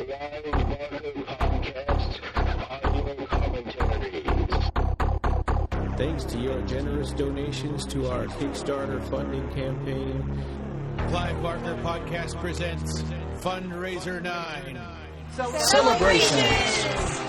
Clive Barker Podcast, audio commentaries. Thanks to your generous donations to our Kickstarter funding campaign, Clive Barker Podcast presents Fundraiser 9. Celebrations!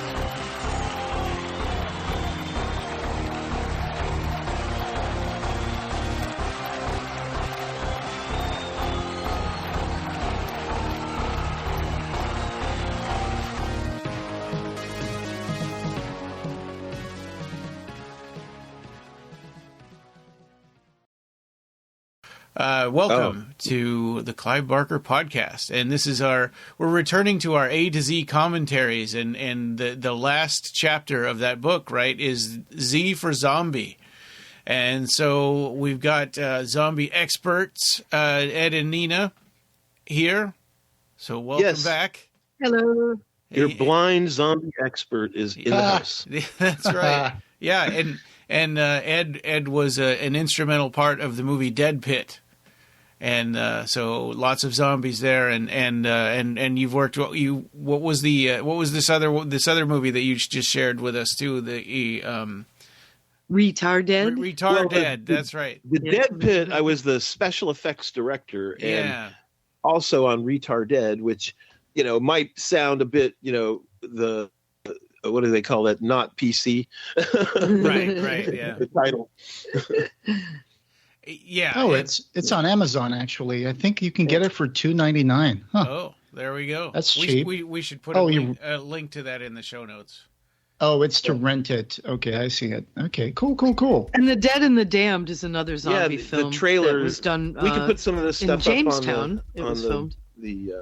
Welcome to the Clive Barker Podcast, and this is we're returning to our A-Z Commentaries, and the last chapter of that book, right, is Z for Zombie. And so we've got zombie experts, Ed and Nina, here. So welcome back. Hello. Your blind zombie expert is in the house. That's right. Yeah, and Ed was an instrumental part of the movie Dead Pit. And so lots of zombies there, and you've worked. What was this other movie that you just shared with us too? The Retardead. Retardead. That's right. The Dead Pit. I was the special effects director, and also on Retardead, which might sound a bit the what do they call that? Not PC. Right. Yeah. The title. Yeah. Oh, it's on Amazon actually. I think you can get it for $2.99. Huh. Oh, there we go. That's cheap. We should put a link to that in the show notes. Oh, it's to rent it. Okay, I see it. Okay, cool. And The Dead and the Damned is another zombie film. The trailer that was done. We can put some of this stuff in Jamestown. Up on the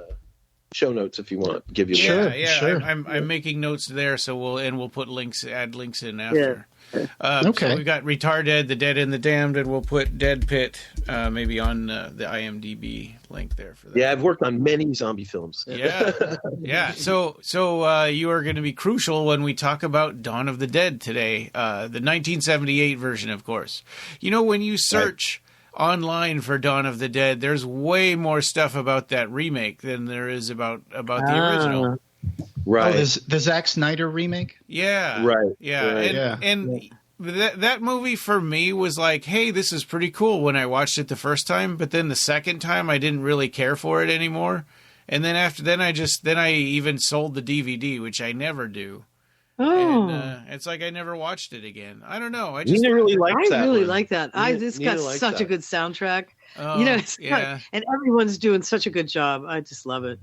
show notes if you want. Give you sure. I'm making notes there, so we'll put add links in after. Okay. So we've got Retardead, The Dead and the Damned, and we'll put Dead Pit maybe on the IMDb link there for that. Yeah, I've worked on many zombie films. Yeah. So you are going to be crucial when we talk about Dawn of the Dead today, the 1978 version, of course. When you search online for Dawn of the Dead, there's way more stuff about that remake than there is about the original. Right. Oh, the Zack Snyder remake? Yeah. Right. Yeah. Right. And that movie for me was like, hey, this is pretty cool when I watched it the first time, but then the second time I didn't really care for it anymore. And then I even sold the DVD, which I never do. Oh. And it's like I never watched it again. I don't know. I really liked that. I really one. like that. It's got such a good soundtrack. Oh, and everyone's doing such a good job. I just love it.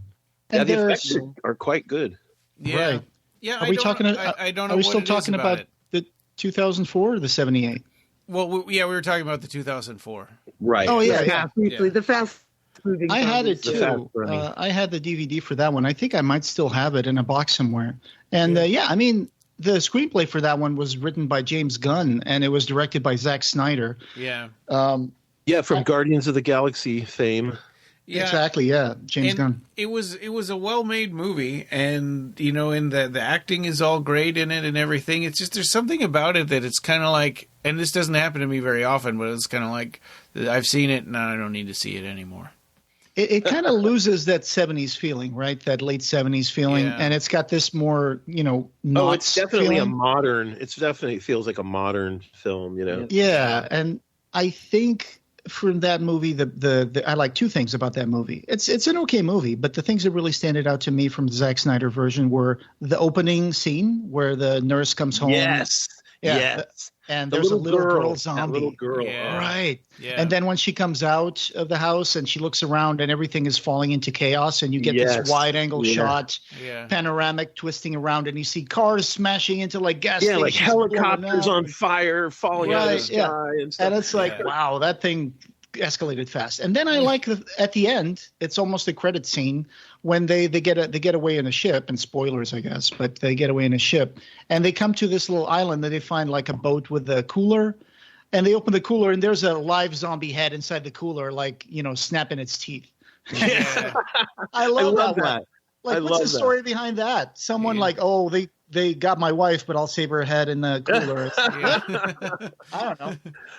Yeah, the effects are quite good. Yeah. Right. Yeah. Are we talking? I don't know. Are we still talking about the 2004 or the 78? Well, we were talking about the 2004. Right. Oh yeah. Briefly, the fast moving. I had it too. I had the DVD for that one. I think I might still have it in a box somewhere. And I mean, the screenplay for that one was written by James Gunn, and it was directed by Zack Snyder. Yeah. From Guardians of the Galaxy fame. Yeah. Exactly. Yeah, James Gunn. It was a well-made movie, and and the acting is all great in it and everything. It's just there's something about it that it's kind of like, and this doesn't happen to me very often, but it's kind of like I've seen it and I don't need to see it anymore. It kind of loses that 70s feeling, right? That late 70s feeling, and it's got this more, it's definitely feeling. It feels like a modern film, Yeah, and I think from that movie, I like two things about that movie. It's an okay movie, but the things that really standed out to me from the Zack Snyder version were the opening scene where the nurse comes home. Yes. And there's a little girl zombie. That little girl. Yeah. Right. Yeah. And then when she comes out of the house and she looks around and everything is falling into chaos and you get this wide angle shot, panoramic twisting around, and you see cars smashing into like gas stations. Yeah, like helicopters on fire falling out of the sky and stuff. And it's like, wow, that thing escalated fast. And then I like at the end, it's almost a credit scene when they get away in a ship, and spoilers, I guess, but they get away in a ship and they come to this little island that they find like a boat with a cooler, and they open the cooler and there's a live zombie head inside the cooler, like, snapping its teeth. Yeah. I love that. Like, what's the story behind that? Someone they got my wife, but I'll save her head in the cooler. I don't know.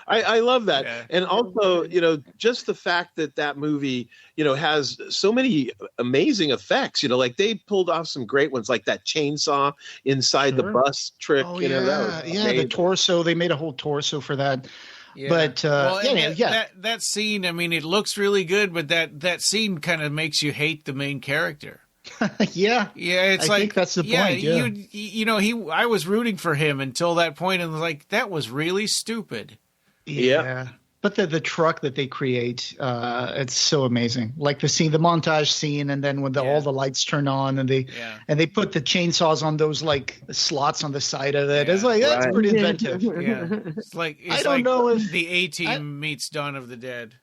I love that. Yeah. And also, just the fact that movie, has so many amazing effects, like they pulled off some great ones, like that chainsaw inside the bus trick. Oh, That was amazing. The torso. They made a whole torso for that. Yeah. But that scene, I mean, it looks really good, but that scene kind of makes you hate the main character. Yeah, it's I think that's the point. Yeah, I was rooting for him until that point, and was like, that was really stupid. Yeah. But the truck that they create, it's so amazing. Like the montage scene, and then when all the lights turn on, and they put the chainsaws on those like slots on the side of it. It's like that's pretty inventive. Yeah, it's I don't know if the A-Team meets Dawn of the Dead.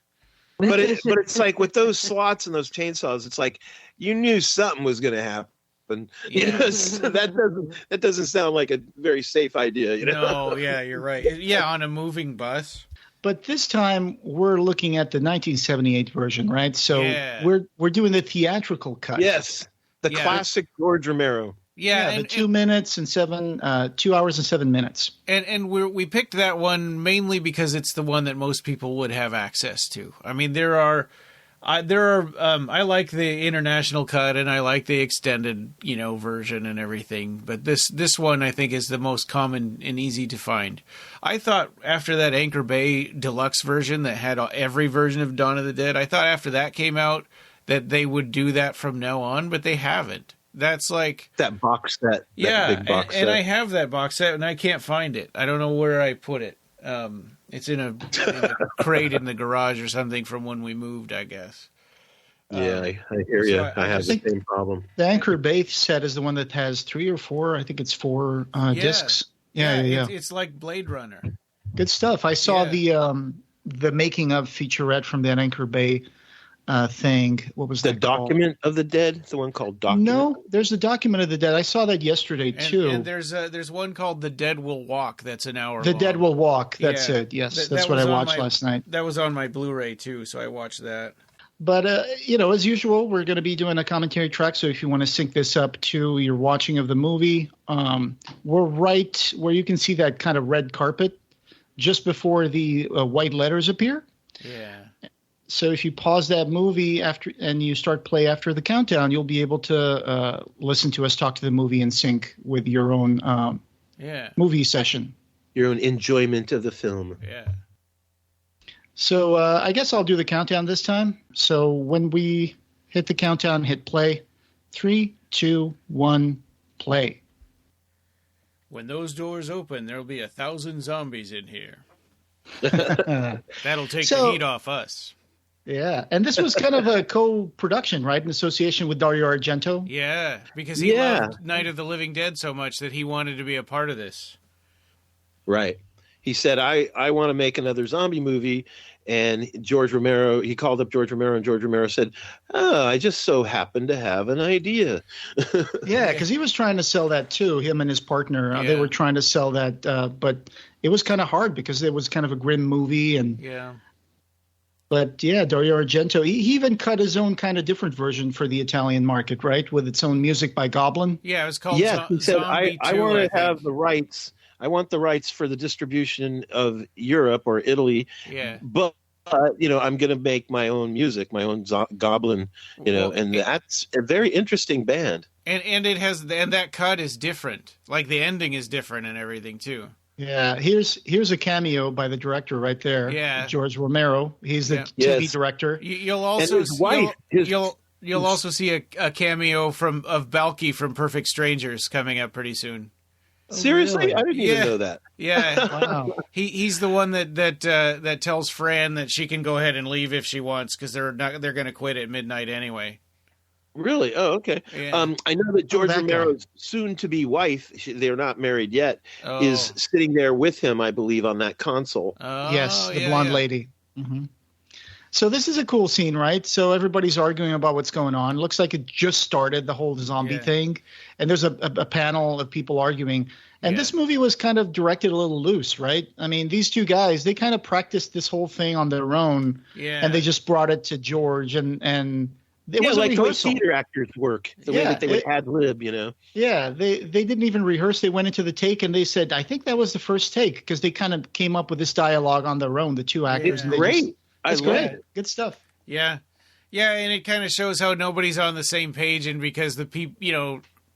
But it's like with those slots and those chainsaws, it's like you knew something was going to happen. Yes, that doesn't sound like a very safe idea. No, yeah, you're right. Yeah, on a moving bus. But this time we're looking at the 1978 version, right? So we're doing the theatrical cut. Yes, the classic George Romero. Yeah, the 2 minutes and 2 hours and 7 minutes. And we picked that one mainly because it's the one that most people would have access to. I mean, I like the international cut and I like the extended, version and everything. But this one I think is the most common and easy to find. I thought after that Anchor Bay deluxe version that had every version of Dawn of the Dead, I thought after that came out that they would do that from now on, but they haven't. That's like that box set. Big box set. And I have that box set and I can't find it. I don't know where I put it. It's in a crate in the garage or something from when we moved, I guess. Yeah, I hear you. I have the same problem. The Anchor Bay set is the one that has 3 or 4. I think it's 4 discs. Yeah. It's like Blade Runner. Good stuff. I saw the making of featurette from that Anchor Bay thing. What was the Document of the Dead? The one called Document? No, there's the Document of the Dead. I saw that yesterday too. And there's one called The Dead Will Walk. That's an hour. The Dead Will Walk. That's it. Yes, that's what I watched last night. That was on my Blu-ray too, so I watched that. But as usual, we're going to be doing a commentary track. So if you want to sync this up to your watching of the movie, we're right where you can see that kind of red carpet just before the white letters appear. Yeah. So if you pause that movie and you start play after the countdown, you'll be able to listen to us talk to the movie in sync with your own movie session. Your own enjoyment of the film. Yeah. So I guess I'll do the countdown this time. So when we hit the countdown, hit play. 3, 2, 1, play. When those doors open, there'll be 1,000 zombies in here. That'll take the heat off us. Yeah, and this was kind of a co-production, right, in association with Dario Argento? Yeah, because he loved Night of the Living Dead so much that he wanted to be a part of this. Right. He said, I want to make another zombie movie, and he called up George Romero, and George Romero said, I just so happen to have an idea. Yeah, because he was trying to sell that too, him and his partner. They were trying to sell that, but it was kind of hard because it was kind of a grim movie. But Dario Argento, he even cut his own kind of different version for the Italian market, right, with its own music by Goblin. Yeah, it was called he said, Zombie 2, I want to have the rights. I want the rights for the distribution of Europe or Italy. Yeah. But, I'm going to make my own music, my own Goblin, and that's a very interesting band. And it has, and that cut is different. Like the ending is different and everything too. Yeah, here's a cameo by the director right there. Yeah. George Romero. He's the TV director. You'll also and his wife. You'll also see a cameo of Balky from Perfect Strangers coming up pretty soon. Seriously, really? I didn't even know that. Yeah, wow. He's the one that tells Fran that she can go ahead and leave if she wants because they're going to quit at midnight anyway. Really? Oh, okay. Yeah. I know that George Romero's soon-to-be wife, they're not married yet, is sitting there with him, I believe, on that console. Yes, the blonde lady. Mm-hmm. So this is a cool scene, right? So everybody's arguing about what's going on. Looks like it just started, the whole zombie thing. And there's a panel of people arguing. And this movie was kind of directed a little loose, right? I mean, these two guys, they kind of practiced this whole thing on their own. Yeah. And they just brought it to George. And It was like the way rehearsal. theater actors work, the way that they would ad lib, you know. Yeah, they didn't even rehearse. They went into the take and they said, I think that was the first take, because they kind of came up with this dialogue on their own, the two actors. It's great. It's great. Good stuff. Yeah. Yeah, and it kind of shows how nobody's on the same page, and because the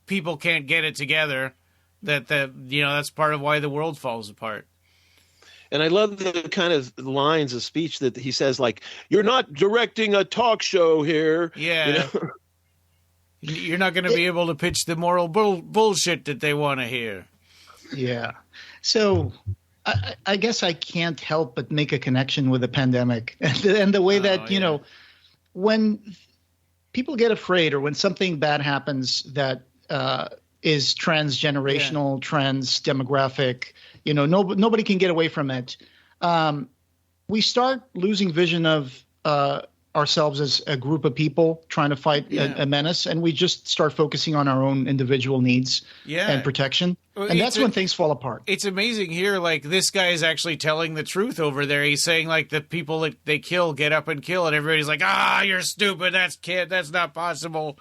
people can't get it together, that's part of why the world falls apart. And I love the kind of lines of speech that he says, like, "You're not directing a talk show here." Yeah. You know? You're not going to be able to pitch the moral bullshit that they want to hear. Yeah. So I guess I can't help but make a connection with the pandemic and the way that, when people get afraid or when something bad happens that is transgenerational, trans demographic, nobody can get away from it. We start losing vision of ourselves as a group of people trying to fight a menace, and we just start focusing on our own individual needs and protection. And that's when things fall apart. It's amazing here. Like, this guy is actually telling the truth over there. He's saying, like, the people that they kill get up and kill, and everybody's like, you're stupid. That's not possible.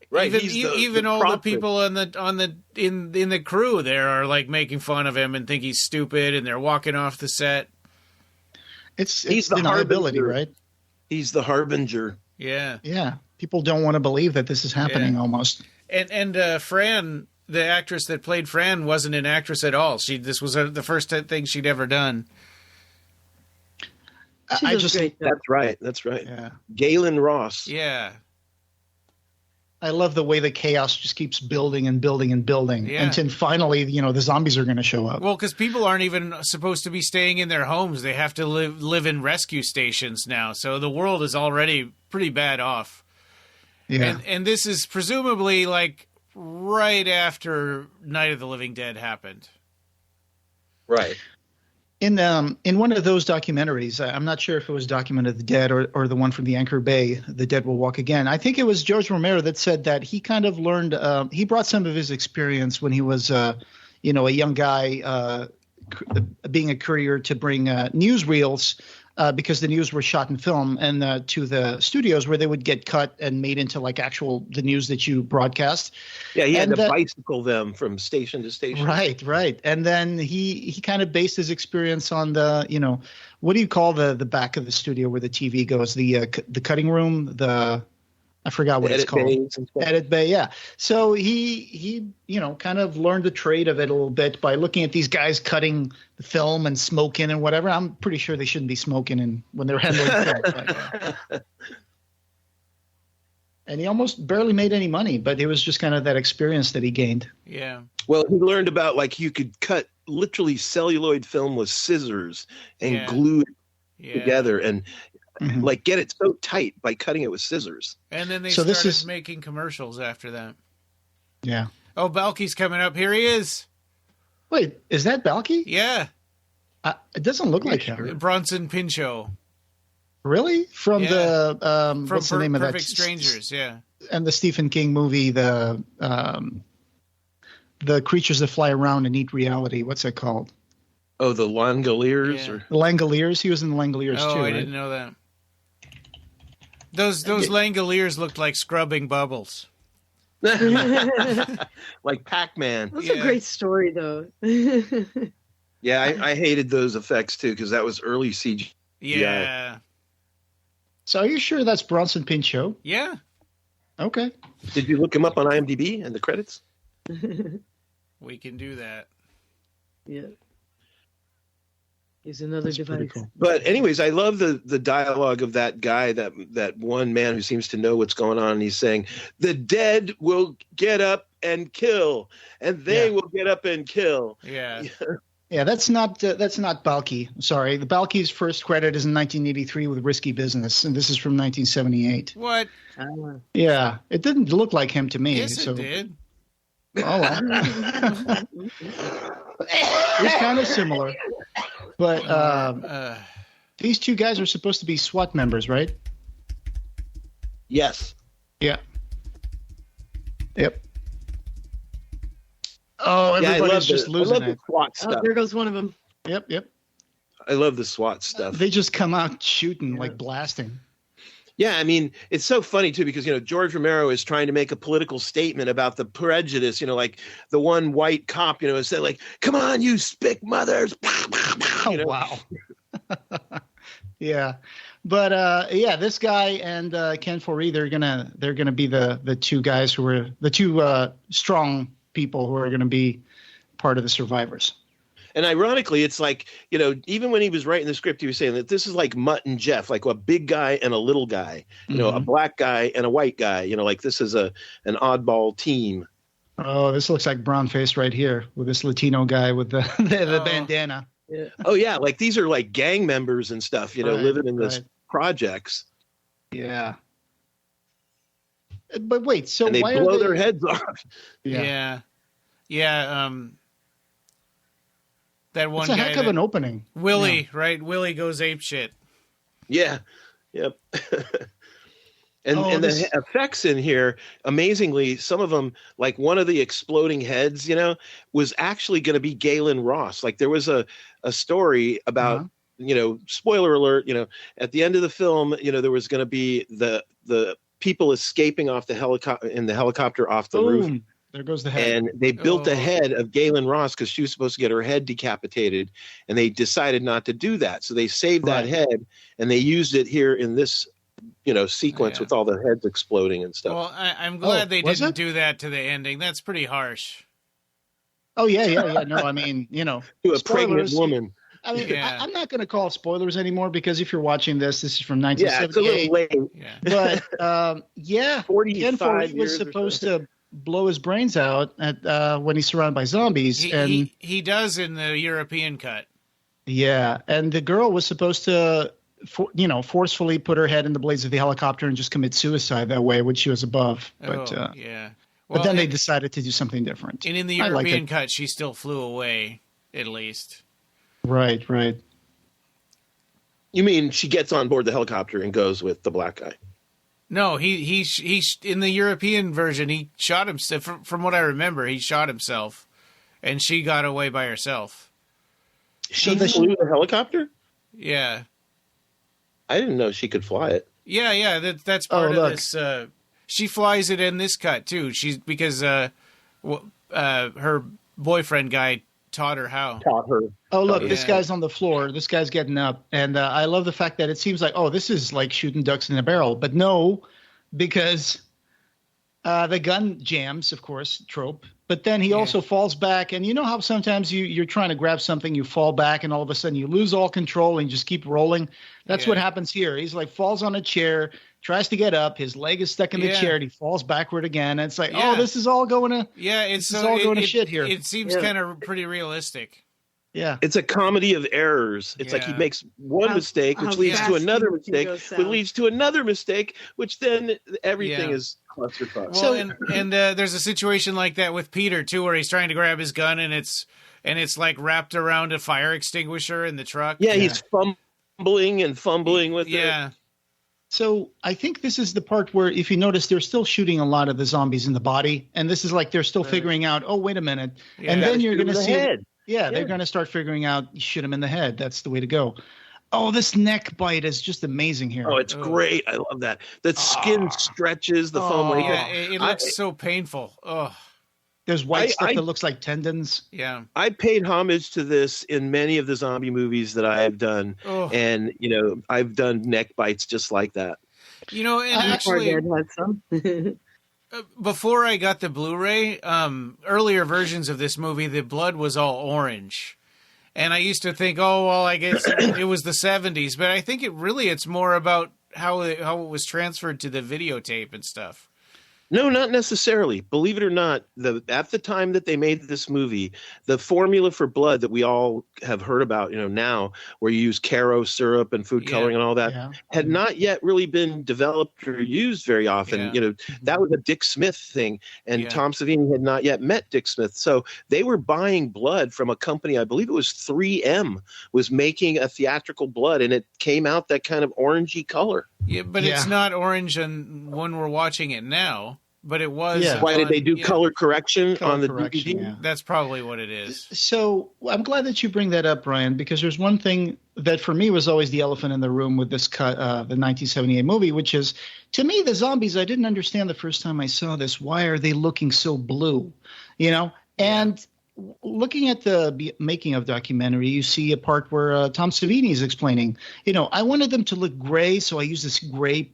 Right. Even all the people in the crew there are like making fun of him and think he's stupid, and they're walking off the set. He's the deniability, right? He's the harbinger. Yeah. Yeah. People don't want to believe that this is happening almost. And Fran, the actress that played Fran, wasn't an actress at all. This was the first thing she'd ever done. That's right. Yeah. Galen Ross. Yeah. I love the way the chaos just keeps building and building and building until finally, the zombies are going to show up. Well, because people aren't even supposed to be staying in their homes. They have to live in rescue stations now. So the world is already pretty bad off. Yeah. And this is presumably like right after Night of the Living Dead happened. Right. In one of those documentaries, I'm not sure if it was Document of the Dead or the one from the Anchor Bay, The Dead Will Walk Again. I think it was George Romero that said that he kind of learned he brought some of his experience when he was a young guy being a courier to bring newsreels because the news were shot in film and to the studios where they would get cut and made into like the news that you broadcast. Yeah, he had to bicycle them from station to station. Right. And then he kind of based his experience on the, what do you call the back of the studio where the TV goes? The cutting room, I forgot what it's called. Edit bay, yeah. So he kind of learned the trade of it a little bit by looking at these guys cutting the film and smoking and whatever. I'm pretty sure they shouldn't be smoking when they're handling film. And he almost barely made any money, but it was just kind of that experience that he gained. Yeah. Well, he learned about you could cut literally celluloid film with scissors and glue it together and get it so tight by cutting it with scissors. And then they started making commercials after that. Yeah. Oh, Balky's coming up. Here he is. Wait, is that Balky? Yeah. It doesn't look like him. Bronson Pinchot. Really? From from what's the name of that? Perfect Strangers, yeah. And the Stephen King movie, the creatures that fly around and eat reality. What's it called? Oh, the Langoliers? Yeah. Or The Langoliers? He was in the Langoliers too, I right? didn't know that. Those Langoliers looked like scrubbing bubbles. like Pac-Man. That's a great story, though. Yeah, I hated those effects too because that was early CGI. Yeah. So are you sure that's Bronson Pinchot? Yeah. Okay. Did you look him up on IMDb and the credits? We can do that. Yeah. He's another device. Cool. But anyways, I love the dialogue of that guy, that one man who seems to know what's going on. And he's saying, the dead will get up and kill, and they will get up and kill. Yeah. Yeah, that's not Balky. Sorry. The Balky's first credit is in 1983 with Risky Business, and this is from 1978. What? Yeah, it didn't look like him to me. Yes, it did. Oh, it's kind of similar. But these two guys are supposed to be SWAT members, right? Yes. Yeah. Yep. Oh, everybody's just losing the SWAT stuff. Oh, there goes one of them. Yep. I love the SWAT stuff. They just come out shooting, like blasting. Yeah, I mean, it's so funny, too, because, George Romero is trying to make a political statement about the prejudice, like the one white cop, is saying, like, come on, you spick mothers. Wow. Yeah. But, this guy and Ken Foree, they're gonna be the two guys who are the two strong people who are going to be part of the survivors. And ironically, it's like, even when he was writing the script, he was saying that this is like Mutt and Jeff, like a big guy and a little guy, a black guy and a white guy, like this is an oddball team. Oh, this looks like brown-faced right here with this Latino guy with the bandana. Yeah. Oh, yeah. Like these are like gang members and stuff, living in this projects. Yeah. But wait, so and they why blow their heads off. Yeah. That one it's a guy heck of an opening. Willie, right? Willie goes apeshit. Yeah. Yep. And the effects in here, amazingly, some of them, like one of the exploding heads, was actually going to be Galen Ross. Like there was a story about, spoiler alert, at the end of the film, there was going to be the people escaping off the helicopter off the roof. There goes the head. And they built the head of Galen Ross because she was supposed to get her head decapitated, and they decided not to do that. So they saved that head, and they used it here in this, sequence with all the heads exploding and stuff. Well, I'm glad they didn't do that to the ending. That's pretty harsh. Oh, yeah. No, I mean, to a pregnant woman. I mean, I'm not going to call it spoilers anymore because if you're watching this is from 1978. Yeah, it's a little late. Yeah. But, 45 Ken was supposed to blow his brains out when he's surrounded by zombies. He does in the European cut. Yeah, and the girl was supposed to, forcefully put her head in the blades of the helicopter and just commit suicide that way when she was above. But yeah. Well, but then they decided to do something different. And in the European cut, she still flew away, at least. Right. You mean she gets on board the helicopter and goes with the black guy? No, he in the European version, he shot himself. From what I remember, he shot himself, and she got away by herself. She flew the helicopter? Yeah. I didn't know she could fly it. Yeah, that's part of this. She flies it in this cut too. Because her boyfriend guy taught her how. Oh, look, this guy's on the floor. This guy's getting up. And I love the fact that it seems like, this is like shooting ducks in a barrel. But no, because the gun jams, of course, trope. But then he also falls back. And you know how sometimes you're trying to grab something, you fall back, and all of a sudden you lose all control and you just keep rolling? That's what happens here. He's like falls on a chair, tries to get up, his leg is stuck in the chair, and he falls backward again. And it's like, this is all going to going to shit here. It seems kind of pretty realistic. Yeah. It's a comedy of errors. It's like he makes one mistake, which leads to another mistake, which leads to another mistake, which then everything is clusterfuck. Well, and there's a situation like that with Peter too, where he's trying to grab his gun and it's like wrapped around a fire extinguisher in the truck. Yeah, he's fumbling with it. Yeah. So I think this is the part where, if you notice, they're still shooting a lot of the zombies in the body, and this is like they're still figuring out. Oh, wait a minute, and then you're going to see. They're going to start figuring out. Shoot him in the head. That's the way to go. Oh, this neck bite is just amazing here. Oh, it's great. I love that. The skin stretches. The foam. It looks so painful. Oh. There's white stuff that looks like tendons. Yeah. I paid homage to this in many of the zombie movies that I have done. Oh. And, I've done neck bites just like that. And actually, had some. Before I got the Blu-ray, earlier versions of this movie, the blood was all orange. And I used to think, I guess it was the 70s. But I think it's more about how it was transferred to the videotape and stuff. No, not necessarily. Believe it or not, at the time that they made this movie, the formula for blood that we all have heard about, now, where you use Caro syrup and food coloring and all that, had not yet really been developed or used very often. That was a Dick Smith thing, and Tom Savini had not yet met Dick Smith. So they were buying blood from a company, I believe it was 3M, was making a theatrical blood, and it came out that kind of orangey color. Yeah, but it's not orange when we're watching it now. But it was. Yeah. Why did they do color correction on the DVD? Yeah. That's probably what it is. So I'm glad that you bring that up, Brian, because there's one thing that for me was always the elephant in the room with this cut, the 1978 movie, which is, to me, the zombies, I didn't understand the first time I saw this. Why are they looking so blue? And looking at the making of documentary, you see a part where Tom Savini is explaining, I wanted them to look gray, so I use this gray,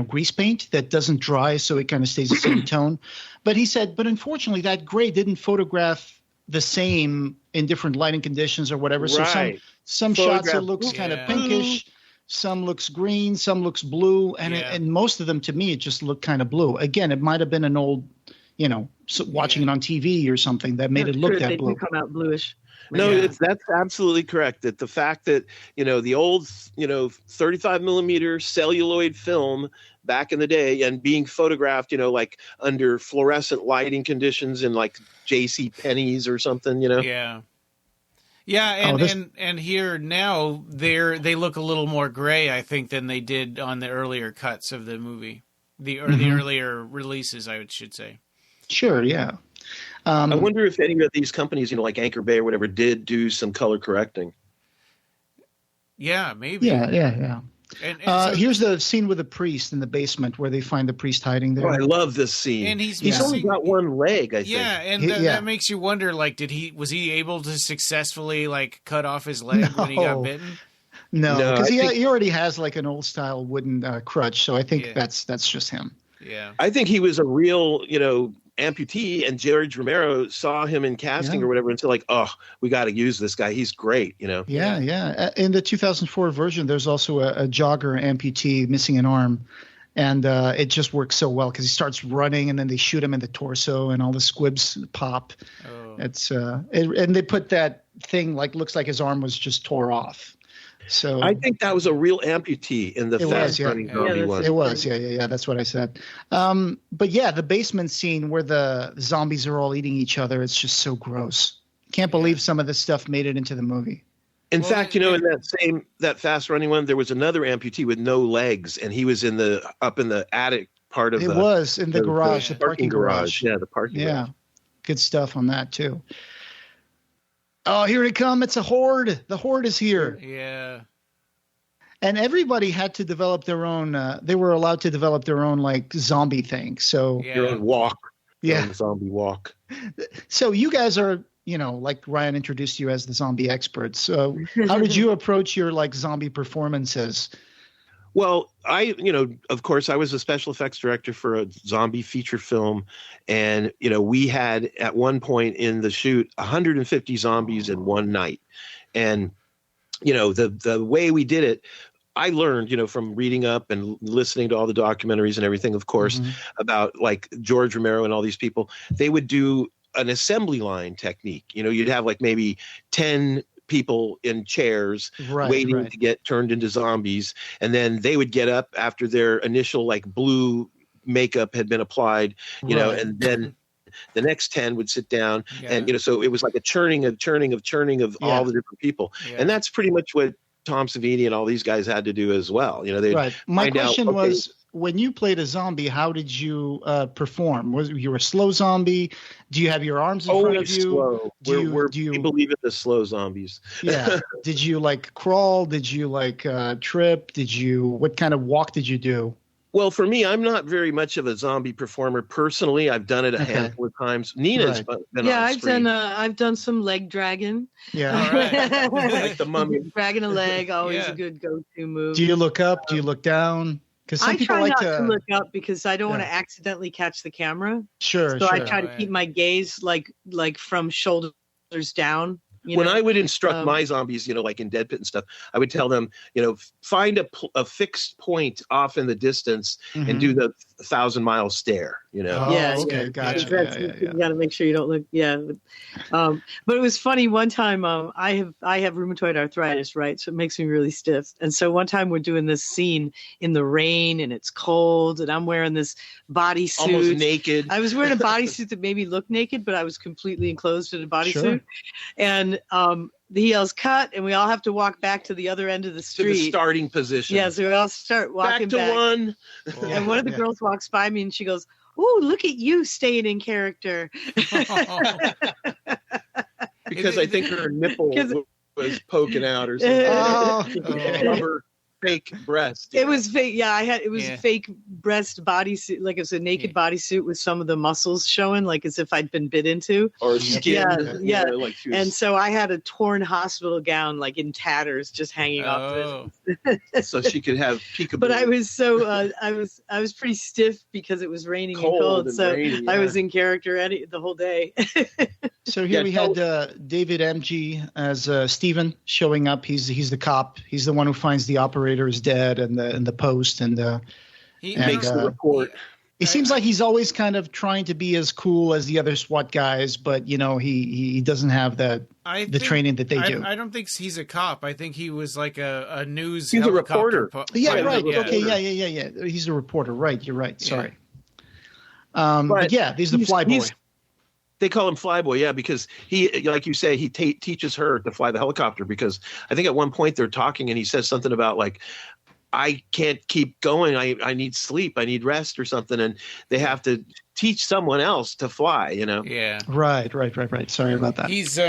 grease paint that doesn't dry, so it kind of stays the same tone. But he said, but unfortunately, that gray didn't photograph the same in different lighting conditions or whatever. Right. So some shots it looks kind of pinkish, some looks green, some looks blue, and most of them, to me, it just looked kind of blue. Again, it might have been an old, watching it on TV or something that made it look that blue. They come out bluish. No, that's absolutely correct. That the fact that, the old, 35 millimeter celluloid film back in the day and being photographed, like under fluorescent lighting conditions in like J.C. Penney's or something, Yeah. Yeah, and here now they look a little more gray, I think, than they did on the earlier cuts of the movie, the earlier releases, I should say. Sure, yeah. I wonder if any of these companies, like Anchor Bay or whatever, did do some color correcting. Yeah, maybe. Yeah. And so, here's the scene with the priest in the basement where they find the priest hiding there. Oh, I love this scene. And he's only got one leg, I think. Yeah, and that makes you wonder, like, was he able to successfully, like, cut off his leg when he got bitten? No, because he already has, like, an old-style wooden crutch, so I think that's just him. Yeah. I think he was a real, amputee, and George Romero saw him in casting or whatever and said, like, oh, we got to use this guy. He's great, Yeah. In the 2004 version, there's also a jogger amputee missing an arm, and it just works so well because he starts running, and then they shoot him in the torso, and all the squibs pop. Oh. It's and they put that thing looks like his arm was just tore off. So I think that was a real amputee in the fast running zombie one. It was, yeah. That's what I said. But yeah, the basement scene where the zombies are all eating each other, it's just so gross. Can't believe some of this stuff made it into the movie. In fact, in that fast running one, there was another amputee with no legs, and he was up in the attic part of it was in the garage, the parking garage. Yeah, the parking garage. Yeah, good stuff on that too. Oh, here they come. It's a horde. The horde is here. Yeah. And everybody had to develop their own, they were allowed to develop their own, zombie thing. So your own walk. Your own zombie walk. So you guys are, like Ryan introduced you as the zombie experts. So how did you approach your, zombie performances? Well, of course, I was a special effects director for a zombie feature film. And, we had at one point in the shoot 150 zombies in one night. And, the way we did it, I learned, from reading up and listening to all the documentaries and everything, of course, about George Romero and all these people. They would do an assembly line technique. You'd have maybe 10 people in chairs waiting to get turned into zombies, and then they would get up after their initial blue makeup had been applied, and then the next 10 would sit down, and so it was like a churning of all the different people, and that's pretty much what Tom Savini and all these guys had to do as well. My question was, when you played a zombie, how did you perform? Was you a slow zombie? Do you have your arms in front of you? Slow. We believe in the slow zombies. Yeah. Did you crawl? Did you trip? What kind of walk did you do? Well, for me, I'm not very much of a zombie performer personally. I've done it a handful of times. Nina's been on screen. I've done some leg dragging. Yeah, all right. Like the mummy. Dragging a leg, always a good go-to move. Do you look up? Do you look down? Because some people try not to look up because I don't want to accidentally catch the camera. Sure. So I try to keep my gaze like from shoulders down. When I would instruct my zombies, like in Dead Pit and stuff, I would tell them, find a fixed point off in the distance and do the 1,000-mile stare. Okay, gotcha. You got to make sure you don't look. Yeah, but it was funny. One time, I have rheumatoid arthritis, right? So it makes me really stiff. And so one time we're doing this scene in the rain and it's cold, and I'm wearing this bodysuit, almost naked. I was wearing a bodysuit that made me look naked, but I was completely enclosed in a bodysuit, and he yells cut, and we all have to walk back to the other end of the street. To the starting position. Yeah, so we all start walking back to one. And one of the girls walks by me and she goes, "Ooh, look at you staying in character." Because I think her nipple was poking out or something. Rubber fake breast. It was fake. Yeah, it was a fake breast bodysuit, like it was a naked bodysuit with some of the muscles showing, like as if I'd been bit into. Or skin. Yeah. Like she was... And so I had a torn hospital gown, like in tatters, just hanging off this. So she could have peekaboo. But I was so I was pretty stiff because it was raining and cold. So rainy, I was in character the whole day. So here we had David MG as Stephen showing up. He's the cop. He's the one who finds the operator is dead and the post and he makes the report. It seems like he's always kind of trying to be as cool as the other SWAT guys, but he doesn't have the training that they do. I don't think he's a cop. I think he was like a news. He's a reporter. Yeah, right. Okay, yeah. He's a reporter. Right. You're right. Sorry. But yeah, he's the flyboy. They call him Flyboy, yeah, because he, like you say, he teaches her to fly the helicopter. Because I think at one point they're talking and he says something about like, I can't keep going. I need sleep. I need rest or something. And they have to teach someone else to fly, Yeah. Right. Sorry about that. He's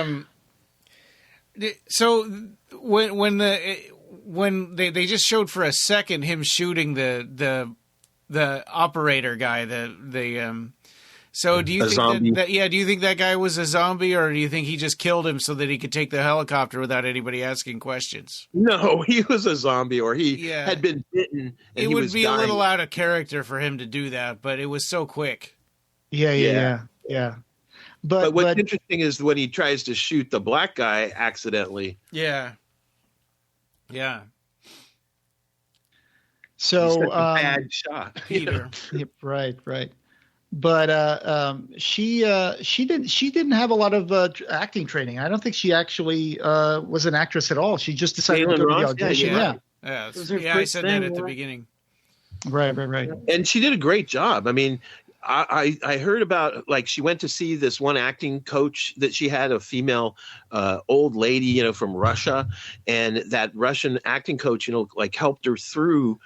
so when they just showed for a second him shooting the operator guy, So do you think that do you think that guy was a zombie, or do you think he just killed him so that he could take the helicopter without anybody asking questions? No, he was a zombie, or he had been bitten. And it would be dying. A little out of character for him to do that, but it was so quick. Yeah. But what's interesting is when he tries to shoot the black guy accidentally. Yeah. So bad shot, Peter. Yep, right. But she didn't have a lot of acting training. I don't think she actually was an actress at all. She just decided to go to the audition. Yeah. I said that at the beginning. Right. And she did a great job. I mean, I heard about, like, she went to see this one acting coach that she had, a female old lady, from Russia, and that Russian acting coach, like helped her through,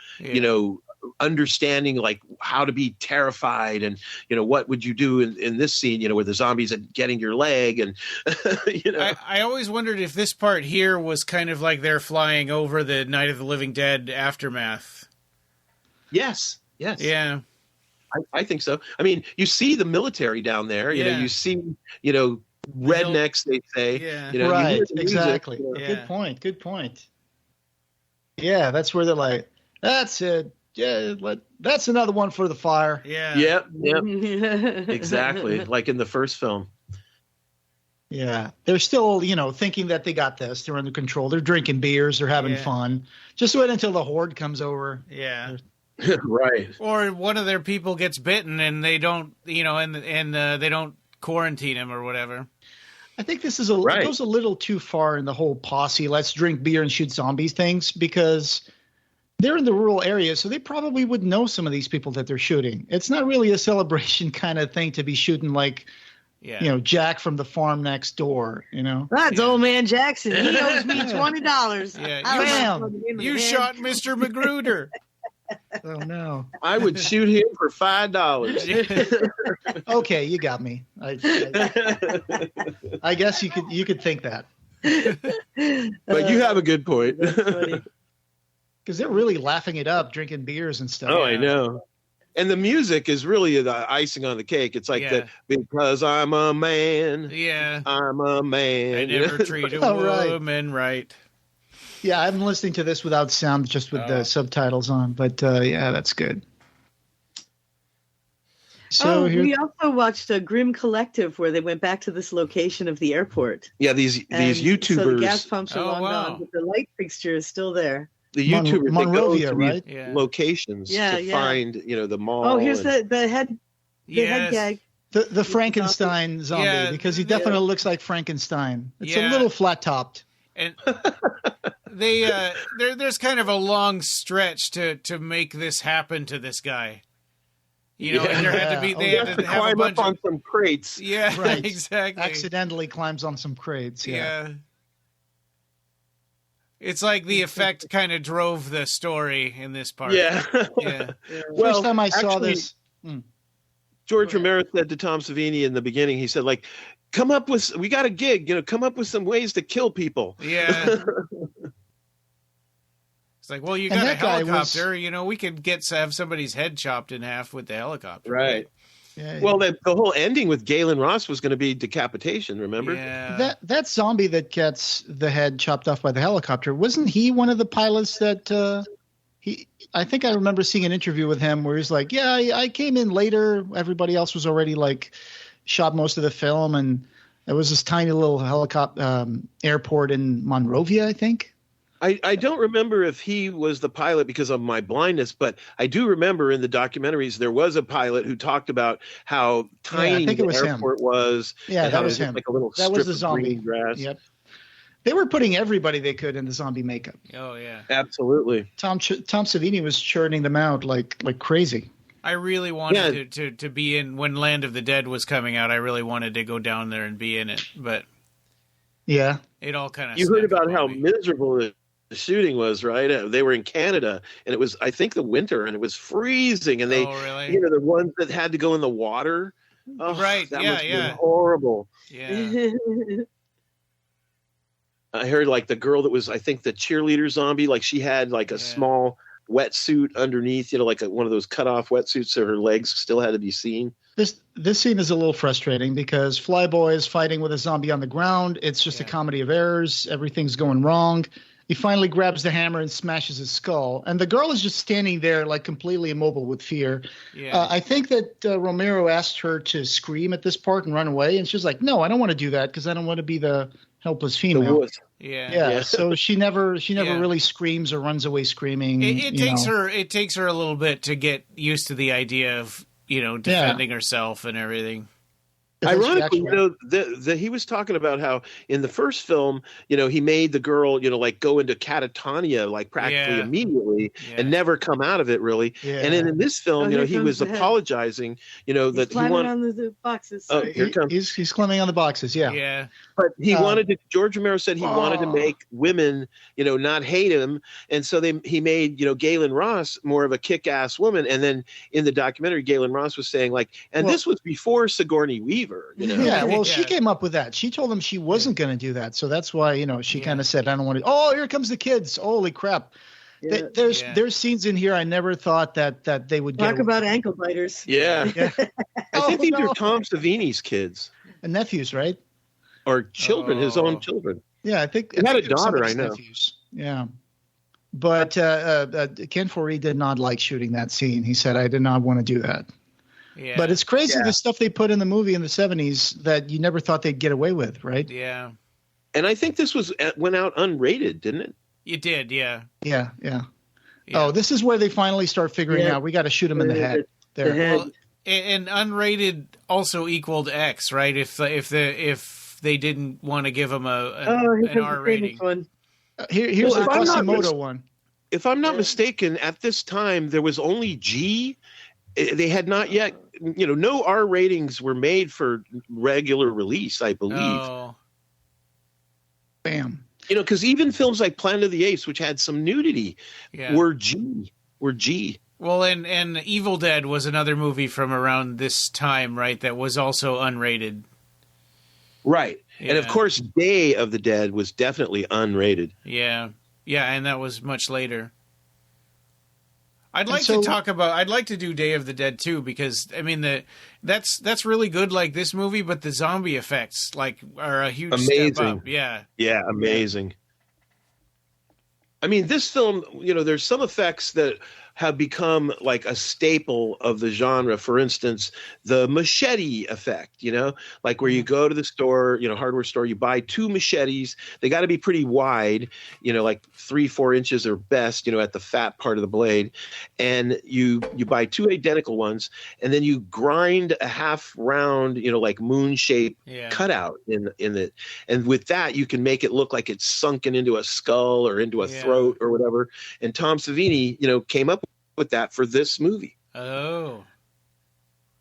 understanding like how to be terrified and what would you do in this scene where the zombies are getting your leg and I always wondered if this part here was kind of like they're flying over the Night of the Living Dead aftermath. Yes Yeah, I think so. I mean, you see the military down there, you see rednecks, they say, right, exactly. Good point. Yeah, that's where they're like, that's it. Yeah, that's another one for the fire. Yeah. Yep. Exactly. Like in the first film. Yeah. They're still, thinking that they got this. They're under control. They're drinking beers. They're having fun. Just wait until the horde comes over. Yeah. Right. Or one of their people gets bitten and they don't, and they don't quarantine him or whatever. I think this is goes a little too far in the whole posse. Let's drink beer and shoot zombies things, because they're in the rural area, so they probably would know some of these people that they're shooting. It's not really a celebration kind of thing to be shooting like, Jack from the farm next door, That's old man Jackson. He owes me $20. Yeah, you shot Mr. Magruder. Oh, no. I would shoot him for $5. Okay, you got me. I guess you could think that. But you have a good point. That's funny. Because they're really laughing it up, drinking beers and stuff. Oh, I know. And the music is really the icing on the cake. It's like because I'm a man. Yeah. I'm a man. I never treat a woman right. Yeah, I'm listening to this without sound, just with the subtitles on. But that's good. So we also watched a Grim Collective where they went back to this location of the airport. Yeah, these YouTubers. So the gas pumps are long gone, but the light fixture is still there. The YouTubers Monroeville, right? Locations to find, the mall. Oh, here's the head gag. The Frankenstein zombie, because he definitely looks like Frankenstein. It's a little flat topped. And there's kind of a long stretch to make this happen to this guy. And there had to be they had to have climb a bunch up on some crates. Yeah, right. Exactly. Accidentally climbs on some crates. Yeah. It's like the effect kind of drove the story in this part. Yeah. Yeah. First time I saw this. George Romero said to Tom Savini in the beginning, he said, like, we got a gig, come up with some ways to kill people. Yeah. It's like, well, you got a helicopter, we could have somebody's head chopped in half with the helicopter. Right. Yeah, well, the whole ending with Galen Ross was going to be decapitation, remember? Yeah. That zombie that gets the head chopped off by the helicopter, wasn't he one of the pilots that I think I remember seeing an interview with him where he's like, yeah, I came in later. Everybody else was already like shot most of the film. And there was this tiny little helicopter airport in Monroeville, I think. I don't remember if he was the pilot because of my blindness, but I do remember in the documentaries there was a pilot who talked about how tiny the airport was. Yeah, that was him. Like a little that strip was the of zombie. green grass. Yep. They were putting everybody they could into zombie makeup. Oh yeah, absolutely. Tom Savini was churning them out like crazy. I really wanted to be in when Land of the Dead was coming out. I really wanted to go down there and be in it, but yeah, it all kind of. You heard about how miserable the shooting was, right? They were in Canada, and it was, I think, the winter, and it was freezing, and they, really? the ones that had to go in the water. Oh, right? That must have been horrible. Yeah. I heard like the girl that was, I think, the cheerleader zombie, like she had like a small wetsuit underneath, like one of those cut off wetsuits, so her legs still had to be seen. This scene is a little frustrating because Flyboy is fighting with a zombie on the ground. It's just a comedy of errors. Everything's going wrong. He finally grabs the hammer and smashes his skull. And the girl is just standing there like completely immobile with fear. Yeah. I think that Romero asked her to scream at this part and run away. And she's like, no, I don't want to do that because I don't want to be the helpless female. Yeah. So she never really screams or runs away screaming. It takes her a little bit to get used to the idea of, defending herself and everything. Ironically, he was talking about how in the first film, he made the girl, like go into catatonia, like practically immediately and never come out of it really. Yeah. And then in this film, he was apologizing, that he wanted on the boxes. Oh, here comes. He's climbing on the boxes. Yeah. Yeah. But he wanted to, George Romero said he wanted to make women, not hate him. And so he made, Galen Ross more of a kick-ass woman. And then in the documentary, Galen Ross was saying this was before Sigourney Weaver. Yeah, well, she came up with that. She told him she wasn't going to do that. So that's why, she kind of said, I don't want to. Oh, here comes the kids. Holy crap. Yeah. There's scenes in here I never thought that they would talk about ankle biters. Yeah. I think these are Tom Savini's kids. And nephews, right? Or children, his own children. Yeah, I think he had a daughter, I know. Nephews. Yeah. But Ken Foree did not like shooting that scene. He said, I did not want to do that. Yeah. But it's crazy the stuff they put in the movie in the 70s that you never thought they'd get away with, right? Yeah. And I think this went out unrated, didn't it? It did, yeah. Yeah. Oh, this is where they finally start figuring out we got to shoot him in the head. There. Well, and unrated also equaled X, right? If they didn't want to give him an R rating. Here's the Quasimodo one. If I'm not mistaken, at this time there was only G. They had not yet, no R ratings were made for regular release, I believe. Oh. Bam. Because even films like Planet of the Apes, which had some nudity, were G. Well, and Evil Dead was another movie from around this time, right, that was also unrated. Right. Yeah. And, of course, Day of the Dead was definitely unrated. Yeah. Yeah, and that was much later. I'd like to do Day of the Dead too, because I mean that's really good, like this movie, but the zombie effects are a huge step up. Yeah, amazing. I mean, this film, there's some effects that have become like a staple of the genre. For instance, the machete effect, like where you go to the store, hardware store, you buy 2 machetes. They got to be pretty wide, like 3-4 inches or best, at the fat part of the blade. And you buy 2 identical ones, and then you grind a half round, like moon shaped cutout in it. And with that, you can make it look like it's sunken into a skull or into a throat or whatever. And Tom Savini, came up with that for this movie. Oh.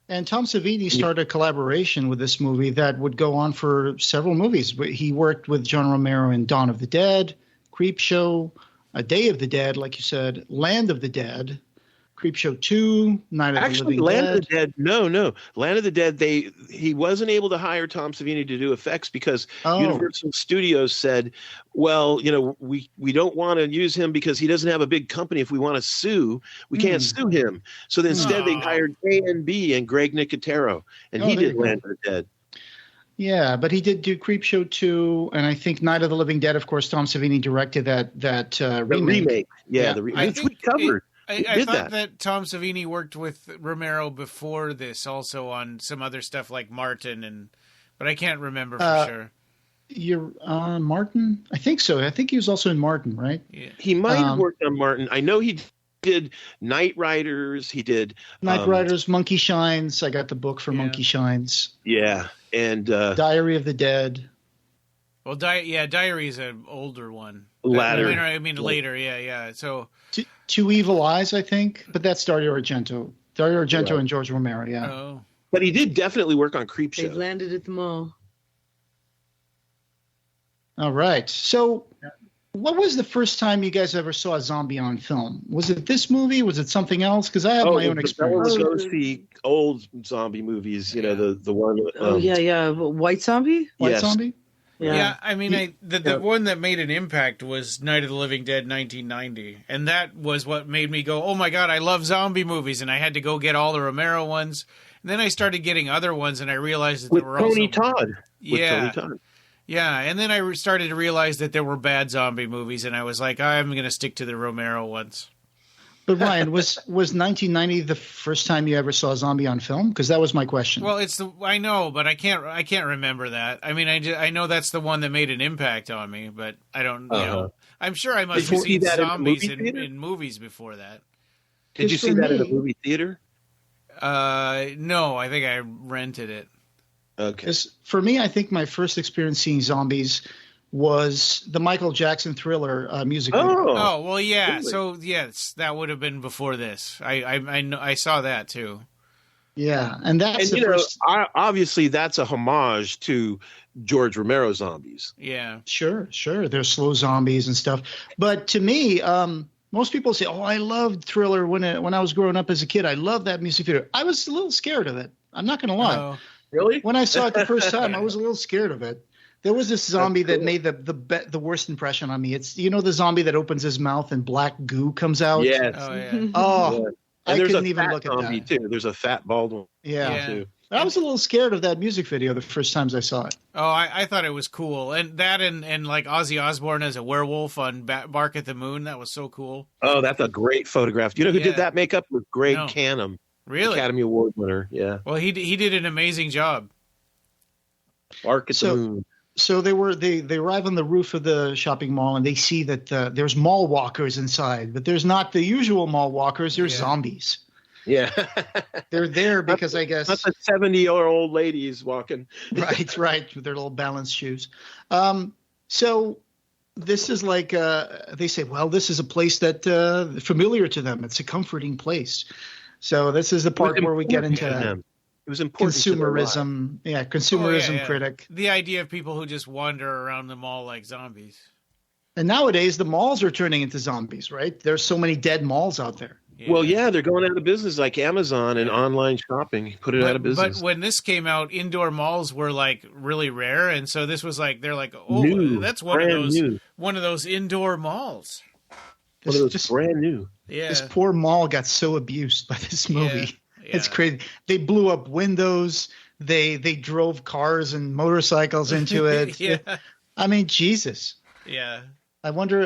And Tom Savini started a collaboration with this movie that would go on for several movies. He worked with John Romero in Dawn of the Dead, Creepshow, A Day of the Dead, like you said, Land of the Dead, Creepshow 2, Night of the Living Land Dead. of the Dead. No. Land of the Dead. He wasn't able to hire Tom Savini to do effects because Universal Studios said, "Well, we don't want to use him because he doesn't have a big company. If we want to sue, we can't sue him." So then instead they hired A&B and Greg Nicotero, and he did Land of the Dead. Yeah, but he did do Creepshow 2, and I think Night of the Living Dead. Of course, Tom Savini directed that remake. Yeah, the remake. Which we covered. I thought that Tom Savini worked with Romero before this, also on some other stuff like Martin, but I can't remember for sure. You're Martin? I think so. I think he was also in Martin, right? Yeah. He might have worked on Martin. I know he did Night Riders. He did Night Riders, Monkey Shines. I got the book for Monkey Shines. Yeah, and Diary of the Dead. Well, Diary is an older one. Later. I mean later. Yeah. So. Two Evil Eyes, I think, but that's Dario Argento. And George Romero, yeah. Oh. But he did definitely work on Creepshow. They've landed at the mall. All right. So what was the first time you guys ever saw a zombie on film? Was it this movie? Was it something else? Because I have my own experience. Go see old zombie movies, the one. White Zombie? Yes. Zombie? Yeah, I mean, the one that made an impact was Night of the Living Dead 1990. And that was what made me go, oh my God, I love zombie movies. And I had to go get all the Romero ones. And then I started getting other ones, and I realized that there were Tony also... Todd. Yeah. With Tony Todd. Yeah, and then I started to realize that there were bad zombie movies, and I was like, I'm going to stick to the Romero ones. But Ryan, was 1990 the first time you ever saw a zombie on film? Because that was my question. Well, I know, but I can't remember that. I mean, I know that's the one that made an impact on me, but I don't. I'm sure I must have seen zombies in movies before that. Did you see that in a movie theater? No, I think I rented it. Okay. For me, I think my first experience seeing zombies was the Michael Jackson Thriller music video. Oh, well, yeah. Really? So, yes, that would have been before this. I saw that, too. Yeah, and that's first... obviously that's a homage to George Romero zombies. Yeah. Sure. They're slow zombies and stuff. But to me, most people say, I loved Thriller when I was growing up as a kid. I loved that music video. I was a little scared of it. I'm not going to lie. Oh. Really? When I saw it the first time, I was a little scared of it. There was this zombie that made the worst impression on me. It's the zombie that opens his mouth and black goo comes out. Yes. Oh yeah. Oh, yeah. I couldn't even look at that. Too. There's a fat bald one. Yeah. Too. I was a little scared of that music video the first times I saw it. Oh, I thought it was cool, and that and like Ozzy Osbourne as a werewolf on Bark at the Moon, that was so cool. Oh, that's a great photograph. You know who did that makeup? Was Greg Canham. Really? Academy Award winner. Yeah. Well, he did an amazing job. Bark at the Moon. So they arrive on the roof of the shopping mall and they see that there's mall walkers inside, but there's not the usual mall walkers. There's zombies. Yeah. They're there because I guess not the 70-year-old ladies walking. right, with their little balance shoes. So this is like they say, well, this is a place that familiar to them. It's a comforting place. So this is the part where we get into them. It was important. Consumerism, consumerism critic. The idea of people who just wander around the mall like zombies. And nowadays, the malls are turning into zombies, right? There's so many dead malls out there. Yeah. Well, yeah, they're going out of business like Amazon and online shopping. Put it out of business. But when this came out, indoor malls were like really rare, and so this was like they're like, that's one of those indoor malls. One of those brand new. Yeah. This poor mall got so abused by this movie. Yeah. It's crazy. They blew up windows. They drove cars and motorcycles into it. Yeah. I mean, Jesus. Yeah. I wonder.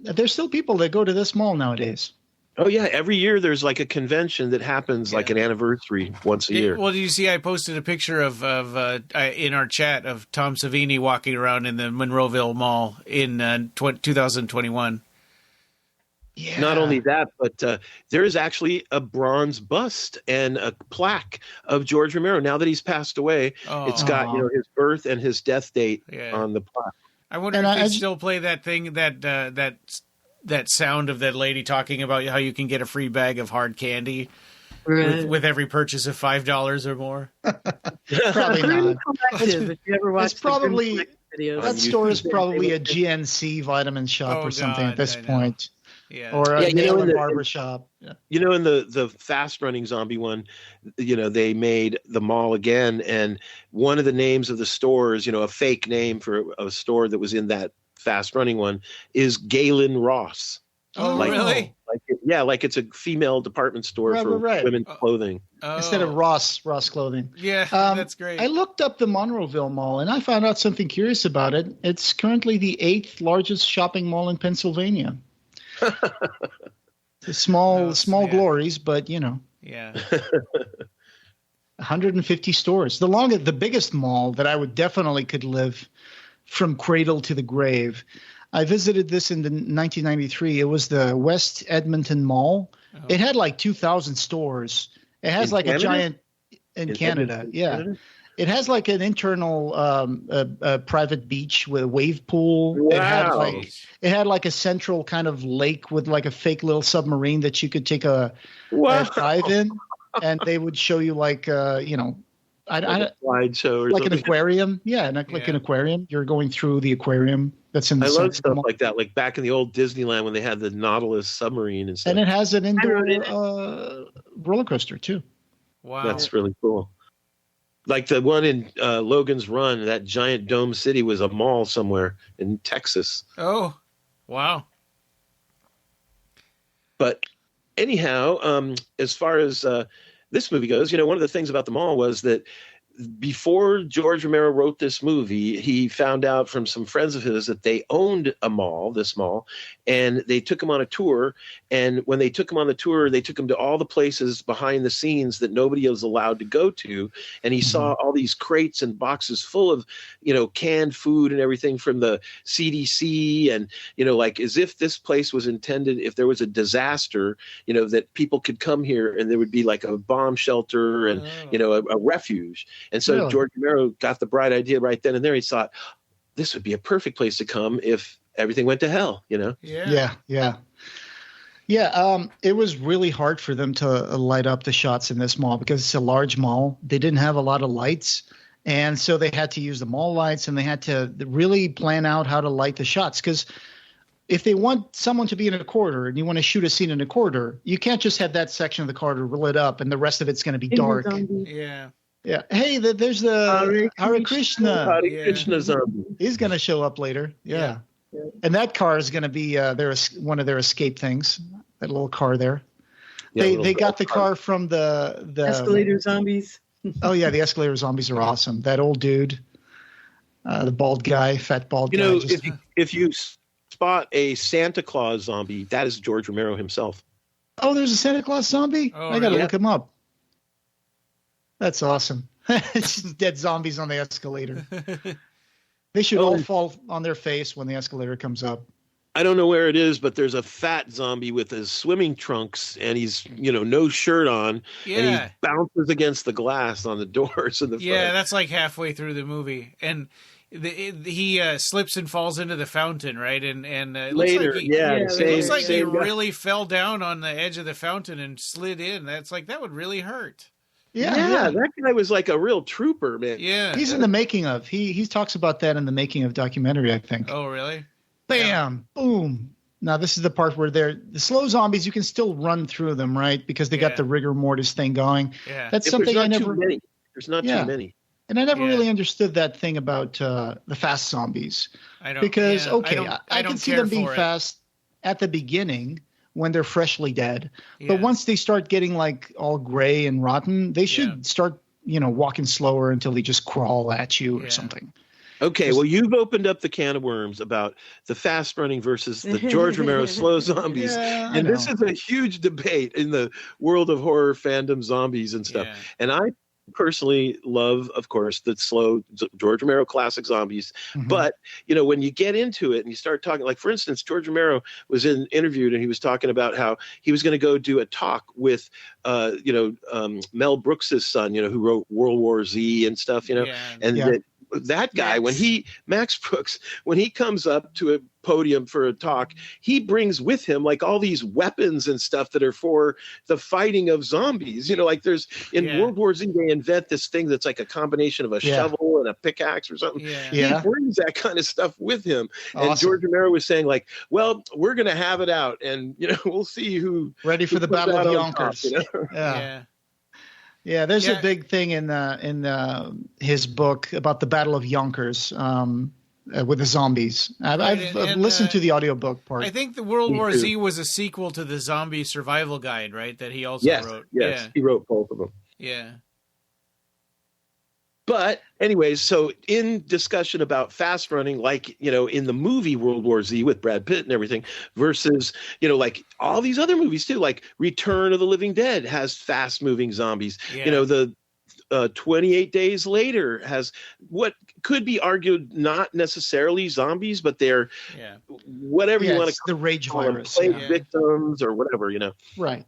There's still people that go to this mall nowadays. Oh yeah, every year there's like a convention that happens, like an anniversary once a year. Well, did you see? I posted a picture of in our chat of Tom Savini walking around in the Monroeville Mall in 2021. Yeah. Not only that, but there is actually a bronze bust and a plaque of George Romero. Now that he's passed away, it's got his birth and his death date on the plaque. I wonder if they still play that thing that sound of that lady talking about how you can get a free bag of hard candy with every purchase of $5 or more. Probably not. If you ever watch that store is probably a GNC vitamin shop or something at this point. Yeah. Or a Yeah, nail in barber shop. Yeah. You know, in the fast running zombie one, you know, they made the mall again, and one of the names of the stores, you know, a fake name for a store that was in that fast running one, is Galen Ross. Oh, Like- really? Like it's a female department store Right, for right. women's clothing. Oh. Instead of Ross clothing. Yeah, Um, that's great. I looked up the Monroeville Mall and I found out something curious about it. It's currently the 8th largest shopping mall in Pennsylvania. It's small Yeah. glories, but you know, Yeah. 150 stores. The biggest mall that I would definitely could live from cradle to the grave. I visited this in 1993. It was the West Edmonton Mall. Oh. It had like 2,000 stores. It has In like Canada? a giant in Canada. Edmonton, Yeah. Canada? It has like an internal private beach with a wave pool. Wow. It had like a central kind of lake with like a fake little submarine that you could take a Wow. dive in, and they would show you like Like a slideshow or like an something. aquarium. Yeah, like an aquarium. You're going through the aquarium that's in the I center love of the stuff mall. like that, like back in the old Disneyland when they had the Nautilus submarine and stuff. And it has an indoor rode in it. roller coaster too. Wow. That's really cool. Like the one in Logan's Run, that giant dome city was a mall somewhere in Texas. Oh, wow. But anyhow, as far as this movie goes, you know, one of the things about the mall was that before George Romero wrote this movie, he found out from some friends of his that they owned this mall, and they took him on a tour. And when they took him on the tour, they took him to all the places behind the scenes that nobody was allowed to go to. And he saw all these crates and boxes full of, you know, canned food and everything from the CDC, and, you know, like as if this place was intended, if there was a disaster, you know, that people could come here and there would be like a bomb shelter and, you know, a refuge. And so Really? George Romero got the bright idea right then and there. He thought, this would be a perfect place to come if everything went to hell, you know? Yeah. Yeah. It was really hard for them to light up the shots in this mall because it's a large mall. They didn't have a lot of lights. And so they had to use the mall lights, and they had to really plan out how to light the shots. Because if they want someone to be in a corridor and you want to shoot a scene in a corridor, you can't just have that section of the corridor lit up and the rest of it's going to be dark. Yeah. Yeah. Hey, there's the Hare Krishna. Hare Yeah. Krishna zombie. He's going to show up later. Yeah. And that car is going to be one of their escape things. That little car there. Yeah, They got the car from the Escalator zombies. Oh yeah, the escalator zombies are awesome. That old dude, the bald guy, fat bald You guy. know, just- if you spot a Santa Claus zombie, that is George Romero himself. oh, there's a Santa Claus zombie. Oh, I got to really? look him up. That's awesome. It's just dead zombies on the escalator. They should all fall on their face when the escalator comes up. I don't know where it is, but there's a fat zombie with his swimming trunks, and he's, you know, no shirt on, and Yeah. he bounces against the glass on the doors in the front. Yeah, that's like halfway through the movie. And he slips and falls into the fountain, right? And it looks Later, like same, it looks like he same guy. really fell down on the edge of the fountain and slid in. That's like, that would really hurt. Yeah. That guy was like a real trooper, man. Yeah. He's in the making of. He talks about that in the making of documentary, I think. Oh, really? Bam, boom. Now this is the part where the slow zombies. You can still run through them, right? Because they got the rigor mortis thing going. Yeah. That's If something there's I not never. too many. There's not Yeah. too many. And I never Yeah. really understood that thing about the fast zombies. I don't. Because yeah, okay, I I don't can see care them being for it. fast at the beginning when they're freshly dead, Yeah. but once they start getting like all gray and rotten, they should start walking slower until they just crawl at you or something. Okay, well, you've opened up the can of worms about the fast running versus the George Romero slow zombies. Yeah, And I this know. is a huge debate in the world of horror fandom, zombies and stuff. Yeah. And I personally love, of course, the slow George Romero classic zombies. Mhm. But, when you get into it and you start talking, like, for instance, George Romero was interviewed and he was talking about how he was going to go do a talk with, Mel Brooks's son, who wrote World War Z and stuff, Yeah. and Yeah. that guy, Max Brooks, when he comes up to a podium for a talk, he brings with him like all these weapons and stuff that are for the fighting of zombies. Like there's in Yeah. World War Z, they invent this thing that's like a combination of a shovel and a pickaxe or something. Yeah. He brings that kind of stuff with him. Awesome. And George Romero was saying, like, well, we're going to have it out, and we'll see who ready for the Battle of Yonkers. Yeah. Yeah, there's a big thing in his book about the Battle of Yonkers with the zombies. I've listened to the audiobook part. I think the World War Z was a sequel to the Zombie Survival Guide, right? That he also wrote. Yes, he wrote both of them. Yeah. But anyways, so in discussion about fast running, like, in the movie World War Z with Brad Pitt and everything versus, like all these other movies too, like Return of the Living Dead has fast moving zombies. Yeah. The 28 Days Later has what could be argued not necessarily zombies, but they're whatever you want to call the rage virus, plague victims or whatever, Right.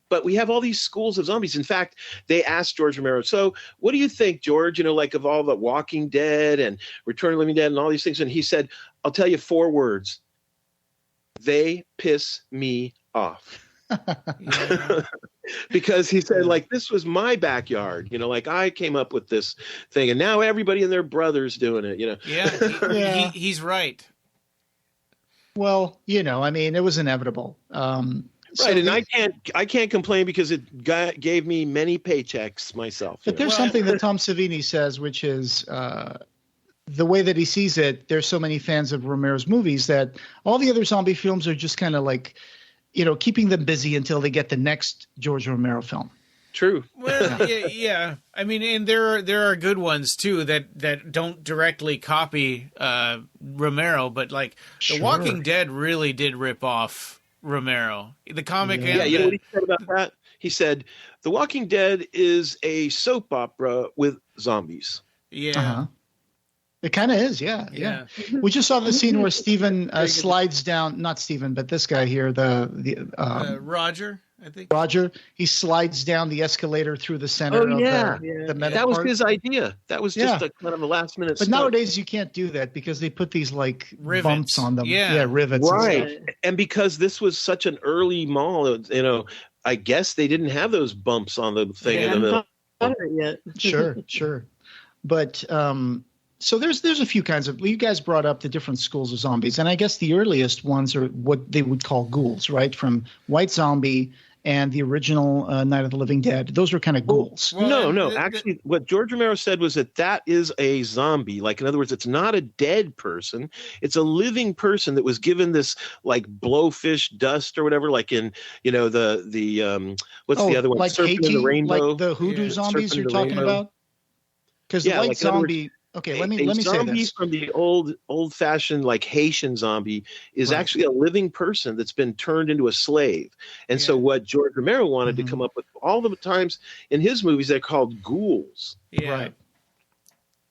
But we have all these schools of zombies. In fact, they asked George Romero, so what do you think, George, like of all the Walking Dead and Return of the Living Dead and all these things? And he said, I'll tell you 4 words. They piss me off. Because he said, like, this was my backyard, like I came up with this thing and now everybody and their brother's doing it, He's right. Well, it was inevitable. Right, and I can't complain because it gave me many paychecks myself. But there's something that Tom Savini says, which is the way that he sees it. There's so many fans of Romero's movies that all the other zombie films are just kind of like, keeping them busy until they get the next George Romero film. True. Well, yeah. I mean, and there are good ones too that don't directly copy Romero, but like The Walking Dead really did rip off Romero, the comic. Yeah, you know what he said about that? He said, The Walking Dead is a soap opera with zombies. Yeah. Uh-huh. It kind of is, yeah. We just saw the scene where Steven slides down, not Steven, but this guy here, Roger, I think. Roger, he slides down the escalator through the center of the metal That was part. his idea. That was just a kind of a last minute But nowadays you can't do that because they put these like rivets. Bumps on them. Yeah, rivets. Right. And because this was such an early mall, I guess they didn't have those bumps on the thing in the middle. Yet. Sure. But so there's a few kinds of, you guys brought up the different schools of zombies, and I guess the earliest ones are what they would call ghouls, right? From White Zombie and the original Night of the Living Dead. Those were kind of ghouls. Well, no. Actually, what George Romero said was that is a zombie. Like, in other words, it's not a dead person. It's a living person that was given this, like, blowfish dust or whatever, like in, what's the other one? Like Serpent in the Rainbow. Like the hoodoo zombies you're talking about? Because the White Zombie... Okay, let me say this. Zombie from the old-fashioned, like, Haitian zombie is actually a living person that's been turned into a slave. And so what George Romero wanted to come up with, all the times in his movies, they're called ghouls. Yeah. Right.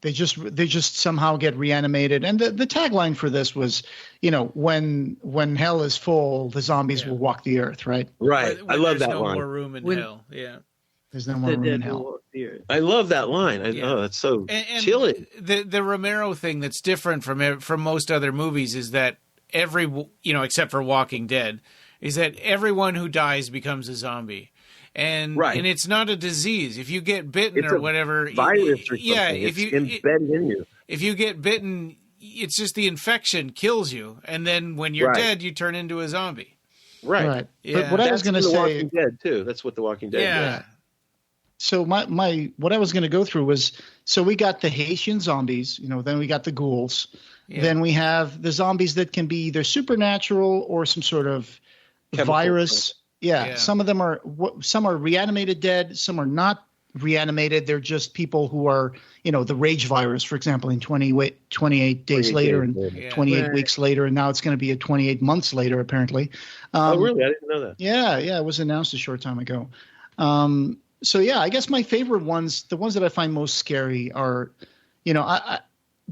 They just somehow get reanimated. And the tagline for this was, when hell is full, the zombies will walk the earth, right? Right. When I love that no line. More room in hell. Yeah. There's no more room in hell. I love that line. Oh, that's so chilling. The Romero thing that's different from most other movies is that except for Walking Dead, is that everyone who dies becomes a zombie. And it's not a disease. If you get bitten or whatever, virus or something. If you embedded in you. If you get bitten, it's just the infection kills you, and then when you're dead, you turn into a zombie. Right. Yeah. But what I was going to say, Walking Dead too. That's what The Walking Dead. Yeah. So what I was going to go through was, so we got the Haitian zombies, then we got the ghouls. Yeah. Then we have the zombies that can be either supernatural or some sort of virus. Yeah. Some of them some are reanimated dead. Some are not reanimated. They're just people who are, the rage virus, for example, in 28 days later and 28 weeks later. And now it's going to be 28 months later, apparently. Oh, really? I didn't know that. Yeah. It was announced a short time ago. So I guess my favorite ones, the ones that I find most scary are,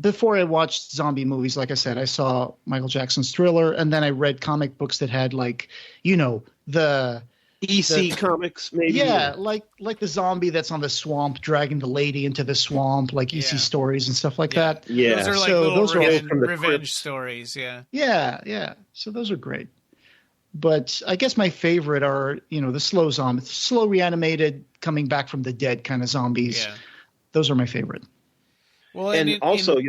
before I watched zombie movies, like I said, I saw Michael Jackson's Thriller, and then I read comic books that had the EC comics, maybe. Yeah, like the zombie that's on the swamp dragging the lady into the swamp, like EC stories and stuff like that. Yeah, those are like those revenge stories. Yeah. Yeah. So those are great. But I guess my favorite are, the slow reanimated, coming back from the dead kind of zombies. Yeah. Those are my favorite. Well, and also,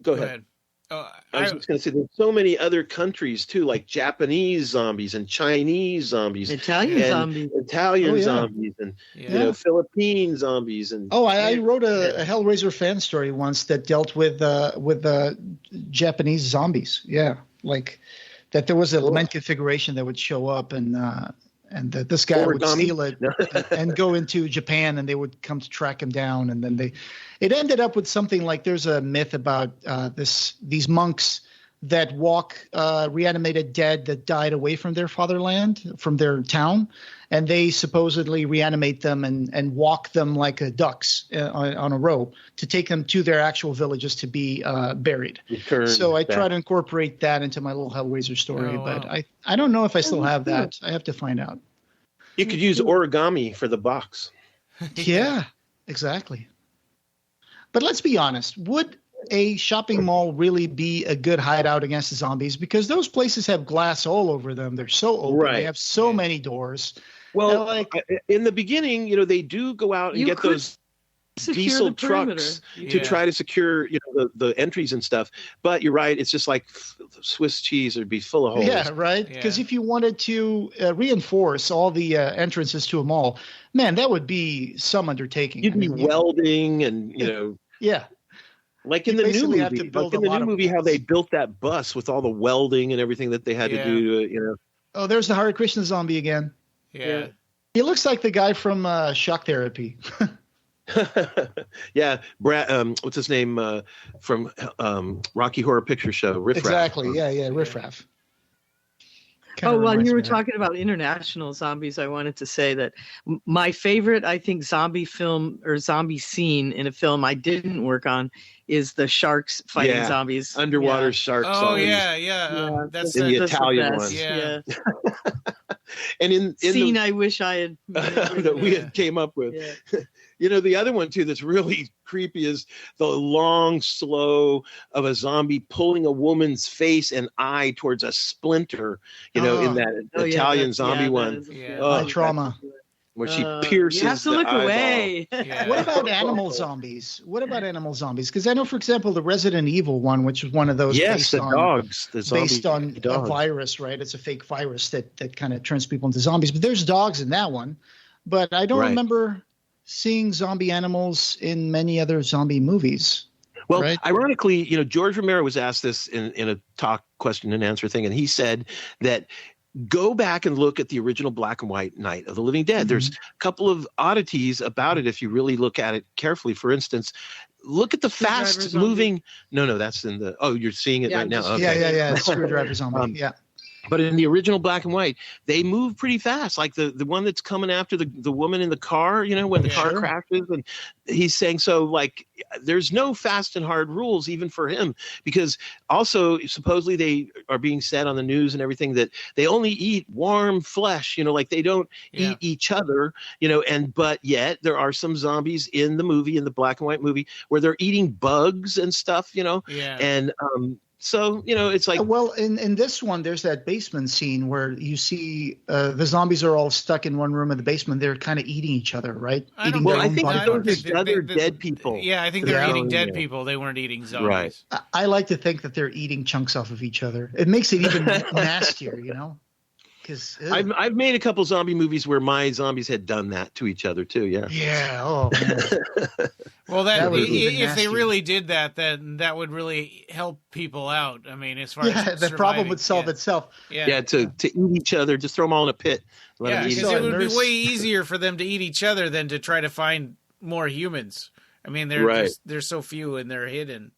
go ahead. I was just going to say, there's so many other countries too, like Japanese zombies and Chinese zombies, Italian zombies, and Philippine zombies, and I wrote a Hellraiser fan story once that dealt with Japanese zombies. Yeah, like that there was a lament configuration that would show up and that this guy would steal it and go into Japan, and they would come to track him down, and then it ended up with something like there's a myth about these monks that walk reanimated dead that died away from their fatherland, from their town, and they supposedly reanimate them and walk them like ducks on a row to take them to their actual villages to be buried. So I try to incorporate that into my little Hellraiser story, but I don't know if I still have that. I have to find out. You could use origami for the box. Yeah, exactly. But let's be honest. Would a shopping mall really be a good hideout against the zombies? Because those places have glass all over them. They're so open. Right. They have so many doors. Well, in the beginning, they do go out and get those diesel trucks to try to secure, the entries and stuff. But you're right. It's just like Swiss cheese. It'd be full of holes. Yeah, right. Because if you wanted to reinforce all the entrances to a mall, man, that would be some undertaking. You'd be welding and, Yeah. Like in the new movie, how they built that bus with all the welding and everything that they had to do to it, Oh, there's the Hare Krishna zombie again. Yeah. He looks like the guy from Shock Therapy. Yeah, Brad. What's his name from Rocky Horror Picture Show? Riff Raff. Exactly. Yeah, Riff Raff. While you were talking about international zombies, I wanted to say that my favorite, I think, zombie film or zombie scene in a film I didn't work on is the sharks fighting zombies. Underwater sharks. Oh, yeah. That's the Italian one. Yeah. And in scene the I wish I had that we had came up with. Yeah. The other one too that's really creepy is the long slow of a zombie pulling a woman's face and eye towards a splinter. In that Italian zombie one. My trauma. Where she pierces. You have to look away. What about animal zombies? Because I know, for example, the Resident Evil one, which was one of those based on dogs. Based on a virus, right? It's a fake virus that kind of turns people into zombies. But there's dogs in that one. But I don't remember seeing zombie animals in many other zombie movies. Well, ironically, George Romero was asked this in a talk question and answer thing, and he said that go back and look at the original black and white Night of the Living Dead. Mm-hmm. There's a couple of oddities about it if you really look at it carefully. For instance, look at the fast moving. No, that's in the. Oh, you're seeing it right now. Okay. Yeah. Screwdriver zombie. Yeah. But in the original black and white, they move pretty fast. Like the one that's coming after the woman in the car, when the car crashes, and he's saying, so like, there's no fast and hard rules even for him, because also supposedly they are being said on the news and everything that they only eat warm flesh, like they don't eat each other, but yet there are some zombies in the movie, in the black and white movie, where they're eating bugs and stuff, and, so, it's like... Well, in this one, there's that basement scene where you see the zombies are all stuck in one room in the basement. They're kind of eating each other, right? I think those other dead people. Yeah, I think they're eating dead people. They weren't eating zombies. Right. I like to think that they're eating chunks off of each other. It makes it even nastier, Because I've made a couple zombie movies where my zombies had done that to each other, too, yeah. Yeah, oh, man. Well, if they really did that, then that would really help people out. I mean, as far as the problem would solve itself. Yeah, to eat each other, just throw them all in a pit. Because it would be way easier for them to eat each other than to try to find more humans. I mean, they're so few and they're hidden.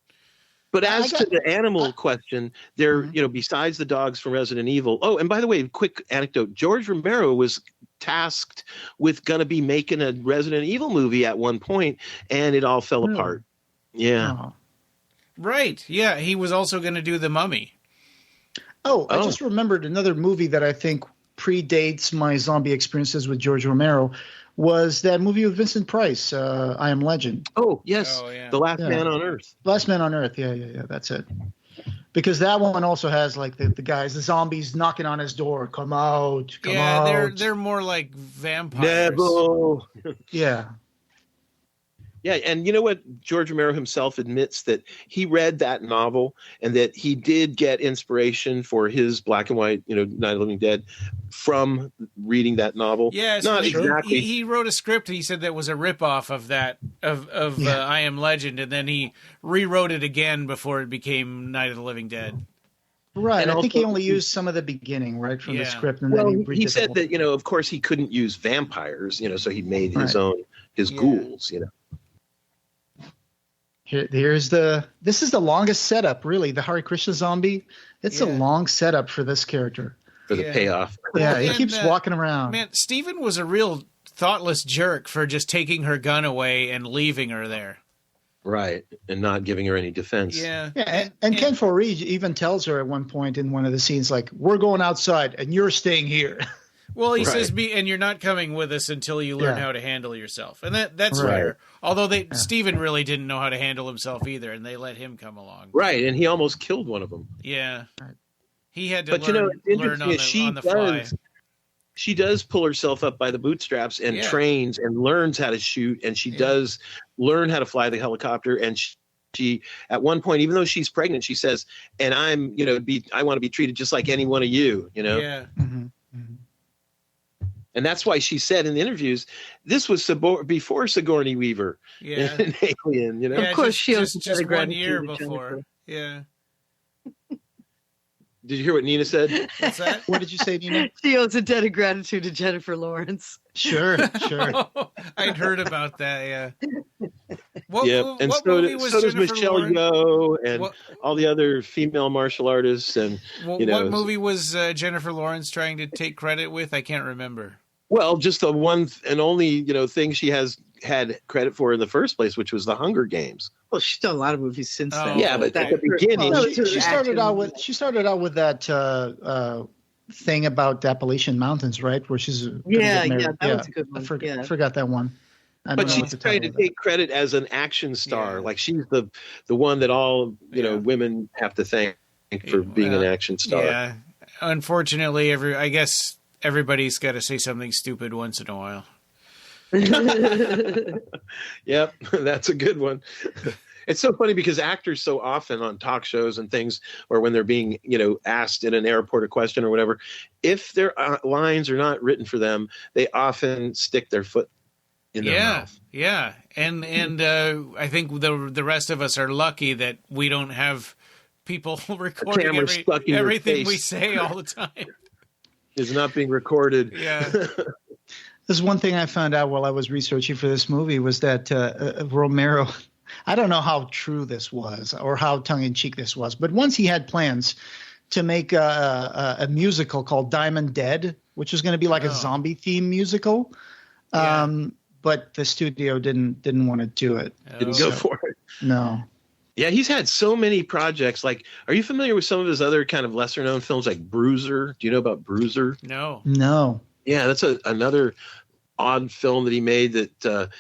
But as to the animal question, there, besides the dogs from Resident Evil. Oh, and by the way, quick anecdote: George Romero was tasked with going to be making a Resident Evil movie at one point, and it all fell apart. Yeah. Oh. Right. Yeah. He was also going to do The Mummy. Oh, I just remembered another movie that I think predates my zombie experiences with George Romero. Was that movie with Vincent Price, I Am Legend. Oh, yes. Oh, yeah. The Last Man on Earth. Last Man on Earth. Yeah. That's it. Because that one also has like the guys, the zombies knocking on his door. Come out. Come out. They're more like vampires. Never. Yeah. Yeah, and you know what? George Romero himself admits that he read that novel and that he did get inspiration for his black and white, Night of the Living Dead from reading that novel. Yeah, so not exactly. He wrote a script. He said that was a ripoff of that I Am Legend, and then he rewrote it again before it became Night of the Living Dead. Right. And I think also, he only used some of the beginning, right, from the script. And well, then he said that, of course he couldn't use vampires, so he made his own, ghouls, This is the longest setup, really. The Hare Krishna zombie. It's a long setup for this character. For the payoff. Yeah, he keeps walking around. Man, Stephen was a real thoughtless jerk for just taking her gun away and leaving her there. Right, and not giving her any defense. Yeah. And Ken Foree even tells her at one point in one of the scenes, like, we're going outside and you're staying here. Well, he says, and you're not coming with us until you learn how to handle yourself. And that's fair. Although Stephen really didn't know how to handle himself either, and they let him come along. Right, and he almost killed one of them. Yeah. He had to learn on the fly. She does pull herself up by the bootstraps and trains and learns how to shoot, and she does learn how to fly the helicopter. And she, at one point, even though she's pregnant, she says, "And I want to be treated just like any one of you." Yeah. Mm-hmm. Mm-hmm. And that's why she said in the interviews, this was before Sigourney Weaver in Alien. Yeah, of course, she owes just 1 year before. Yeah. Did you hear what Nina said? What's that? What did you say, Nina? She owes a debt of gratitude to Jennifer Lawrence. Sure. I'd heard about that, yeah. And what so movie was does Jennifer Michelle Lawrence? Yeoh and all the other female martial artists. And what movie was Jennifer Lawrence trying to take credit with? I can't remember. Well, just the one and only thing she has had credit for in the first place, which was the Hunger Games. Well, she's done a lot of movies since then. Yeah, but at the beginning, she started out with that thing about Appalachian Mountains, right? Where she's that was a good one. I forgot that one. But she's trying to take credit as an action star. Like she's the one that all women have to thank for being an action star. Yeah, unfortunately, I guess everybody's got to say something stupid once in a while. Yep, that's a good one. It's so funny because actors so often on talk shows and things, or when they're being, asked in an airport a question or whatever, if their lines are not written for them, they often stick their foot in their mouth. Yeah, and I think the rest of us are lucky that we don't have people recording everything we say all the time. Is not being recorded. Yeah. There's one thing I found out while I was researching for this movie was that Romero, I don't know how true this was or how tongue-in-cheek this was, but once he had plans to make a musical called Diamond Dead, which was going to be like a zombie theme musical, but the studio didn't want to do it. Didn't go for it. No. Yeah, he's had so many projects. Like, are you familiar with some of his other kind of lesser-known films like Bruiser? Do you know about Bruiser? No. Yeah, that's another odd film that he made that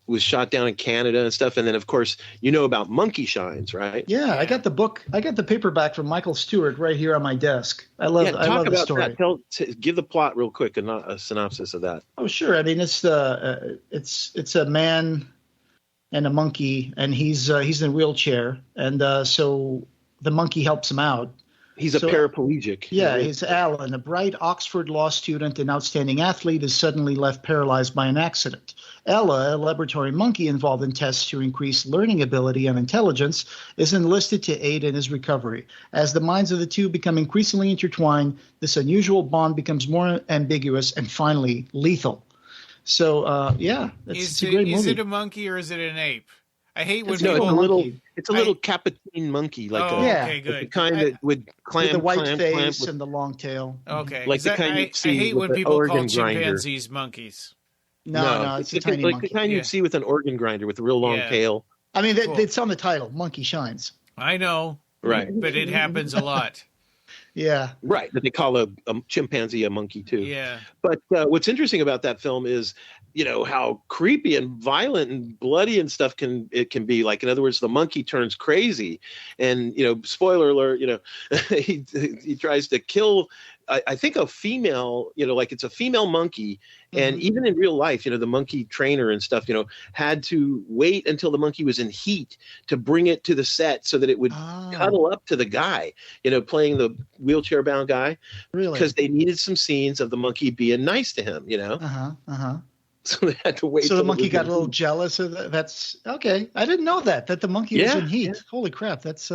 was shot down in Canada and stuff. And then, of course, about Monkey Shines, right? Yeah, I got the book. I got the paperback from Michael Stewart right here on my desk. I love the story. Give the plot real quick and a synopsis of that. Oh, sure. I mean, it's a man and a monkey, and he's in a wheelchair, and so the monkey helps him out. He's a paraplegic. Yeah, he's Alan, a bright Oxford law student and outstanding athlete, is suddenly left paralyzed by an accident. Ella, a laboratory monkey involved in tests to increase learning ability and intelligence, is enlisted to aid in his recovery. As the minds of the two become increasingly intertwined, this unusual bond becomes more ambiguous and finally lethal. So, it's a great movie. Is it a monkey or is it an ape? I hate when it's a little Capuchin monkey, like okay, good. The kind that would climb with the white face and the long tail. Okay, like the kind you see. I hate when people call chimpanzees monkeys. No, it's a tiny monkey. Like the kind you'd see with an organ grinder with a real long tail. I mean, it's on the title, Monkey Shines. I know, right? But it happens a lot. Yeah. Right. But they call a chimpanzee a monkey too. Yeah. But what's interesting about that film is, how creepy and violent and bloody and stuff can be. Like, in other words, the monkey turns crazy and, spoiler alert, he tries to kill I think a female, like it's a female monkey. And even in real life, the monkey trainer and stuff, had to wait until the monkey was in heat to bring it to the set so that it would cuddle up to the guy, playing the wheelchair bound guy. Really? Because they needed some scenes of the monkey being nice to him, So they had to wait. So the monkey got a little jealous of that. That's okay. I didn't know that the monkey was in heat. Yeah. Holy crap. That's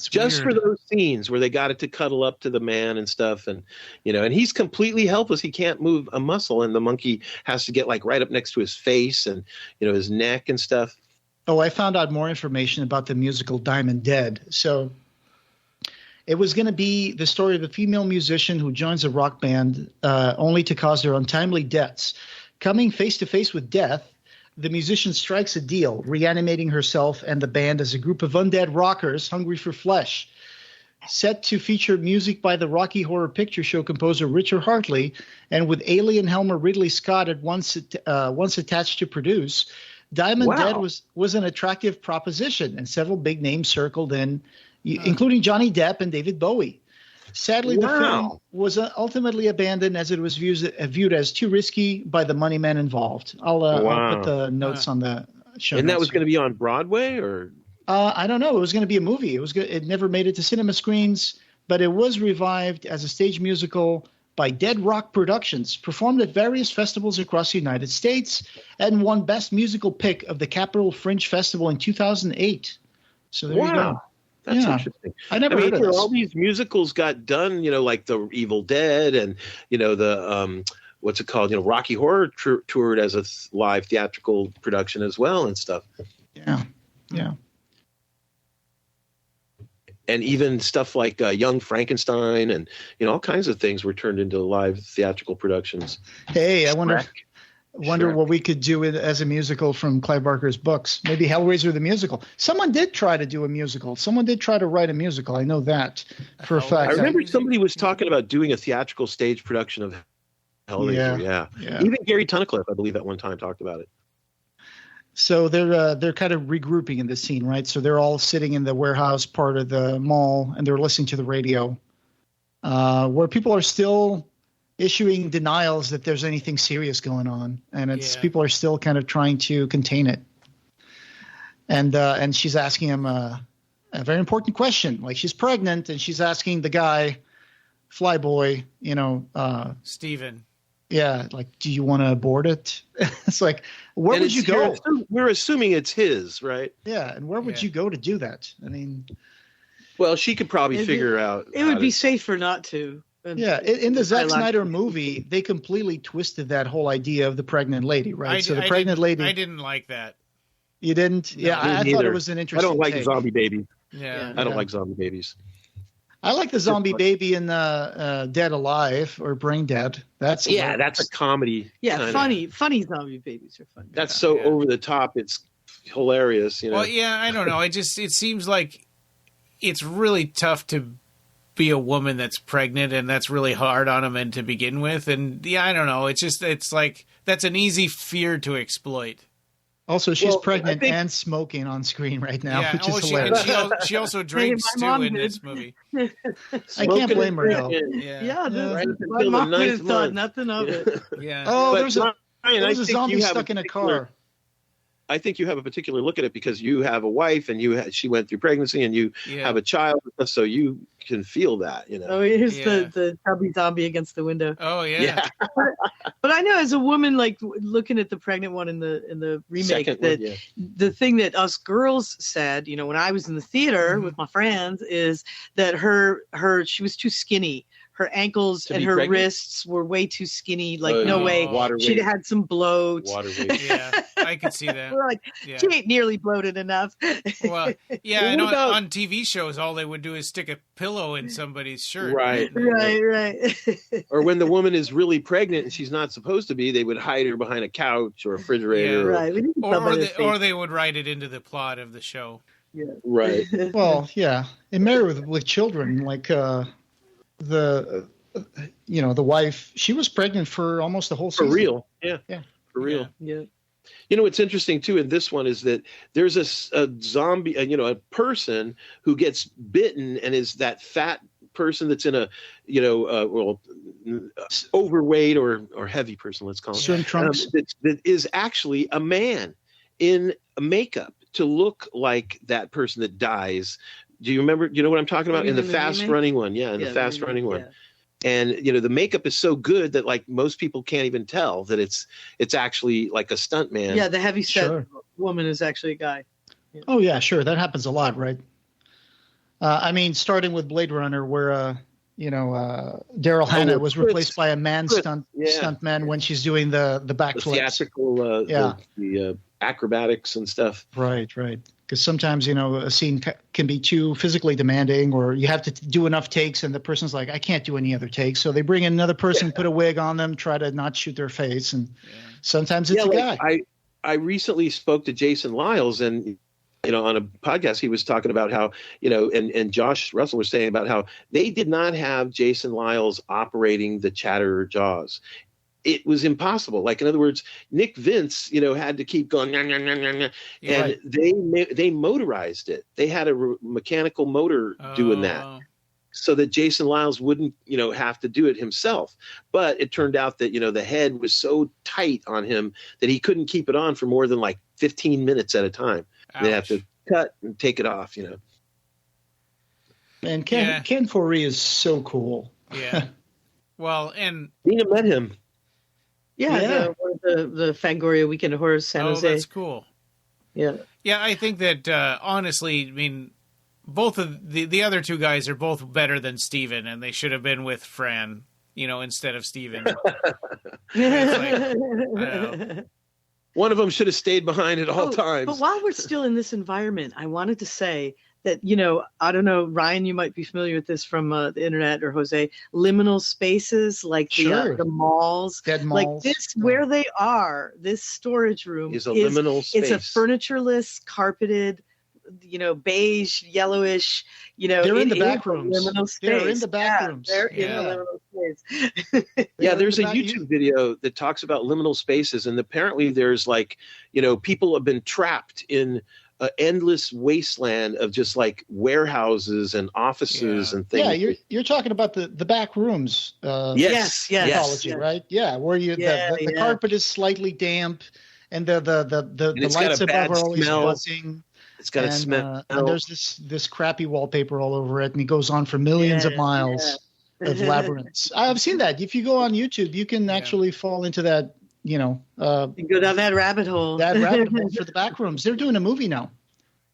just weird. For those scenes where they got it to cuddle up to the man and stuff. And, and he's completely helpless. He can't move a muscle. And the monkey has to get like right up next to his face and, his neck and stuff. Oh, I found out more information about the musical Diamond Dead. So it was going to be the story of a female musician who joins a rock band only to cause their untimely deaths. Coming face to face with death, the musician strikes a deal, reanimating herself and the band as a group of undead rockers hungry for flesh. Set to feature music by the Rocky Horror Picture Show composer Richard Hartley, and with alien Helmer Ridley Scott at once attached to produce, Diamond Dead was an attractive proposition, and several big names circled in, including Johnny Depp and David Bowie. Sadly, the film was ultimately abandoned as it was viewed as too risky by the money men involved. I'll put the notes on the show. And that was going to be on Broadway, or I don't know. It was going to be a movie. It never made it to cinema screens, but it was revived as a stage musical by Dead Rock Productions, performed at various festivals across the United States, and won Best Musical Pick of the Capitol Fringe Festival in 2008. So there you go. That's interesting. I never heard of this. All these musicals got done, like the Evil Dead and, the what's it called? Rocky Horror toured as a live theatrical production as well and stuff. Yeah. And even stuff like Young Frankenstein and, all kinds of things were turned into live theatrical productions. Hey, I wonder what we could do as a musical from Clive Barker's books. Maybe Hellraiser the musical. Someone did try to do a musical. Someone did try to write a musical. I know that for a fact. I remember somebody was talking about doing a theatrical stage production of Hellraiser. Yeah. Even Gary Tunnicliffe, I believe, at one time talked about it. So they're kind of regrouping in this scene, right? So they're all sitting in the warehouse part of the mall, and they're listening to the radio, where people are still issuing denials that there's anything serious going on, and people are still kind of trying to contain it. And she's asking him a very important question, like she's pregnant, and she's asking the guy, Flyboy, Steven. Yeah, like, do you want to abort it? It's like, where would you go? We're assuming it's his, right? Yeah, and where would you go to do that? I mean, well, she could probably figure out. It would be safer not to. Yeah, in the Zack Snyder movie, they completely twisted that whole idea of the pregnant lady, right? So the pregnant lady. I didn't like that. You didn't? No, yeah, I thought it was an interesting. I don't like take. Zombie babies. Yeah, I don't like zombie babies. I like the zombie baby in Dead Alive or Brain Dead. That's a comedy. Yeah, funny zombie babies are funny. That's so over the top. It's hilarious. Well, yeah, I don't know. It seems like it's really tough to be a woman that's pregnant, and that's really hard on a man to begin with. And I don't know. It's like that's an easy fear to exploit. Also, she's pregnant and smoking on screen right now, which is hilarious. She also drinks too in this movie. I can't blame her though. My mom would have thought nothing of it. Yeah. Oh, there's a zombie stuck in a car. I think you have a particular look at it because you have a wife and she went through pregnancy and you have a child, so you can feel that, Oh, here's the chubby zombie against the window. Oh yeah. But I know as a woman, like looking at the pregnant one in the remake, the thing that us girls said, when I was in the theater with my friends, is that she was too skinny. Her ankles and her wrists were way too skinny. Like, no way. She'd had some bloat. Water weight. Yeah, I could see that. We're like, she ain't nearly bloated enough. Well, yeah, I know on TV shows, all they would do is stick a pillow in somebody's shirt. Right. Or when the woman is really pregnant and she's not supposed to be, they would hide her behind a couch or a refrigerator. Right. Or they would write it into the plot of the show. Yeah. Right. Well, yeah. And Married with Children, like... the wife, she was pregnant for almost the whole season. For real. Yeah. For real. Yeah. What's interesting too in this one is that there's a zombie, a person who gets bitten and is that fat person that's in a, overweight or heavy person, let's call it, swim trunks, that is actually a man in makeup to look like that person that dies. Do you remember? You know what I'm talking about? In the fast running one, the fast running one. And the makeup is so good that like most people can't even tell that it's actually like a stunt man. Yeah, the heavy set woman is actually a guy. Yeah. Oh yeah, sure, that happens a lot, right? I mean, starting with Blade Runner, where Daryl Hannah was replaced by a stuntman when she's doing the backflips. The theatrical, the acrobatics and stuff. Right. Because sometimes, a scene can be too physically demanding, or you have to do enough takes, and the person's like, I can't do any other takes. So they bring in another person, put a wig on them, try to not shoot their face, and sometimes it's a guy. I recently spoke to Jason Lyles, and on a podcast, he was talking about how, and Josh Russell was saying about how they did not have Jason Lyles operating the Chatterer jaws. It was impossible. Like, in other words, Nick Vince, had to keep going, and they motorized it. They had a mechanical motor doing that, so that Jason Lyles wouldn't, have to do it himself. But it turned out that, the head was so tight on him that he couldn't keep it on for more than like 15 minutes at a time. They have to cut and take it off, And Ken Foree is so cool. Yeah. Well, and Nina met him. Yeah. The Fangoria Weekend of Horror San Jose. Oh, that's cool. Yeah. Yeah, I think that honestly, I mean, both of the other two guys are both better than Steven, and they should have been with Fran, instead of Steven. One of them should have stayed behind at all times. But while we're still in this environment, I wanted to say that, I don't know, Ryan, you might be familiar with this from the internet, or Jose, liminal spaces, like the malls. Dead malls. Like this, where they are, this storage room is a liminal space. It's a furnitureless, carpeted, beige, yellowish, they're in the back rooms. Liminal space. They're in the back rooms. They're in the liminal space. There's a YouTube video that talks about liminal spaces, and apparently there's like, people have been trapped in an endless wasteland of just like warehouses and offices and things. Yeah, you're talking about the back rooms. Yes. Mythology, right? Yeah, where the carpet is slightly damp, and the lights above are always buzzing. It's got a smell. And there's this crappy wallpaper all over it, and it goes on for millions of miles of labyrinths. I've seen that. If you go on YouTube, you can actually fall into that, you can go down that rabbit hole. That rabbit hole for the back rooms. They're doing a movie now.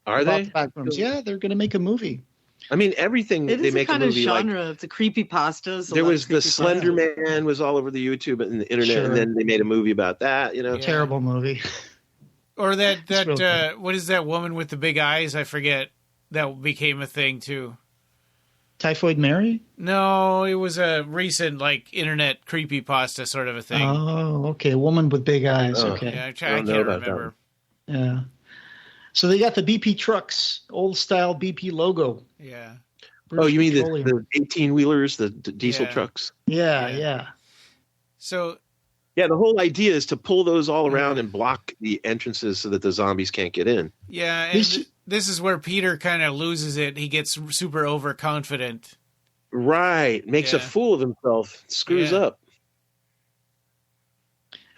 Are they? The back rooms. Yeah, they're going to make a movie. I mean, everything they make a movie like. It is a kind of genre of the creepypastas. There was the Slender Man was all over the YouTube and the internet, and then they made a movie about that. Terrible movie. Or that what is that woman with the big eyes? I forget. That became a thing too. Typhoid Mary? No, it was a recent internet creepypasta sort of a thing. Oh, okay. A woman with big eyes. Okay. Yeah, I can't remember. Yeah. So they got the BP trucks, old style BP logo. Yeah. British you mean the 18-wheelers, the diesel trucks? Yeah. So. Yeah, the whole idea is to pull those all around and block the entrances so that the zombies can't get in. Yeah, and this is where Peter kind of loses it. He gets super overconfident. Right. Makes a fool of himself. Screws up.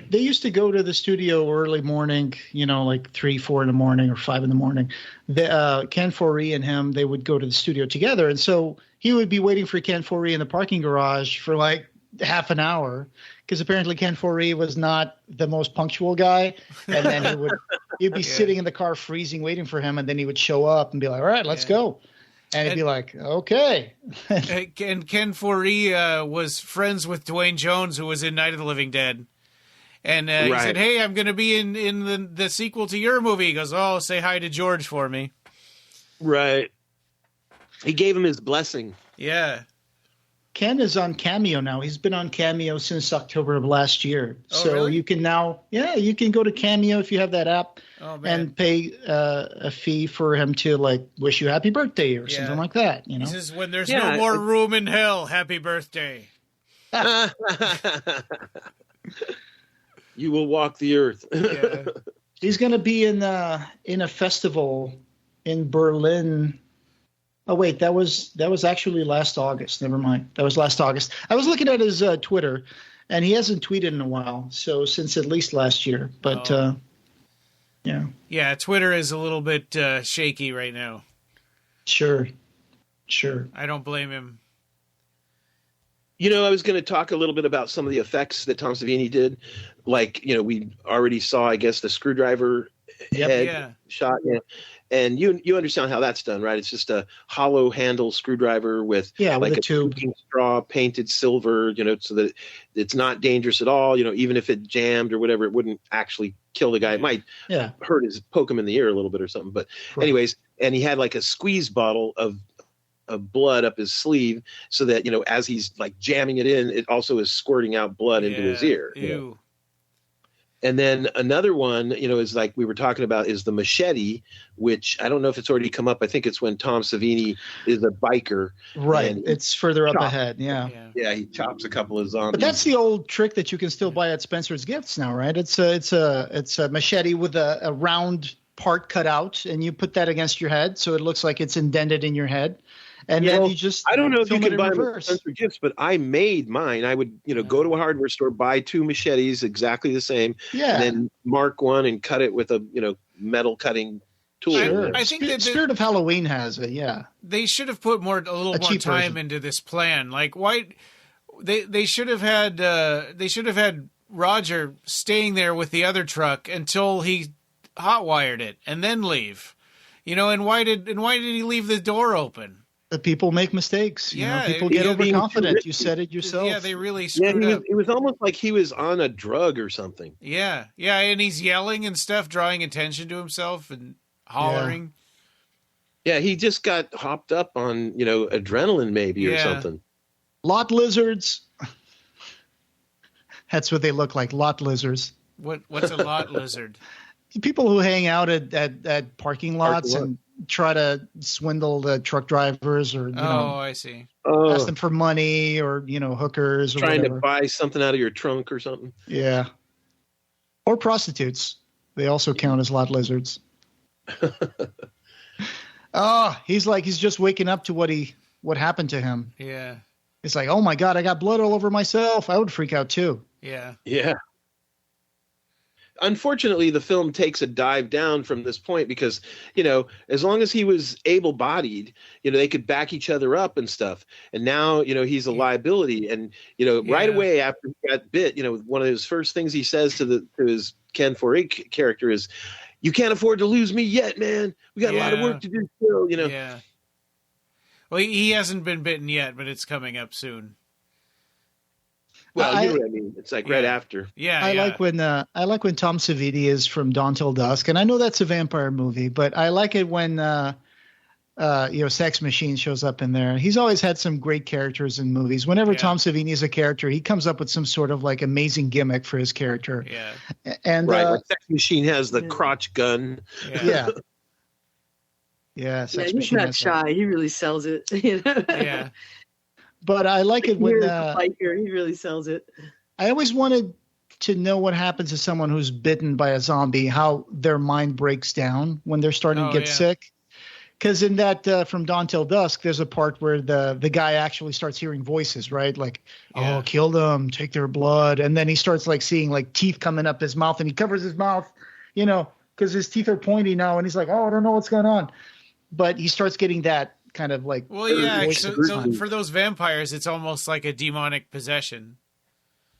They used to go to the studio early morning, like 3, 4 in the morning or 5 in the morning. Ken Foree and him, they would go to the studio together. And so he would be waiting for Ken Foree in the parking garage for like half an hour, because apparently Ken Foree was not the most punctual guy. And then he'd be sitting in the car freezing, waiting for him. And then he would show up and be like, all right, let's go. And he'd be like, okay. And Ken Foree was friends with Dwayne Jones, who was in Night of the Living Dead. And he said, hey, I'm going to be in the sequel to your movie. He goes, oh, say hi to George for me. Right. He gave him his blessing. Yeah. Ken is on Cameo now. He's been on Cameo since October of last year. Oh, so really? you can now, you can go to Cameo if you have that app and pay a fee for him to wish you happy birthday or something like that. He says, when there's no more room in hell, happy birthday. You will walk the earth. Yeah. He's going to be in a festival in Berlin Oh wait, that was actually last August. Never mind. That was last August. I was looking at his Twitter, and he hasn't tweeted in a while. So since at least last year. But yeah. Yeah, Twitter is a little bit shaky right now. Sure. I don't blame him. You know, I was going to talk a little bit about some of the effects that Tom Savini did. Like, you know, we already saw, I guess, the screwdriver head shot. Yeah. And you understand how that's done, right? It's just a hollow handle screwdriver with like a tube straw painted silver, you know, so that it's not dangerous at all. You know, even if it jammed or whatever, it wouldn't actually kill the guy. It might poke him in the ear a little bit or something. But anyways, and he had like a squeeze bottle of blood up his sleeve so that, you know, as he's like jamming it in, it also is squirting out blood into his ear. Ew. You know? And then another one, you know, is like we were talking about is the machete, which I don't know if it's already come up. I think it's when Tom Savini is a biker. Right. It's further up ahead. Yeah. Yeah. He chops a couple of zombies. But that's the old trick that you can still buy at Spencer's Gifts now, right? It's a machete with a round part cut out, and you put that against your head so it looks like it's indented in your head. And then you just I don't know if you can buy them at Spencer Gifts, but I made mine. I would, you know, go to a hardware store, buy 2 machetes exactly the same, and then mark one and cut it with a, you know, metal cutting tool. Sure. I think that Spirit of Halloween has it. Yeah, they should have put a little more time into this plan. Like, why they should have had Roger staying there with the other truck until he hotwired it and then leave. You know, and why did he leave the door open? The people make mistakes. You know, people get overconfident. You said it yourself. Yeah, they really screwed up. It was almost like he was on a drug or something. Yeah, and he's yelling and stuff, drawing attention to himself and hollering. Yeah, he just got hopped up on, you know, adrenaline maybe or something. Lot lizards. That's what they look like, lot lizards. What's a lot lizard? People who hang out at parking lots and try to swindle the truck drivers or, you know, I see. Ask them for money or, you know, hookers or trying to buy something out of your trunk or something. Yeah. Or prostitutes. They also count as lot lizards. He's just waking up to what happened to him. Yeah. It's like, oh my God, I got blood all over myself. I would freak out too. Yeah. Yeah. Unfortunately, the film takes a dive down from this point because, you know, as long as he was able-bodied, you know, they could back each other up and stuff. And now, you know, he's a liability. And, you know, right away after he got bit, you know, one of his first things he says to his Ken Foree character is, "You can't afford to lose me yet, man. We got a lot of work to do still," you know. Yeah. Well, he hasn't been bitten yet, but it's coming up soon. Well, you know what I mean. It's like right after. Yeah, I like when Tom Savini is from Dawn Till Dusk, and I know that's a vampire movie, but I like it when you know, Sex Machine shows up in there. He's always had some great characters in movies. Whenever Tom Savini is a character, he comes up with some sort of like amazing gimmick for his character. Yeah, and like Sex Machine has the crotch gun. Yeah. Sex he's not shy. He really sells it. You know? Yeah. But I like it when biker, he really sells it. I always wanted to know what happens to someone who's bitten by a zombie, how their mind breaks down when they're starting to get sick. Because in that From Dawn Till Dusk, there's a part where the guy actually starts hearing voices, right? Like, oh, kill them, take their blood. And then he starts like seeing like teeth coming up his mouth, and he covers his mouth, you know, because his teeth are pointy now. And he's like, oh, I don't know what's going on. But he starts getting that kind of like, so for those vampires, it's almost like a demonic possession.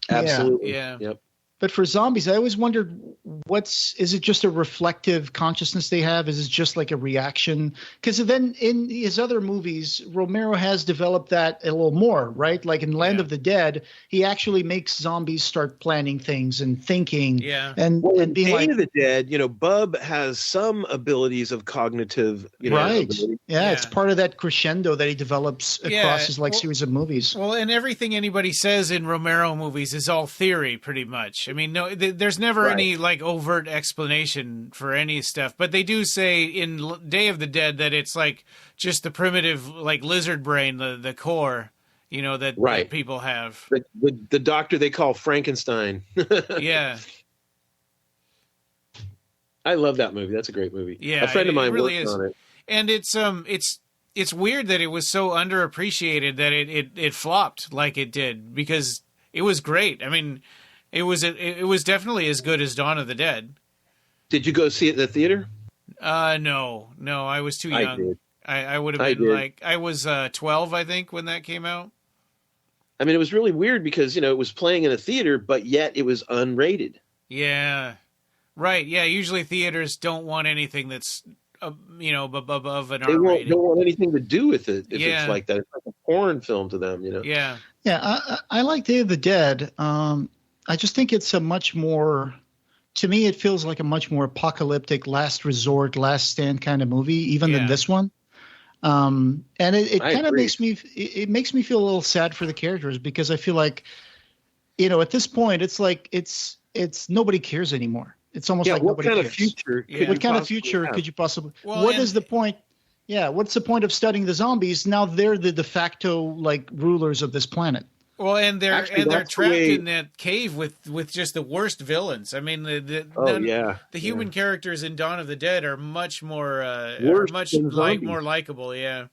Absolutely. Yeah. Yep. But for zombies, I always wondered, is it just a reflective consciousness they have? Is it just like a reaction? Because then in his other movies, Romero has developed that a little more, right? Like in Land of the Dead, he actually makes zombies start planning things and thinking. Yeah. And being Day like, of the Dead, you know, Bub has some abilities of cognitive, you know, ability. Yeah, it's part of that crescendo that he develops across his series of movies. Well, and everything anybody says in Romero movies is all theory, pretty much. I mean, no, there's never any like overt explanation for any stuff, but they do say in Day of the Dead that it's like just the primitive like lizard brain, the core, you know, that people have. The doctor they call Frankenstein. Yeah. I love that movie. That's a great movie. Yeah, a friend of mine really worked on it. And it's it's weird that it was so underappreciated that it flopped like it did, because it was great. I mean, it was definitely as good as Dawn of the Dead. Did you go see it in the theater? No, I was too young. I did. I would have been I was 12, I think, when that came out. I mean, it was really weird because, it was playing in a theater, but yet it was unrated. Yeah. Right. Yeah. Usually theaters don't want anything that's, above an R rating. They don't want anything to do with it if it's like that. It's like a porn film to them, Yeah. Yeah. I like Day of the Dead. I just think it's a much more, to me, it feels like a much more apocalyptic, last resort, last stand kind of movie, even than this one. And it kind of makes me feel a little sad for the characters, because I feel like, at this point, it's like it's nobody cares anymore. It's almost like nobody cares. What kind of future could you possibly? Well, what is the point? Yeah, what's the point of studying the zombies? Now they're the de facto rulers of this planet. Well, and they're trapped in that cave with just the worst villains. I mean, the human characters in Dawn of the Dead are much more more likable. Yeah,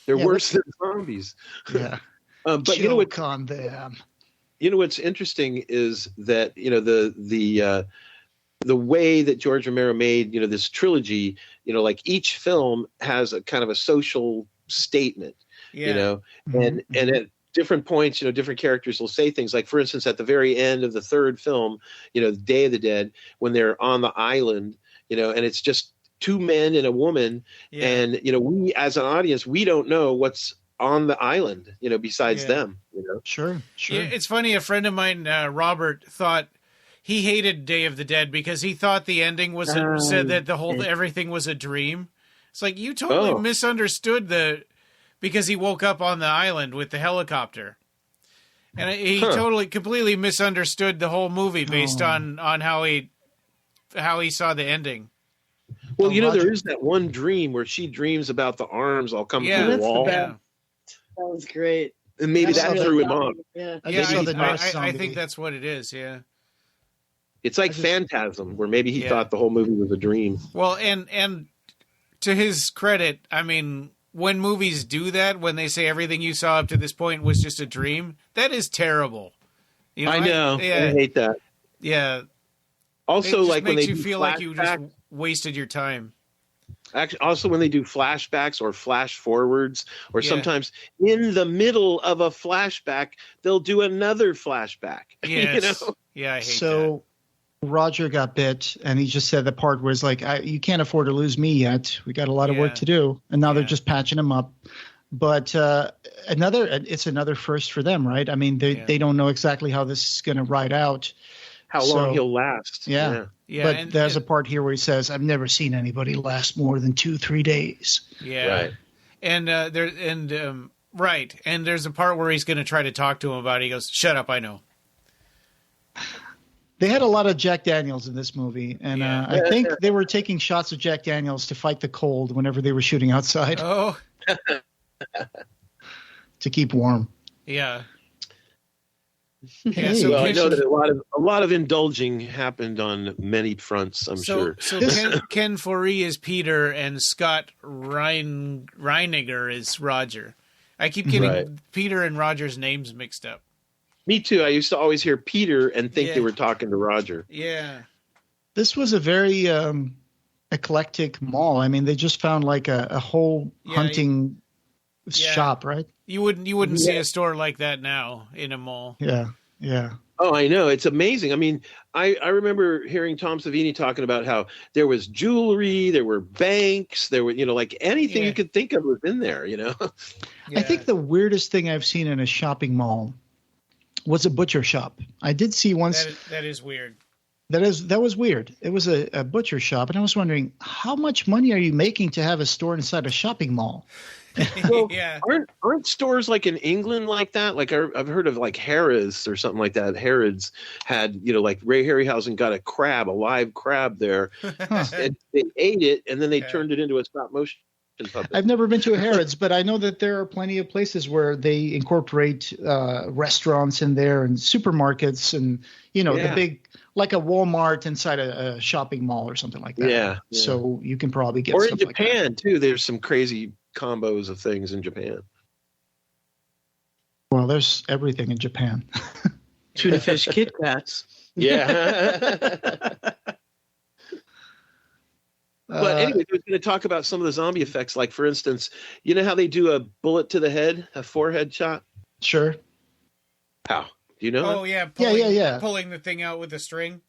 they're worse than zombies. Yeah, but choke on them. What's interesting is that the way that George Romero made this trilogy, like each film has a kind of a social statement. And at different points, different characters will say things like, for instance, at the very end of the third film, Day of the Dead, when they're on the island, and it's just two men and a woman, and we as an audience, we don't know what's on the island, besides them. Sure. Yeah, it's funny. A friend of mine, Robert, thought he hated Day of the Dead because he thought the ending was said that everything was a dream. It's like, you totally misunderstood because he woke up on the island with the helicopter, and he completely misunderstood the whole movie based on how he saw the ending. Well, there is that one dream where she dreams about the arms all coming through the wall. That was great. And maybe that threw him off. Yeah, I think that's what it is. Yeah, it's like Phantasm, where maybe he thought the whole movie was a dream. Well, and to his credit, I mean, when movies do that, when they say everything you saw up to this point was just a dream, that is terrible. I know. I hate that. Yeah. Also, it like when makes you feel like you just wasted your time. Actually, also when they do flashbacks or flash forwards, or sometimes in the middle of a flashback, they'll do another flashback. Yes. Yeah, I hate that. Roger got bit, and he just said the part where it's like, you can't afford to lose me yet. We got a lot of work to do. And now they're just patching him up. But it's another first for them, right? I mean, they don't know exactly how this is going to ride out. How long he'll last. Yeah. But there's a part here where he says, I've never seen anybody last more than 2-3 days. Yeah. Right. And and there's a part where he's going to try to talk to him about it. He goes, "Shut up, I know." They had a lot of Jack Daniels in this movie, and I think they were taking shots of Jack Daniels to fight the cold whenever they were shooting outside. Oh. To keep warm. Yeah. I know that a lot of indulging happened on many fronts, I'm sure. So Ken Foree is Peter, and Scott Reiniger is Roger. I keep getting Peter and Roger's names mixed up. Me too. I used to always hear Peter and think they were talking to Roger. Yeah. This was a very eclectic mall. I mean, they just found like a whole hunting shop, right? You wouldn't see a store like that now in a mall. Yeah. Oh, I know. It's amazing. I mean, I remember hearing Tom Savini talking about how there was jewelry, there were banks, there were, like anything you could think of was in there, Yeah. I think the weirdest thing I've seen in a shopping mall was a butcher shop. I did see once. That is weird. That was weird. It was a butcher shop, and I was wondering, how much money are you making to have a store inside a shopping mall? Well, aren't stores like in England like that? Like I've heard of like Harrods or something like that. Harrods had, like Ray Harryhausen got a live crab there, and they ate it, and then they turned it into a stop motion puppet. I've never been to a Harrods, but I know that there are plenty of places where they incorporate restaurants in there and supermarkets, and the big, like a Walmart inside a shopping mall or something like that. Yeah. So you can probably get. Or stuff in Japan like that. too. There's some crazy combos of things in Japan. Well, there's everything in Japan. Tuna fish Kit Kats. Yeah. But anyway, we're going to talk about some of the zombie effects. Like, for instance, you know how they do a bullet to the head, a forehead shot? Sure. How? Do you know? Oh, yeah. Pulling the thing out with a string.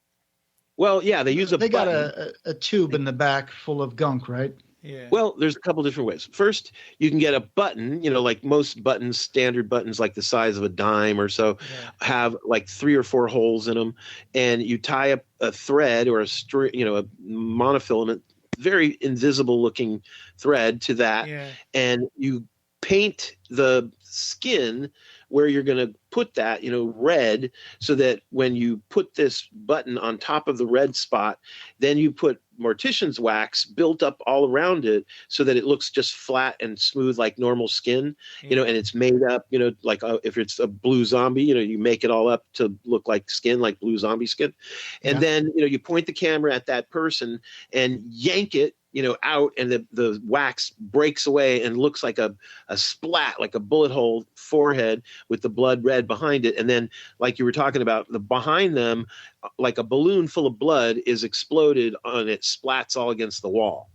Well, yeah, they use They got a tube in the back full of gunk, right? Yeah. Well, there's a couple different ways. First, you can get a button, like most buttons, standard buttons like the size of a dime or so, have like 3 or 4 holes in them, and you tie up a thread or a string, a monofilament, very invisible looking thread to that, and you paint the skin where you're going to put that, red, so that when you put this button on top of the red spot, then you put mortician's wax built up all around it so that it looks just flat and smooth like normal skin, and it's made up, like if it's a blue zombie, you make it all up to look like skin, like blue zombie skin. And then, you point the camera at that person and yank it, out, and the wax breaks away and looks like a splat, like a bullet hole forehead with the blood red behind it. And then, like you were talking about, the behind them, like a balloon full of blood is exploded and it splats all against the wall.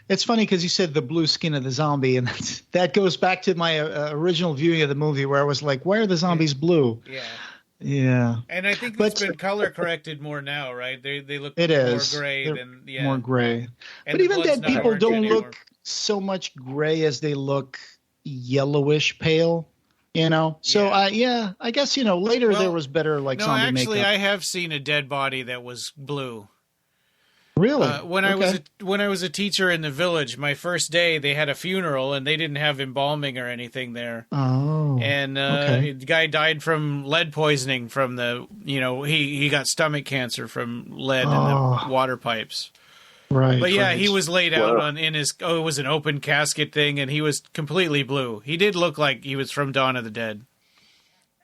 It's funny because you said the blue skin of the zombie, and that goes back to my original viewing of the movie where I was like, why are the zombies blue? Yeah. And I think it's been color corrected more now, right? They look more gray than more gray. And but even dead people don't look so much gray as they look yellowish pale, So I guess later there was better zombie makeup. Actually, I have seen a dead body that was blue. Really? When I was a teacher in the village, my first day, they had a funeral and they didn't have embalming or anything there. Oh. And the guy died from lead poisoning from he got stomach cancer from lead in the water pipes. Right. But he was laid out it was an open casket thing, and he was completely blue. He did look like he was from Dawn of the Dead.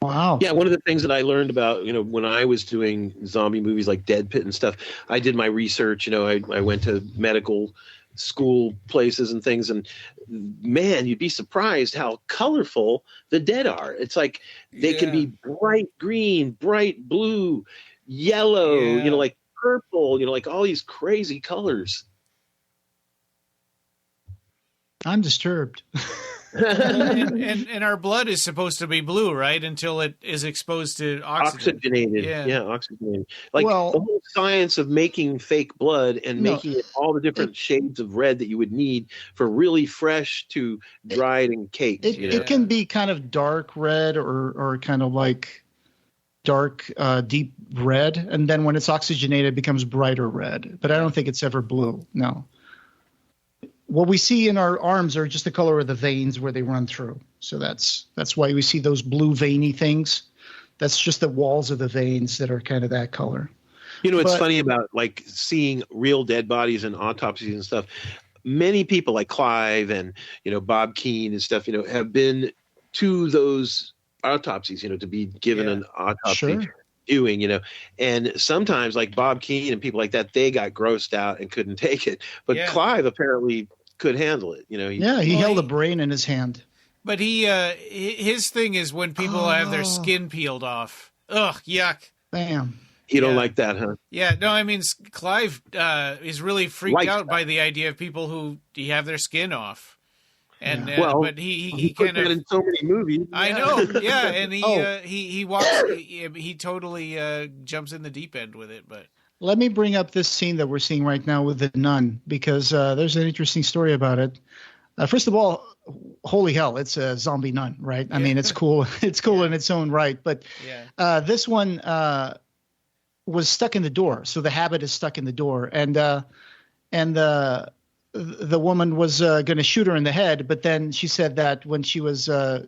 Wow. Yeah, one of the things that I learned about, when I was doing zombie movies like Dead Pit and stuff, I did my research, I went to medical school places and things, and man, you'd be surprised how colorful the dead are. It's like they can be bright green, bright blue, yellow, like purple, like all these crazy colors. I'm disturbed. and our blood is supposed to be blue, right? Until it is exposed to oxygen. Oxygenated. Yeah, oxygenated. Like the whole science of making fake blood and making it all the different shades of red that you would need for really fresh to dried and caked. It can be kind of dark red or kind of like dark, deep red. And then when it's oxygenated, it becomes brighter red. But I don't think it's ever blue. No. What we see in our arms are just the color of the veins where they run through. So that's why we see those blue veiny things. That's just the walls of the veins that are kind of that color. It's funny about like seeing real dead bodies and autopsies and stuff. Many people like Clive and, Bob Keane and stuff, have been to those autopsies, to be given an autopsy viewing, and sometimes like Bob Keane and people like that, they got grossed out and couldn't take it. But Clive apparently could handle it. He held a brain in his hand. But his thing is when people have their skin peeled off. Ugh, yuck. Bam. You don't like that, huh? Yeah, no, I mean, Clive is really freaked out by the idea of people who have their skin off. And but he put kind of that in so many movies. I know, and he walks. He totally jumps in the deep end with it. But let me bring up this scene that we're seeing right now with the nun, because there's an interesting story about it. First of all, holy hell, it's a zombie nun, right? I mean, it's cool. It's cool in its own right. But this one was stuck in the door, so the habit is stuck in the door, and the woman was going to shoot her in the head, but then she said that when she was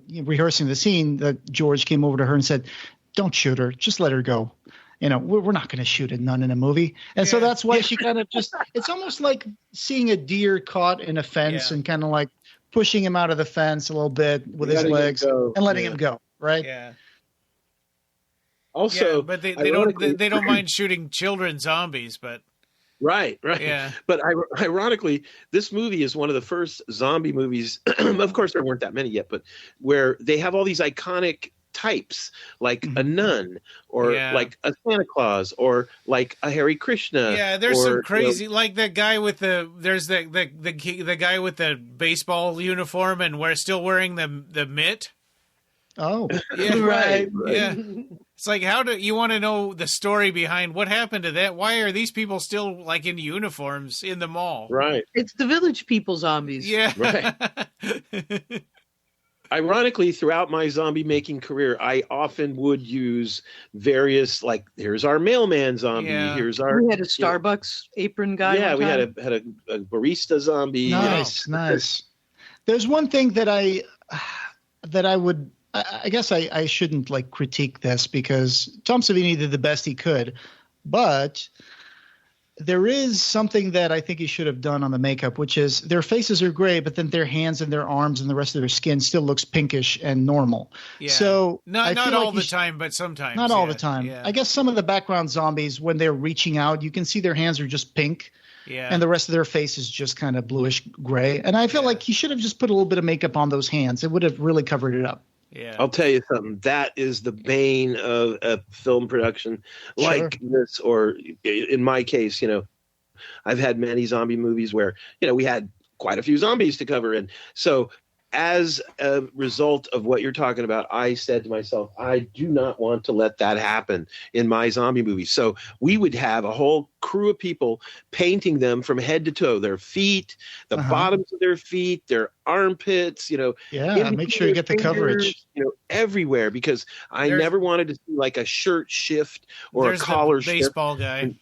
rehearsing the scene, that George came over to her and said, "Don't shoot her, just let her go. We're not going to shoot a nun in a movie." And so that's why she kind of it's almost like seeing a deer caught in a fence and kind of like pushing him out of the fence a little bit with his legs and letting him go, right? Yeah. Also, but they don't mind shooting children zombies, but Right. Yeah. But ironically, this movie is one of the first zombie movies. Of course, there weren't that many yet, but where they have all these iconic types, like a nun, or like a Santa Claus, or like a Hare Krishna. Yeah, there's some crazy, like the guy with the guy with the baseball uniform and still wearing the mitt. Oh, yeah, right. Yeah. It's like, how do you want to know the story behind what happened to that? Why are these people still like in uniforms in the mall? Right. It's the Village People zombies. Yeah. Right. Ironically, throughout my zombie making career, I often would use various, like, here's our mailman zombie. Yeah. Here's our. We had a Starbucks apron guy. Yeah, we had a barista zombie. Nice. There's one thing that I would. I guess I shouldn't like critique this because Tom Savini did the best he could, but there is something that I think he should have done on the makeup, which is their faces are gray, but then their hands and their arms and the rest of their skin still looks pinkish and normal. Yeah. So not all the time, but sometimes. Not all the time. Yeah. I guess some of the background zombies, when they're reaching out, you can see their hands are just pink. Yeah. And the rest of their face is just kind of bluish gray. And I feel like he should have just put a little bit of makeup on those hands. It would have really covered it up. Yeah. I'll tell you something. That is the bane of a film production like this, or in my case, I've had many zombie movies where, we had quite a few zombies to cover. And so as a result of what you're talking about, I said to myself, I do not want to let that happen in my zombie movie. So we would have a whole crew of people painting them from head to toe, their feet, the bottoms of their feet, their armpits, make sure you get the coverage, everywhere, because I never wanted to see like a shirt shift or a collar shift. Baseball guy.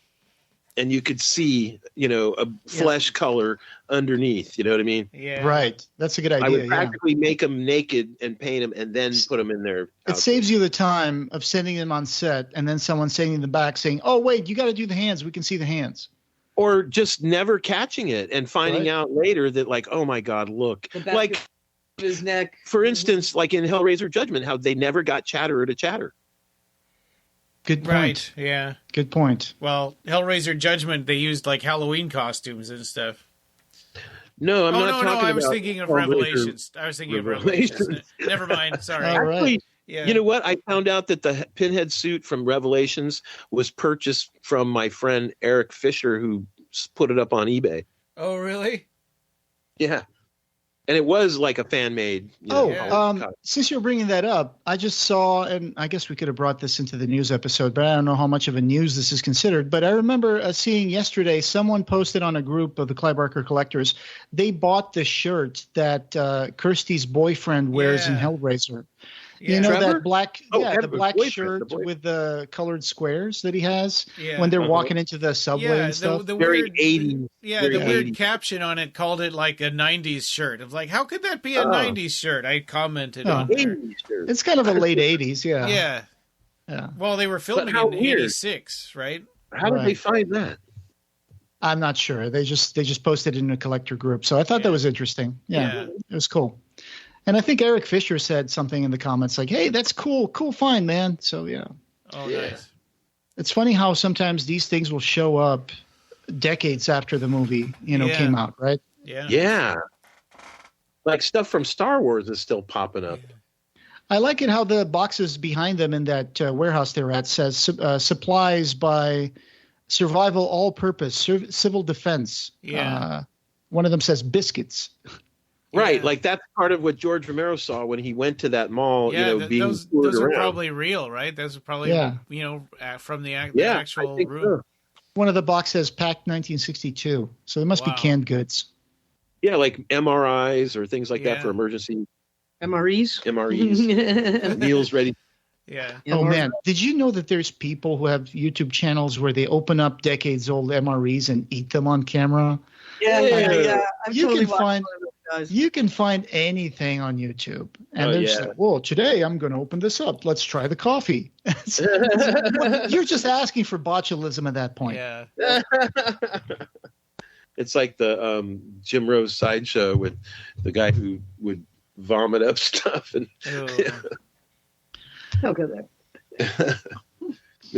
And you could see, a flesh color underneath. You know what I mean? Yeah. Right. That's a good idea. I would practically make them naked and paint them and then put them in their It saves you the time of sending them on set and then someone saying in the back saying, oh, wait, you got to do the hands. We can see the hands. Or just never catching it and finding out later that, like, oh, my God, look. Like his neck. For instance, like in Hellraiser Judgment, how they never got Chatterer to chatter. Good point. Right, yeah. Good point. Well, Hellraiser Judgment, they used like Halloween costumes and stuff. No, I'm not talking about. I was thinking of Revelations. I was thinking of Revelations. Never mind. Sorry. Actually, you know what? I found out that the Pinhead suit from Revelations was purchased from my friend Eric Fisher, who put it up on eBay. Oh, really? Yeah. And it was like a fan-made. Since you're bringing that up, I just saw, and I guess we could have brought this into the news episode, but I don't know how much of a news this is considered. But I remember seeing yesterday someone posted on a group of the Clive Barker collectors. They bought the shirt that Kirsty's boyfriend wears in Hellraiser. Yeah. You know, Trevor? that black, the black boyfriend, shirt with the colored squares that he has when they're walking into the subway and stuff. The very weird, 80s. Yeah, very the weird 80s. caption on it called it like a 90s shirt. Of like, how could that be a 90s shirt? I commented on there. 80s shirt. It's kind of a late 80s, yeah. Yeah. Well, they were filming in 86, right? How did they find that? I'm not sure. They just posted it in a collector group. So I thought that was interesting. Yeah, it was cool. And I think Eric Fisher said something in the comments like, hey, that's cool. Cool find, man. So, yeah. Oh, nice. It's funny how sometimes these things will show up decades after the movie, came out, right? Yeah. Yeah. Like stuff from Star Wars is still popping up. I like it how the boxes behind them in that warehouse they're at says supplies by Survival All-Purpose Civil Defense. Yeah. One of them says biscuits. Right, like that's part of what George Romero saw when he went to that mall. Being those are probably real, right? Those are probably from the actual room. So. One of the box says packed 1962, so there must be canned goods. Yeah, like MRIs or things like that for emergency. MREs. Meals ready. Yeah. Oh man, did you know that there's people who have YouTube channels where they open up decades old MREs and eat them on camera? Yeah. You can find anything on YouTube. And they're just like, well, today I'm going to open this up. Let's try the coffee. You're just asking for botulism at that point. Yeah. It's like the Jim Rose sideshow with the guy who would vomit up stuff. And I'll go there.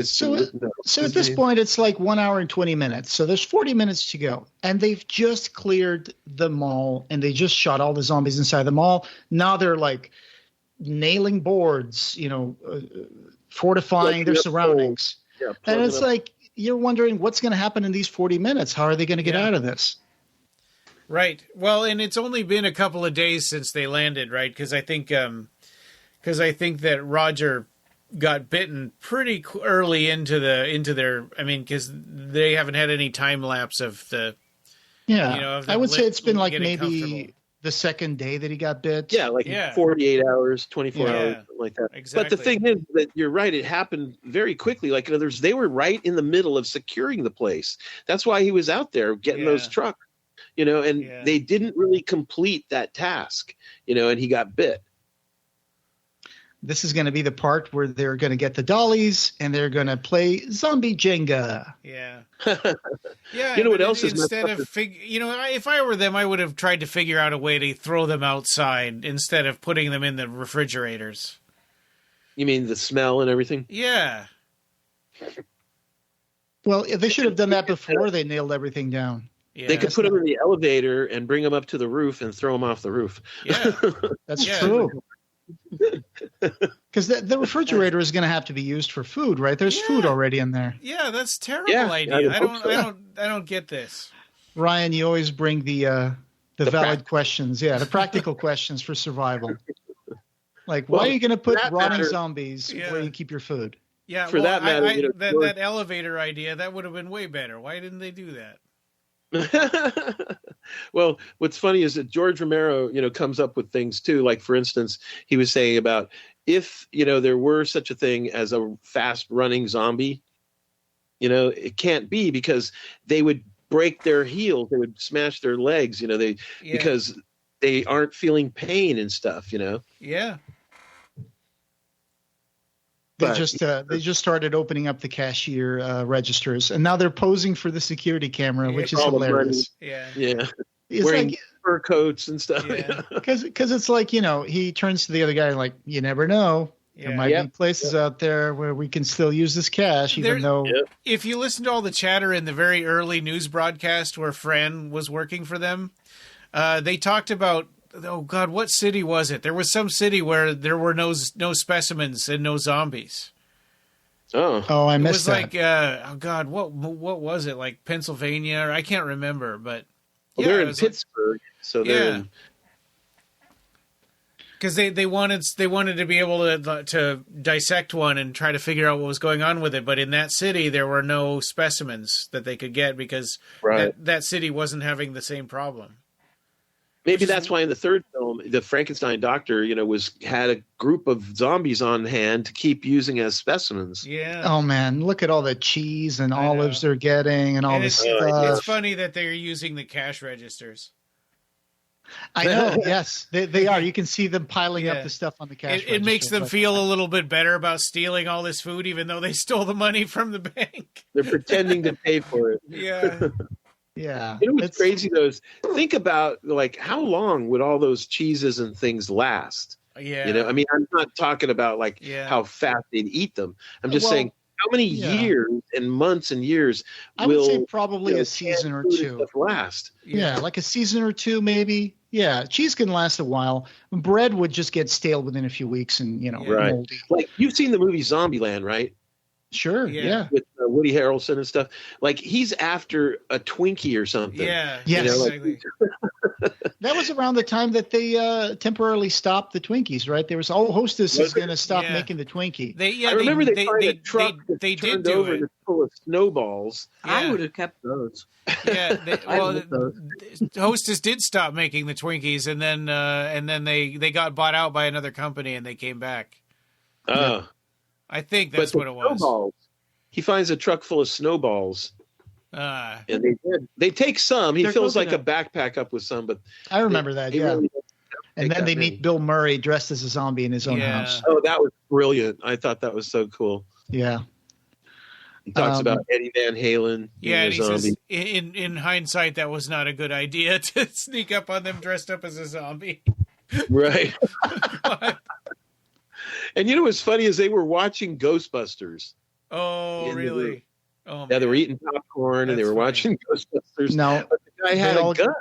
So at this point, it's like 1 hour and 20 minutes. So there's 40 minutes to go. And they've just cleared the mall, and they just shot all the zombies inside the mall. Now they're like nailing boards, fortifying their surroundings. Yeah, and it's like you're wondering what's going to happen in these 40 minutes. How are they going to get out of this? Right. Well, and it's only been a couple of days since they landed, right? Because I think that Roger got bitten pretty early into their. I mean, because they haven't had any time lapse of the. Yeah, I would say it's been like maybe the second day that he got bit. Yeah, 48 hours, 24 hours, something like that. Exactly. But the thing is that you're right; it happened very quickly. Like, in other words, they were right in the middle of securing the place. That's why he was out there getting those trucks. And they didn't really complete that task, and he got bit. This is going to be the part where they're going to get the dollies and they're going to play zombie Jenga. Yeah. You know what else is instead of if I were them, I would have tried to figure out a way to throw them outside instead of putting them in the refrigerators. You mean the smell and everything? Yeah. Well, they should have done that before they nailed everything down. Yeah. They could put them in the elevator and bring them up to the roof and throw them off the roof. Yeah. That's true. Because the refrigerator is going to have to be used for food, right? There's food already in there. Yeah, that's a terrible idea. I don't get this. Ryan, you always bring the valid questions. Yeah, the practical questions for survival. Like, why are you going to put rotting zombies where you keep your food? Yeah, for that matter, that elevator idea, that would have been way better. Why didn't they do that? Well, what's funny is that George Romero, comes up with things too. Like, for instance, he was saying about if, there were such a thing as a fast running zombie, it can't be because they would break their heels. They would smash their legs, because they aren't feeling pain and stuff, Yeah. They just started opening up the cashier registers, and now they're posing for the security camera, which is hilarious. Yeah. It's wearing fur coats and stuff. Yeah. Because it's like, he turns to the other guy and like, you never know. There might be places out there where we can still use this cash, even though. If you listen to all the chatter in the very early news broadcast where Fran was working for them, they talked about. Oh God! What city was it? There was some city where there were no specimens and no zombies. Oh, I missed that. It was like, oh God, what was it? Like Pennsylvania? Or I can't remember, but they're in Pittsburgh, so they're because they wanted to be able to dissect one and try to figure out what was going on with it. But in that city, there were no specimens that they could get because that city wasn't having the same problem. Maybe that's why in the third film, the Frankenstein doctor, had a group of zombies on hand to keep using as specimens. Yeah. Oh man, look at all the cheese and olives they're getting and all this stuff. It's funny that they're using the cash registers. I know. Yes, they are. You can see them piling up the stuff on the cash register. It makes them feel a little bit better about stealing all this food, even though they stole the money from the bank. They're pretending to pay for it. Yeah. Yeah. What's crazy though is think about like how long would all those cheeses and things last? Yeah. I mean, I'm not talking about like how fast they'd eat them. I'm just saying how many years and months and years I would say probably a season or two last. Yeah, like a season or two maybe. Yeah, cheese can last a while. Bread would just get stale within a few weeks and, moldy. Like you've seen the movie Zombieland, right? Sure, yeah. With Woody Harrelson and stuff. Like he's after a Twinkie or something. Yeah, yes. That was around the time that they temporarily stopped the Twinkies, right? There was Hostess is going to stop making the Twinkie. I remember they find a truck that turned over that's full of snowballs. Yeah. I would have kept those. Yeah, Hostess did stop making the Twinkies, and then they got bought out by another company, and they came back. Oh. I think that's what it was. Snowballs. He finds a truck full of snowballs. And they take some. He fills like a backpack up with some, but I remember that. Yeah. Really and then they meet Bill Murray dressed as a zombie in his own house. Oh, that was brilliant. I thought that was so cool. Yeah. He talks about Eddie Van Halen. Yeah, and he says, in hindsight, that was not a good idea to sneak up on them dressed up as a zombie. Right. And what's funny is they were watching Ghostbusters Oh, really? Oh, yeah, they were eating popcorn and they were watching Ghostbusters. No, but the guy had a gun.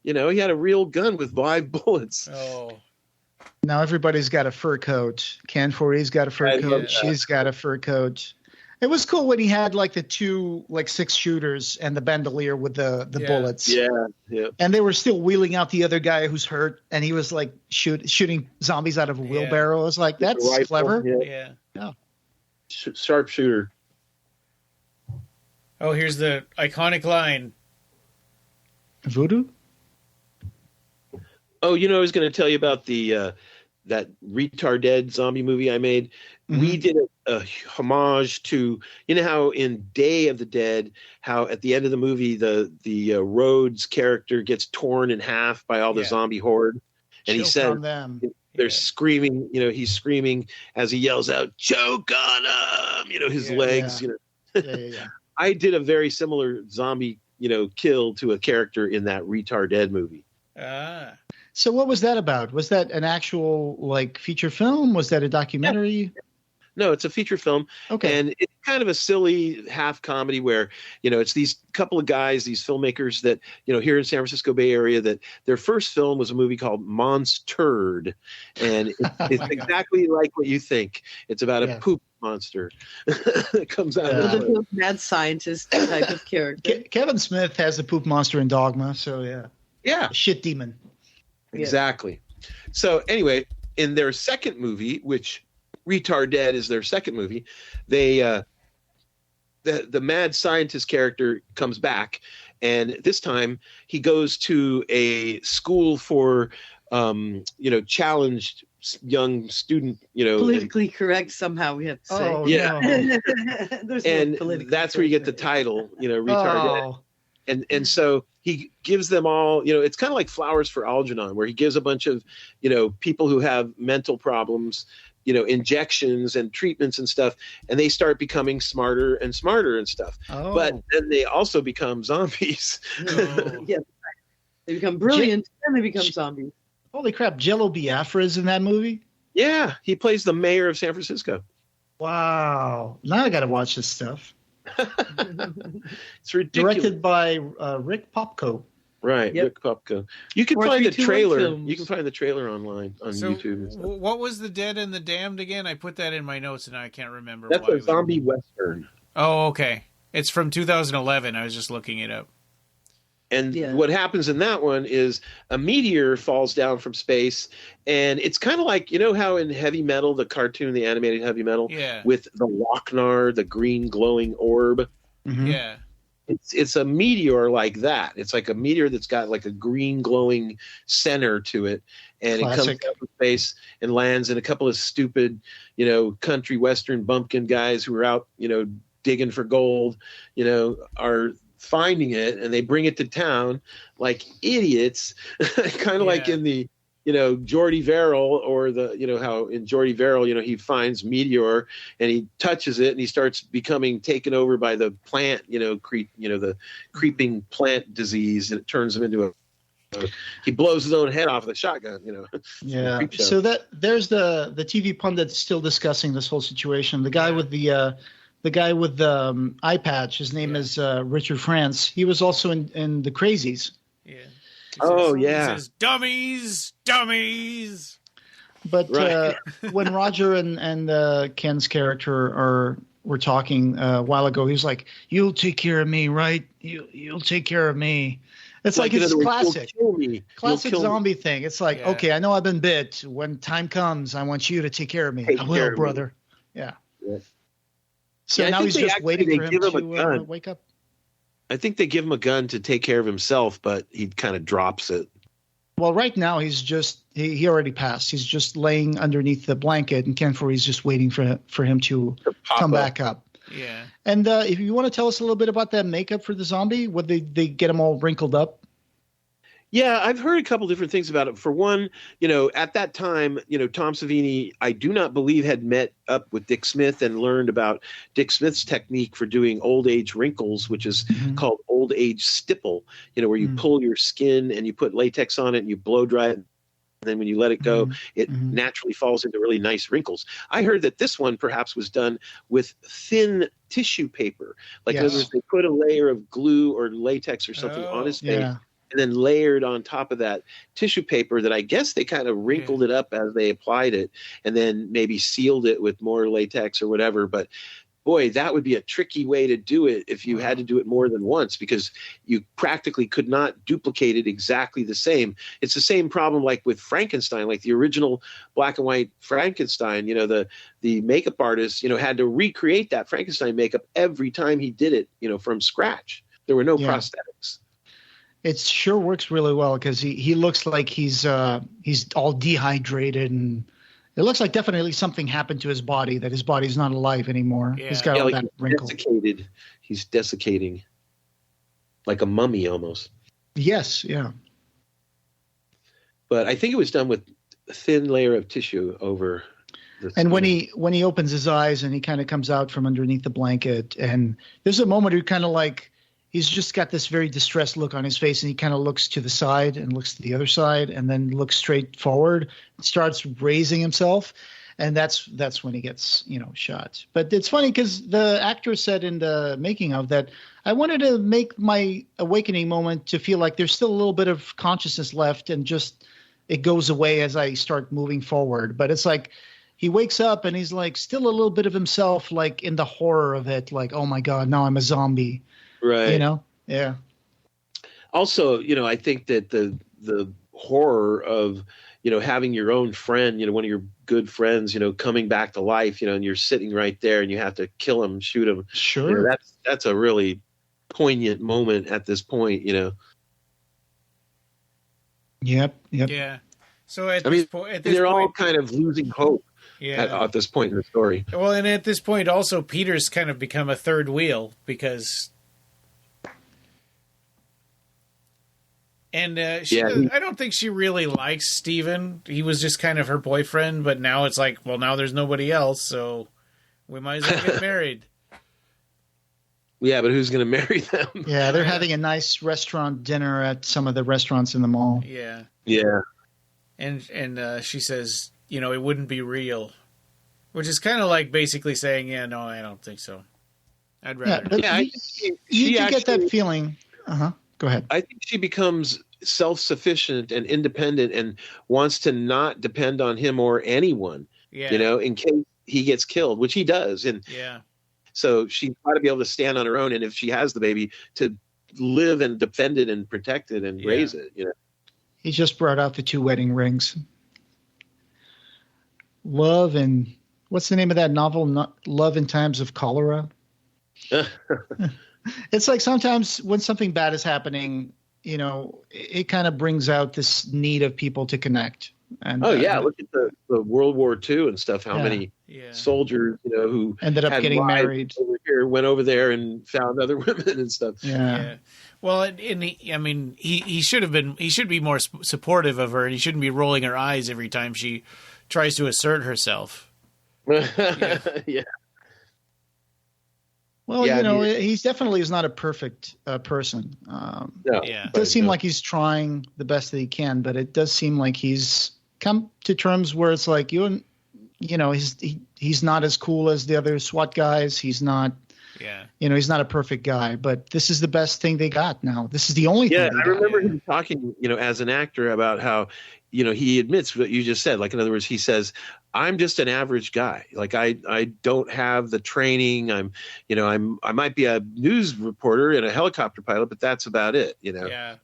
You know, he had a real gun with live bullets. Oh. Now everybody's got a fur coat. Ken Foree's got a fur coat. She's got a fur coat. It was cool when he had like the two 6-shooters and the bandolier with the bullets. Yeah. And they were still wheeling out the other guy who's hurt, and he was like shooting zombies out of a wheelbarrow. I was like, that's clever. Yeah. Sharpshooter. Oh, here's the iconic line. Voodoo? Oh, you know, I was going to tell you about the that Retardead zombie movie I made. Mm-hmm. We did a homage to, you know how in Day of the Dead, how at the end of the movie the Rhodes character gets torn in half by all the zombie horde, and he said they're screaming. You know, he's screaming as he yells out, "Choke on him!" You know, his legs. You know, I did a very similar zombie, you know, kill to a character in that Retardead movie. So what was that about? Was that an actual feature film? Was that a documentary? Yeah. No, it's a feature film. Okay. And it's kind of a silly half comedy where, you know, it's these couple of guys, these filmmakers that, you know, here in San Francisco Bay Area, that their first film was a movie called Monster'd. And it's exactly like what you think. It's about a poop monster that comes out of the mad scientist type of character. Kevin Smith has the poop monster in Dogma, so yeah, shit demon. Exactly. So anyway, in their second movie, which Retardead is their second movie, they the mad scientist character comes back, and this time he goes to a school for challenged young student, politically correct somehow we have to say. Oh, yeah. And that's where you get the title, Retardead. Oh. And so he gives them all, it's kind of like Flowers for Algernon, where he gives a bunch of, people who have mental problems, injections and treatments and stuff, and they start becoming smarter and smarter and stuff. Oh. But then they also become zombies. Oh. Yeah, they become brilliant and they become zombies. Holy crap! Jello Biafra's in that movie? Yeah, he plays the mayor of San Francisco. Wow! Now I got to watch this stuff. It's ridiculous. Directed by Rick Popko. Right, yep. Rick Popko. You can find the trailer. You can find the trailer online on YouTube. And stuff. What was The Dead and the Damned again? I put that in my notes and I can't remember. That's a zombie western. Oh, okay. It's from 2011. I was just looking it up. And what happens in that one is a meteor falls down from space, and it's kind of like, how in Heavy Metal, the cartoon, the animated Heavy Metal, with the Lochnar, the green glowing orb. Mm-hmm. Yeah. It's a meteor like that. It's like a meteor that's got like a green glowing center to it, and Classic. It comes out from space and lands, and a couple of stupid, country western bumpkin guys who are out, digging for gold, are finding it, and they bring it to town like idiots, kind of like in the Jordy Verrill, or the how in Jordy Verrill he finds meteor and he touches it and he starts becoming taken over by the plant the creeping plant disease, and it turns him into he blows his own head off with a shotgun. Yeah. So there's the TV pundit still discussing this whole situation. The guy with the eye patch, his name is Richard France. He was also in The Crazies. Yeah. He says, dummies. But when Roger and Ken's character were talking a while ago, he was like, "You'll take care of me, right? You'll take care of me." It's like it's classic zombie thing. It's like, okay, I know I've been bit. When time comes, I want you to take care of me. I will, brother. Yeah. So now he's just waiting for him to wake up. I think they give him a gun to take care of himself, but he kind of drops it. Well, right now he's just he already passed. He's just laying underneath the blanket, and Ken Foree's just waiting for him to come back up. Yeah. And if you want to tell us a little bit about that makeup for the zombie, would they get him all wrinkled up? Yeah, I've heard a couple different things about it. For one, at that time, Tom Savini, I do not believe, had met up with Dick Smith and learned about Dick Smith's technique for doing old age wrinkles, which is called old age stipple, where you pull your skin and you put latex on it and you blow dry it. And then when you let it go, it naturally falls into really nice wrinkles. I heard that this one perhaps was done with thin tissue paper. Like in other words, they put a layer of glue or latex or something on his face. Yeah. And then layered on top of that tissue paper that I guess they kind of wrinkled it up as they applied it, and then maybe sealed it with more latex or whatever. But boy, that would be a tricky way to do it if you had to do it more than once, because you practically could not duplicate it exactly the same. It's the same problem like with Frankenstein, like the original black and white Frankenstein. You know, the makeup artist, you know, had to recreate that Frankenstein makeup every time he did it, you know, from scratch. There were no prosthetics. It sure works really well because he looks like he's all dehydrated, and it looks like definitely something happened to his body, that his body's not alive anymore. Yeah. He's got all that wrinkle. Desiccated. He's desiccating like a mummy almost. Yes, yeah. But I think it was done with a thin layer of tissue over the skin. And when he opens his eyes and he kind of comes out from underneath the blanket, and there's a moment where kind of like he's just got this very distressed look on his face, and he kind of looks to the side and looks to the other side and then looks straight forward and starts raising himself. And that's when he gets, you know, shot. But it's funny because the actor said in the making of that, I wanted to make my awakening moment to feel like there's still a little bit of consciousness left, and just it goes away as I start moving forward. But it's like he wakes up and he's like still a little bit of himself, like in the horror of it, like, oh my God, now I'm a zombie. Right. You know? Yeah. Also, you know, I think that the horror of, you know, having your own friend, you know, one of your good friends, you know, coming back to life, you know, and you're sitting right there and you have to kill him, shoot him. Sure. You know, that's a really poignant moment at this point, you know. Yep. Yeah. So at this point, they're all kind of losing hope. Yeah. At this point in the story. Well, and at this point also Peter's kind of become a third wheel because I don't think she really likes Steven. He was just kind of her boyfriend, but now it's like, well, now there's nobody else, so we might as well get married. Yeah, but who's going to marry them? Yeah, they're having a nice restaurant dinner at some of the restaurants in the mall. Yeah. Yeah. And she says, you know, it wouldn't be real, which is kind of like basically saying, yeah, no, I don't think so. I'd rather. Yeah, you get that feeling. Go ahead. I think she becomes self-sufficient and independent and wants to not depend on him or anyone, you know, in case he gets killed, which he does. And so she's got to be able to stand on her own. And if she has the baby, to live and defend it and protect it and raise it, you know. He just brought out the 2 wedding rings. Love and what's the name of that novel? Love in Times of Cholera. It's like sometimes when something bad is happening, you know, it kind of brings out this need of people to connect. And look at the World War II and stuff. How many soldiers, you know, who ended up getting married over here, went over there and found other women and stuff. Yeah. Well, and he should be more supportive of her, and he shouldn't be rolling her eyes every time she tries to assert herself. Yeah. Well, you know, he's definitely is not a perfect person. No. It does seem like he's trying the best that he can, but it does seem like he's come to terms where it's like you know, he's not as cool as the other SWAT guys. He's not. Yeah. You know, he's not a perfect guy, but this is the best thing they got now. This is the only thing. I remember him talking, you know, as an actor about how, you know, he admits what you just said. Like, in other words, he says, I'm just an average guy. Like, I don't have the training. I might be a news reporter and a helicopter pilot, but that's about it, you know? Yeah.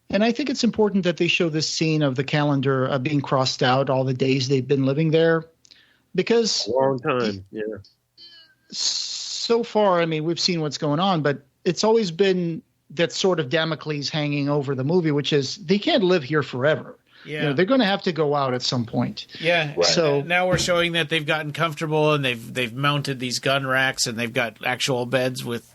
And I think it's important that they show this scene of the calendar being crossed out, all the days they've been living there, because a long time. Yeah. So far, I mean, we've seen what's going on, but it's always been that sort of Damocles hanging over the movie, which is they can't live here forever. Yeah. You know, they're going to have to go out at some point. Yeah. Right. So now we're showing that they've gotten comfortable and they've mounted these gun racks and they've got actual beds with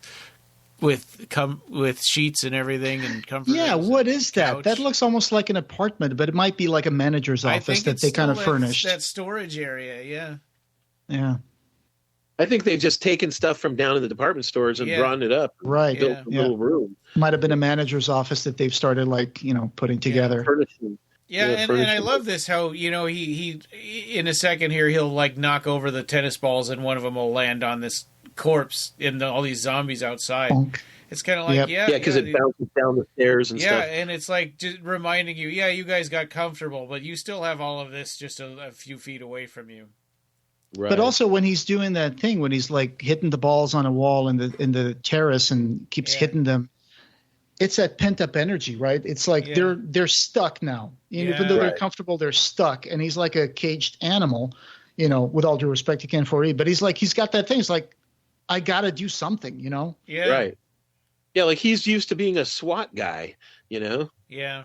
sheets and everything and comforters. Yeah. What is that? Couch. That looks almost like an apartment, but it might be like a manager's office that they kind of furnished. That storage area. Yeah. Yeah. I think they've just taken stuff from down in the department stores and brought it up. Right. Built a little room. Might have been a manager's office that they've started, like, you know, putting together. Furnishing. Yeah, and I love this, how, he in a second here, he'll like knock over the tennis balls and one of them will land on this corpse and all these zombies outside. It's kind of like, because it bounces down the stairs and stuff. Yeah, and it's like just reminding you, you guys got comfortable, but you still have all of this just a few feet away from you. Right. But also when he's doing that thing, when he's like hitting the balls on a wall in the terrace and keeps hitting them, it's that pent up energy, right? It's like they're stuck now. Even though they're comfortable, they're stuck. And he's like a caged animal, with all due respect to Ken Foree, but he's got that thing. It's like, I got to do something, Yeah. Right. Yeah, like he's used to being a SWAT guy, Yeah.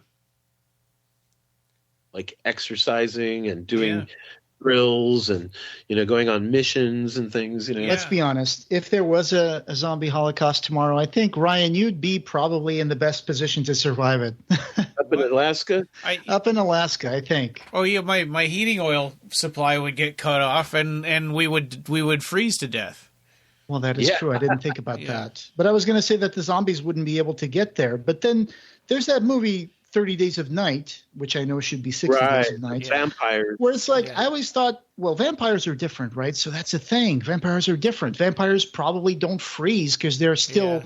Like exercising and doing drills and, going on missions and things, Let's be honest. If there was a zombie holocaust tomorrow, I think, Ryan, you'd be probably in the best position to survive it. Up in Alaska? Up in Alaska, I think. Oh, yeah, my heating oil supply would get cut off and we would freeze to death. Well, that is true. I didn't think about that. But I was going to say that the zombies wouldn't be able to get there. But then there's that movie 30 Days of Night, which I know should be 60 Days of Night. Vampires. Where it's like, I always thought, well, vampires are different, right? So that's the thing. Vampires are different. Vampires probably don't freeze because they're still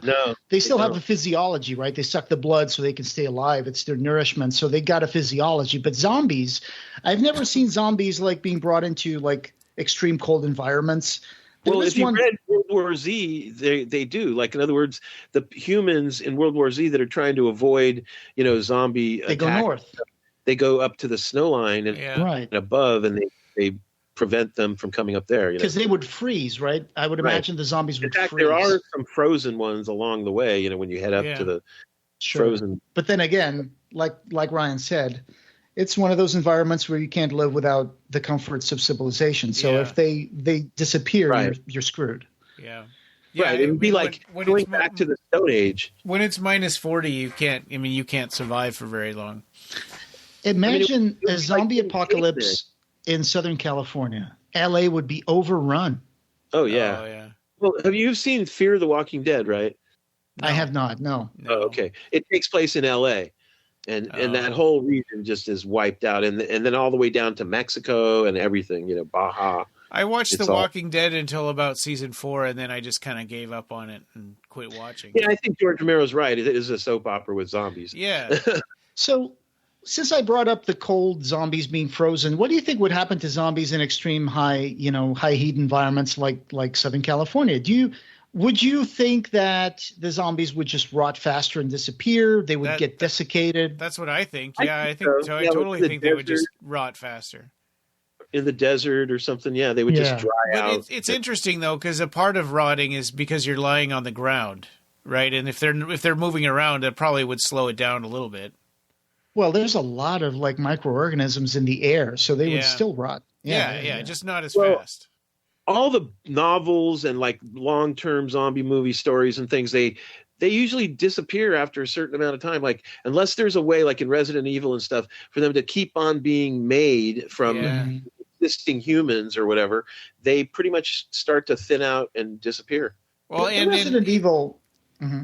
they still have a physiology, right? They suck the blood so they can stay alive. It's their nourishment. So they got a physiology. But zombies, I've never seen zombies like being brought into like extreme cold environments. Well, if you read World War Z, they do. Like, in other words, the humans in World War Z that are trying to avoid, zombie they go north. They go up to the snow line and above, and they prevent them from coming up there. Because they would freeze, right? I would imagine the zombies would freeze. In fact, there are some frozen ones along the way, when you head up to the frozen. But then again, like Ryan said, it's one of those environments where you can't live without the comforts of civilization. So if they disappear, you're screwed. Yeah. Right. It would be like going back to the Stone Age. When it's minus 40, you can't survive for very long. Imagine a zombie apocalypse in Southern California. LA would be overrun. Oh yeah. Well, have you seen Fear the Walking Dead, right? No. I have not. No. Oh, okay. It takes place in LA. And that whole region just is wiped out, and then all the way down to Mexico and everything, Baja. I watched The Walking Dead until about season 4, and then I just kind of gave up on it and quit watching. Yeah, I think George Romero's right. It is a soap opera with zombies. Yeah. So, since I brought up the cold zombies being frozen, what do you think would happen to zombies in extreme high heat environments like Southern California? Would you think that the zombies would just rot faster and disappear? They would get desiccated? That's what I think. Yeah, I think so. I totally think they would just rot faster. In the desert or something, they would just dry out. It's interesting, though, because a part of rotting is because you're lying on the ground, right? And if they're moving around, it probably would slow it down a little bit. Well, there's a lot of microorganisms in the air, so they would still rot. Yeah, just not as fast. All the novels and long-term zombie movie stories and things, they usually disappear after a certain amount of time. Like, unless there's a way, like in Resident Evil and stuff, for them to keep on being made from existing humans or whatever, they pretty much start to thin out and disappear. Well, and Resident Evil. Mm-hmm.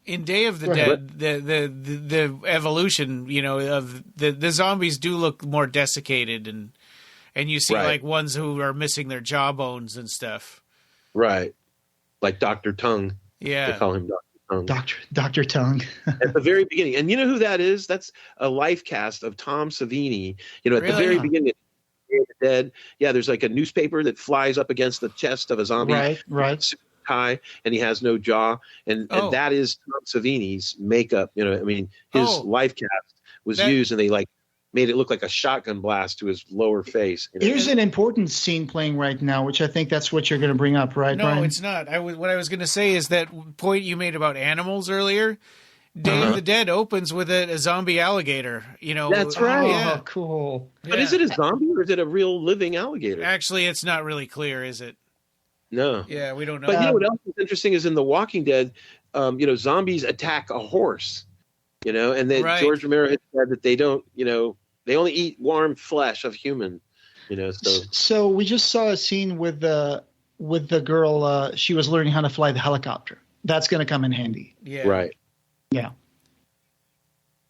In Day of the Dead, the evolution, of the zombies do look more desiccated and you see ones who are missing their jawbones and stuff. Right. Like Dr. Tongue. Yeah. They call him Dr. Tongue. Dr. Tongue. At the very beginning. And you know who that is? That's a life cast of Tom Savini. At the very beginning of Day of the Dead. Yeah, there's like a newspaper that flies up against the chest of a zombie. Right. High, and he has no jaw. And that is Tom Savini's makeup. His life cast was used, and they made it look like a shotgun blast to his lower face. Here's an important scene playing right now, which I think that's what you're going to bring up, right, No, Brian? it's not. What I was going to say is that point you made about animals earlier. Day of the Dead opens with a zombie alligator. That's right. Oh, cool. But is it a zombie or is it a real living alligator? Actually, it's not really clear, is it? No. Yeah, we don't know. But what else is interesting is in The Walking Dead, zombies attack a horse. And then George Romero had said that they don't, they only eat warm flesh of human, So we just saw a scene with the girl. She was learning how to fly the helicopter. That's going to come in handy. Yeah. Right. Yeah.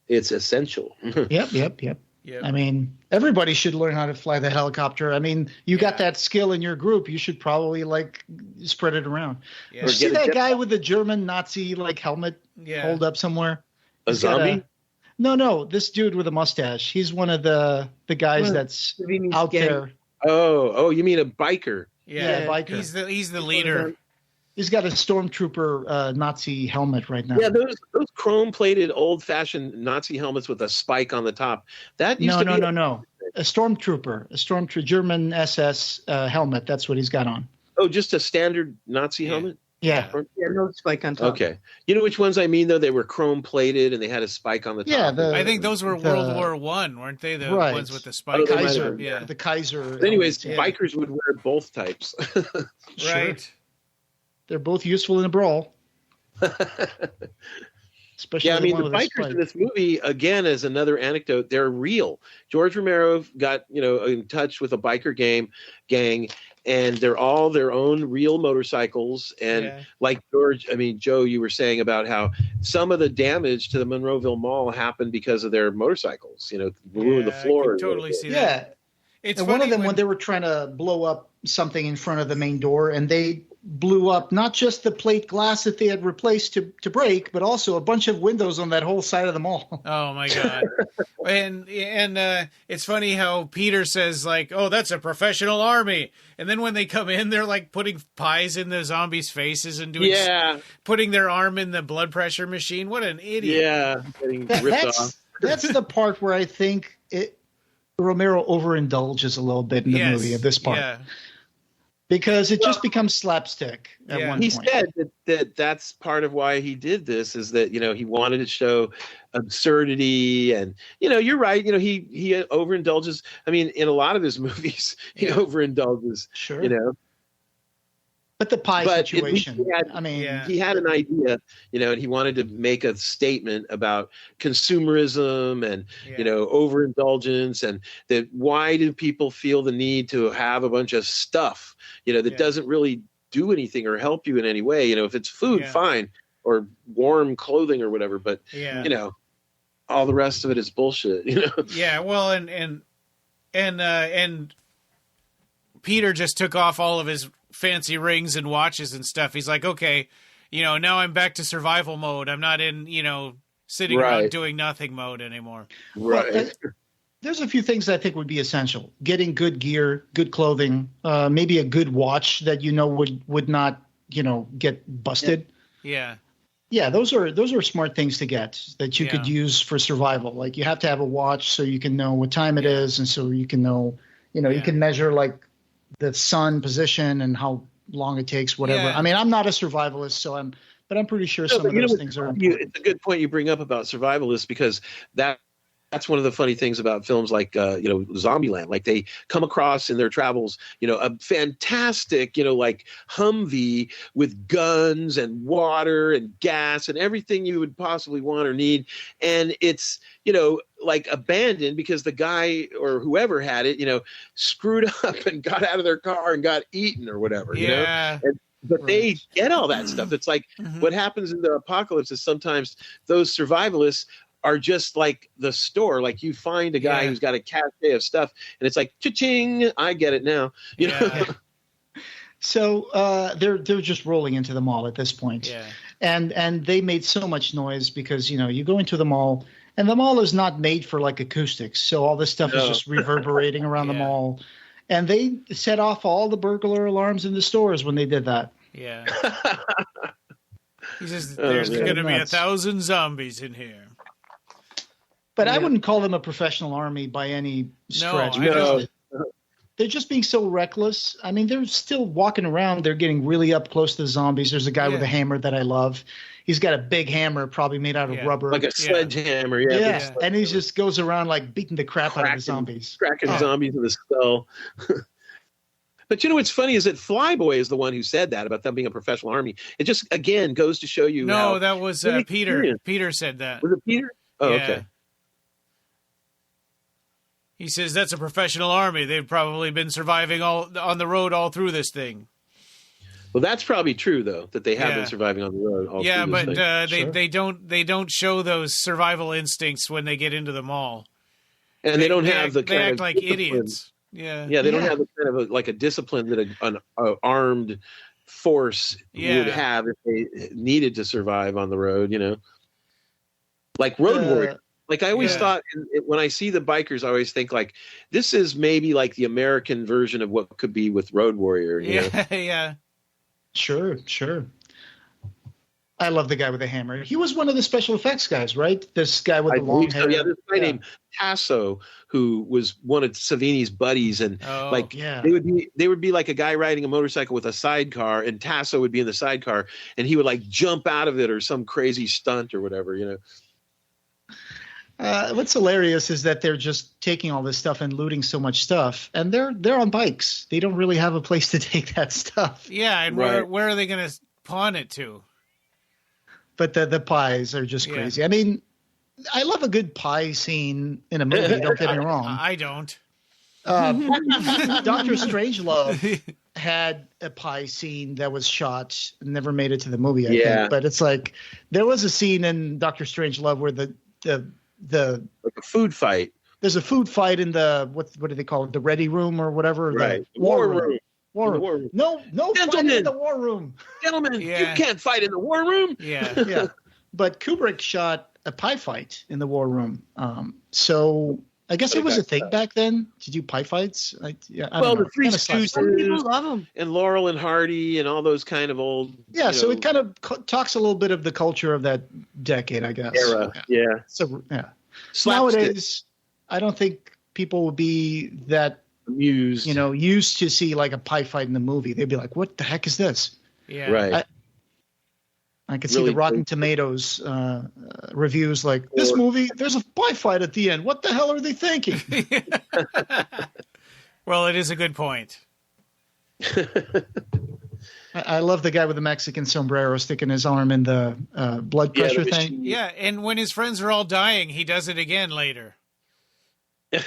It's essential. Yep. Yeah. I mean, everybody should learn how to fly the helicopter. I mean, you got that skill in your group. You should probably like spread it around. Yeah. You see that guy with the German Nazi like helmet hold up somewhere? A zombie? No, this dude with a mustache. He's one of the guys that's out there. Oh, you mean a biker? Yeah, biker. He's the leader. He's got a stormtrooper Nazi helmet right now. Yeah, those chrome-plated, old-fashioned Nazi helmets with a spike on the top. That used to be no. A stormtrooper, German SS helmet. That's what he's got on. Oh, just a standard Nazi helmet? Yeah. No spike on top. Okay. You know which ones I mean, though? They were chrome-plated and they had a spike on the top. Yeah, I think those were World War I, weren't they? The ones with the spike. Kaiser. Yeah. The Kaiser. But anyways, bikers would wear both types. Right. They're both useful in a brawl. Especially I mean, the bikers in this movie, again, as another anecdote, they're real. George Romero got, in touch with a biker gang, and they're all their own real motorcycles. And like Joe, you were saying about how some of the damage to the Monroeville Mall happened because of their motorcycles, ruined the floor. I can totally see that. Yeah. It's one of them when they were trying to blow up something in front of the main door, and they blew up not just the plate glass that they had replaced to break, but also a bunch of windows on that whole side of the mall. Oh my God. and it's funny how Peter says like, oh, that's a professional army. And then when they come in, they're like putting pies in the zombies' faces and putting their arm in the blood pressure machine. What an idiot. Yeah. Getting ripped off. That's the part where I think Romero overindulges a little bit in the movie at this part. Yeah. Because it just becomes slapstick at one point. He said that's part of why he did this, is that, he wanted to show absurdity. And, you're right. He overindulges. I mean, in a lot of his movies, he overindulges, Sure. But the pie situation, he had an idea, and he wanted to make a statement about consumerism and, overindulgence, and that why do people feel the need to have a bunch of stuff, that doesn't really do anything or help you in any way. If it's food, fine, or warm clothing or whatever, but, all the rest of it is bullshit, Yeah, well, and Peter just took off all of his fancy rings and watches and stuff. He's like, okay, now I'm back to survival mode. I'm not in, sitting around doing nothing mode anymore. Right. Well, there's a few things I think would be essential. Getting good gear, good clothing, maybe a good watch that would not, get busted. Yeah. Yeah, those are smart things to get that you could use for survival. Like you have to have a watch so you can know what time it is, and so you can know, you can measure like the sun position and how long it takes, whatever. Yeah. I mean, I'm not a survivalist, but I'm pretty sure some of those things are important. It's a good point you bring up about survivalists, because that's one of the funny things about films like, Zombieland. Like they come across in their travels, a fantastic, like Humvee with guns and water and gas and everything you would possibly want or need. And it's, like abandoned because the guy or whoever had it, screwed up and got out of their car and got eaten or whatever, But they get all that stuff. It's like what happens in the apocalypse is sometimes those survivalists are just like the store. Like you find a guy who's got a cache of stuff and it's like, cha-ching, I get it now. You know? So they're just rolling into the mall at this point. Yeah. And they made so much noise because, you go into the mall and the mall is not made for like acoustics. So all this stuff is just reverberating around the mall. And they set off all the burglar alarms in the stores when they did that. Yeah. He says there's going to be 1,000 zombies in here. But I wouldn't call them a professional army by any stretch. No. They're just being so reckless. I mean, they're still walking around. They're getting really up close to the zombies. There's a guy with a hammer that I love. He's got a big hammer, probably made out of rubber. Like a sledgehammer, Yeah, and he just goes around like beating the crap out of the zombies. Cracking zombies in the skull. But what's funny is that Flyboy is the one who said that about them being a professional army. It just, again, goes to show you No, that was Peter. Peter said that. Was it Peter? Oh, okay. He says that's a professional army. They've probably been surviving all on the road all through this thing. Well, that's probably true, though, that they have been surviving on the road all through this thing. They don't show those survival instincts when they get into the mall. And they don't have the kind they act of like discipline. idiots. Yeah. Yeah, they don't have the kind of like a discipline that an armed force would have if they needed to survive on the road, you know. Like Road Warrior. Like I always thought when I see the bikers, I always think like this is maybe like the American version of what could be with Road Warrior. You know? Yeah. Sure. I love the guy with the hammer. He was one of the special effects guys, right? This guy with the long hair. Yeah, this guy named Tasso, who was one of Savini's buddies, and they would be like a guy riding a motorcycle with a sidecar, and Tasso would be in the sidecar, and he would like jump out of it or some crazy stunt or whatever, you know. What's hilarious is that they're just taking all this stuff and looting so much stuff, and they're on bikes. They don't really have a place to take that stuff. Yeah, and where are they going to pawn it to? But the pies are just crazy. I mean, I love a good pie scene in a movie. Don't get me wrong. I don't. Dr. Strangelove had a pie scene that was shot and never made it to the movie, I think. But it's like there was a scene in Dr. Strangelove where the like a food fight. There's a food fight in the what do they call it? The ready room or whatever. Right. The war room. War room. No fighting in the war room. Gentlemen, you can't fight in the war room. Yeah. But Kubrick shot a pie fight in the war room. So I guess it was a thing back then to do pie fights. I don't know. The Three Stooges. Some people love them. And Laurel and Hardy and all those kind of old. Yeah, so it kind of talks a little bit of the culture of that decade, I guess. Era. Yeah. So Slapstick. Nowadays, I don't think people would be that used to see like a pie fight in the movie. They'd be like, "What the heck is this?" Yeah. Right. I could see the Rotten Tomatoes reviews like, this movie, there's a pie fight at the end. What the hell are they thinking? Well, it is a good point. I love the guy with the Mexican sombrero sticking his arm in the blood pressure thing. Yeah, and when his friends are all dying, he does it again later.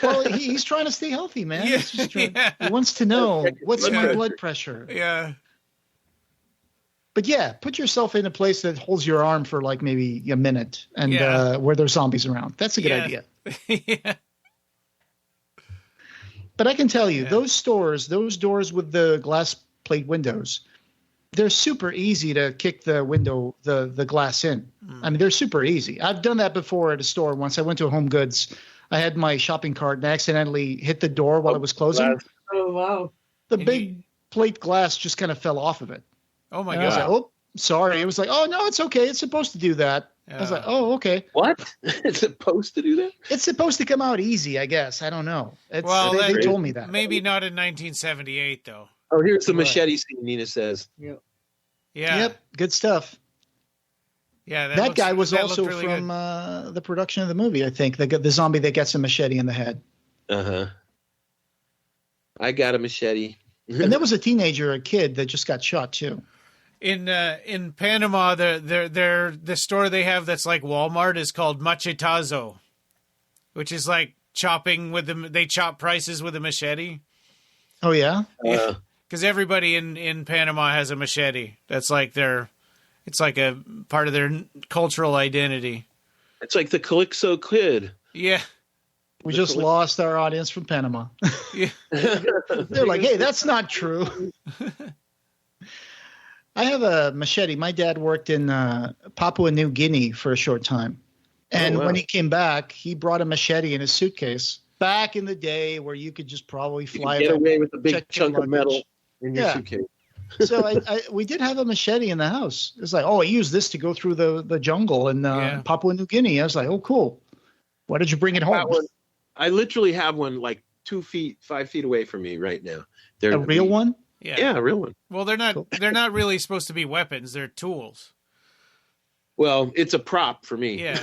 Well, he's trying to stay healthy, man. He wants to know, what's my blood pressure? Yeah. But yeah, put yourself in a place that holds your arm for like maybe a minute and where there's zombies around. That's a good idea. Yeah. But I can tell you, those doors with the glass plate windows, they're super easy to kick the window, the glass in. I mean, they're super easy. I've done that before at a store. Once I went to a Home Goods, I had my shopping cart and I accidentally hit the door while it was closing. Oh, wow. The big plate glass just kind of fell off of it. Oh, my God. God. I was like, oh, sorry. It was like, oh, no, it's okay. It's supposed to do that. I was like, oh, okay. What? It's supposed to do that? It's supposed to come out easy, I guess. I don't know. They told me that. Maybe not in 1978, though. Oh, here's the machete scene, Nina says. Yeah. Yep. Good stuff. Yeah, that guy was also really from the production of the movie, I think. The zombie that gets a machete in the head. Uh-huh. I got a machete. And there was a teenager, a kid, that just got shot, too. In Panama, the store they have that's like Walmart is called Machetazo, which is like chopping with them. They chop prices with a machete. Oh, yeah? Yeah. Because everybody in Panama has a machete. That's like it's like a part of their cultural identity. It's like the Calypso Kid. Yeah. We just lost our audience from Panama. Yeah. They're like, hey, that's not true. I have a machete. My dad worked in Papua New Guinea for a short time. And when he came back, he brought a machete in his suitcase. Back in the day where you could just probably fly get away with a big chunk of metal in your suitcase. So we did have a machete in the house. It's like, I used this to go through the jungle in Papua New Guinea. I was like, oh, cool. Why did you bring it home? I literally have one like 5 feet away from me right now. A real one? Yeah, a real one. Well, they're not really supposed to be weapons. They're tools. Well, it's a prop for me. Yeah.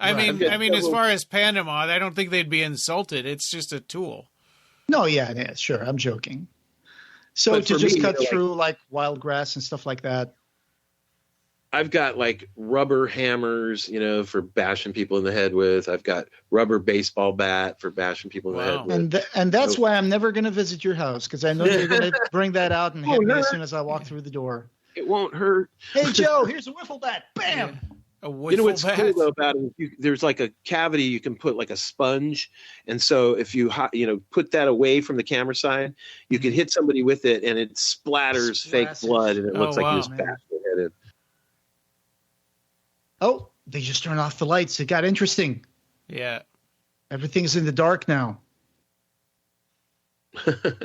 I mean, as far as Panama, I don't think they'd be insulted. It's just a tool. No, yeah, sure. I'm joking. So but to just cut through like wild grass and stuff like that. I've got like rubber hammers, for bashing people in the head with. I've got rubber baseball bat for bashing people in the head with. And that's why I'm never going to visit your house, because I know you're going to bring that out and hit me as soon as I walk through the door. It won't hurt. Hey, Joe, here's a wiffle bat. Bam! A You know what's bath. cool though about it? There's like a cavity you can put like a sponge, and so if you put that away from the camera side, you can hit somebody with it, and it splatters fake blood, and it looks like you just bashed their head in. Oh, they just turned off the lights. It got interesting. Yeah. Everything's in the dark now.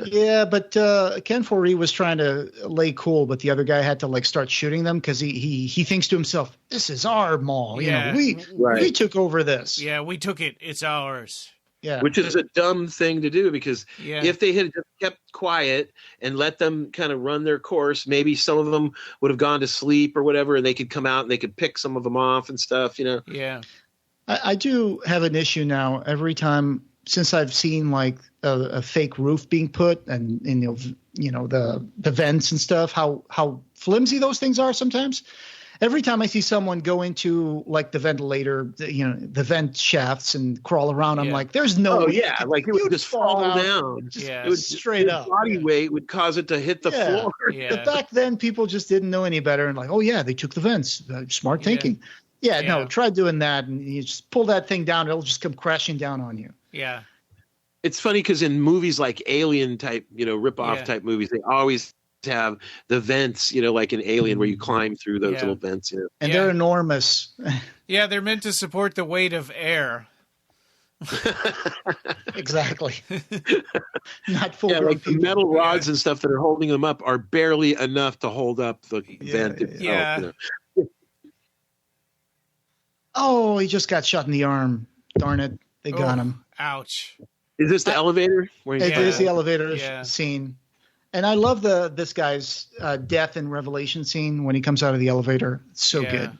Yeah, but Ken Foree was trying to lay cool, but the other guy had to like start shooting them because he thinks to himself, "This is our mall. Yeah. We took over this. Yeah, we took it. It's ours." Yeah, which is a dumb thing to do because if they had just kept quiet and let them kind of run their course, maybe some of them would have gone to sleep or whatever, and they could come out and they could pick some of them off and stuff. Yeah. I do have an issue now. Every time since I've seen like a fake roof being put and the vents and stuff, how flimsy those things are sometimes. Every time I see someone go into like the ventilator, the vent shafts and crawl around, I'm like, there's no. Oh yeah, like it would just fall down. Yeah, it would straight up. Body weight would cause it to hit the floor. Yeah. But back then, people just didn't know any better and like, oh yeah, they took the vents. Smart thinking. Yeah, no, try doing that and you just pull that thing down. It'll just come crashing down on you. Yeah. It's funny because in movies like Alien type, rip-off type movies, they always have the vents, like in Alien where you climb through those little vents. And they're enormous. Yeah, they're meant to support the weight of air. Exactly. Not full. Yeah, like the metal rods and stuff that are holding them up are barely enough to hold up the vent itself. Oh, he just got shot in the arm. Darn it. They got him. Ouch. Is this the elevator? It is the elevator scene. And I love this guy's death and revelation scene when he comes out of the elevator. It's so good.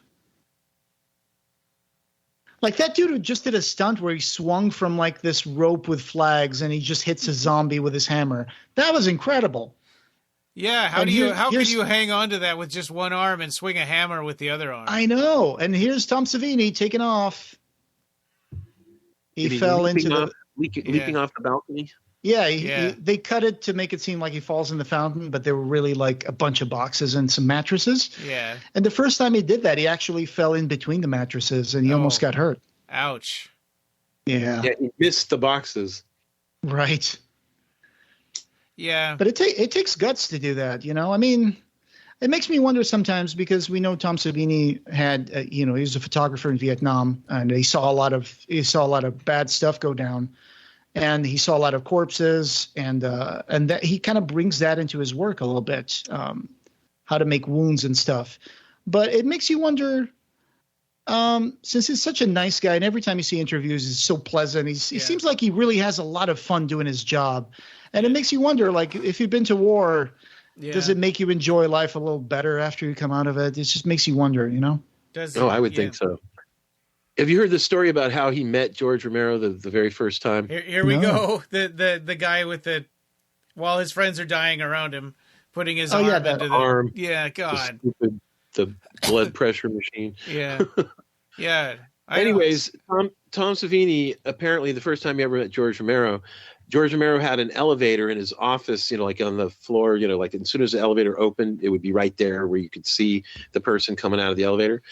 Like that dude who just did a stunt where he swung from like this rope with flags and he just hits a zombie with his hammer. That was incredible. Yeah, how can you hang on to that with just one arm and swing a hammer with the other arm? I know. And here's Tom Savini taking off. He fell into leaping off the balcony. Yeah, they cut it to make it seem like he falls in the fountain, but there were really like a bunch of boxes and some mattresses. Yeah. And the first time he did that, he actually fell in between the mattresses and he almost got hurt. Ouch. Yeah. Yeah, he missed the boxes. Right. Yeah. But it takes guts to do that, I mean, it makes me wonder sometimes because we know Tom Savini had, he was a photographer in Vietnam and he saw a lot of bad stuff go down. And he saw a lot of corpses, and that he kind of brings that into his work a little bit, how to make wounds and stuff. But it makes you wonder, since he's such a nice guy, and every time you see interviews, he's so pleasant. He seems like he really has a lot of fun doing his job, and it makes you wonder, like, if you've been to war, does it make you enjoy life a little better after you come out of it? It just makes you wonder, I would think so. Have you heard the story about how he met George Romero the very first time? Here we go. The guy with while his friends are dying around him, putting his arm into the arm. Yeah, God. The blood pressure machine. Yeah. Yeah. Anyways, Tom Savini, apparently the first time he ever met George Romero had an elevator in his office, like on the floor, like as soon as the elevator opened, it would be right there where you could see the person coming out of the elevator.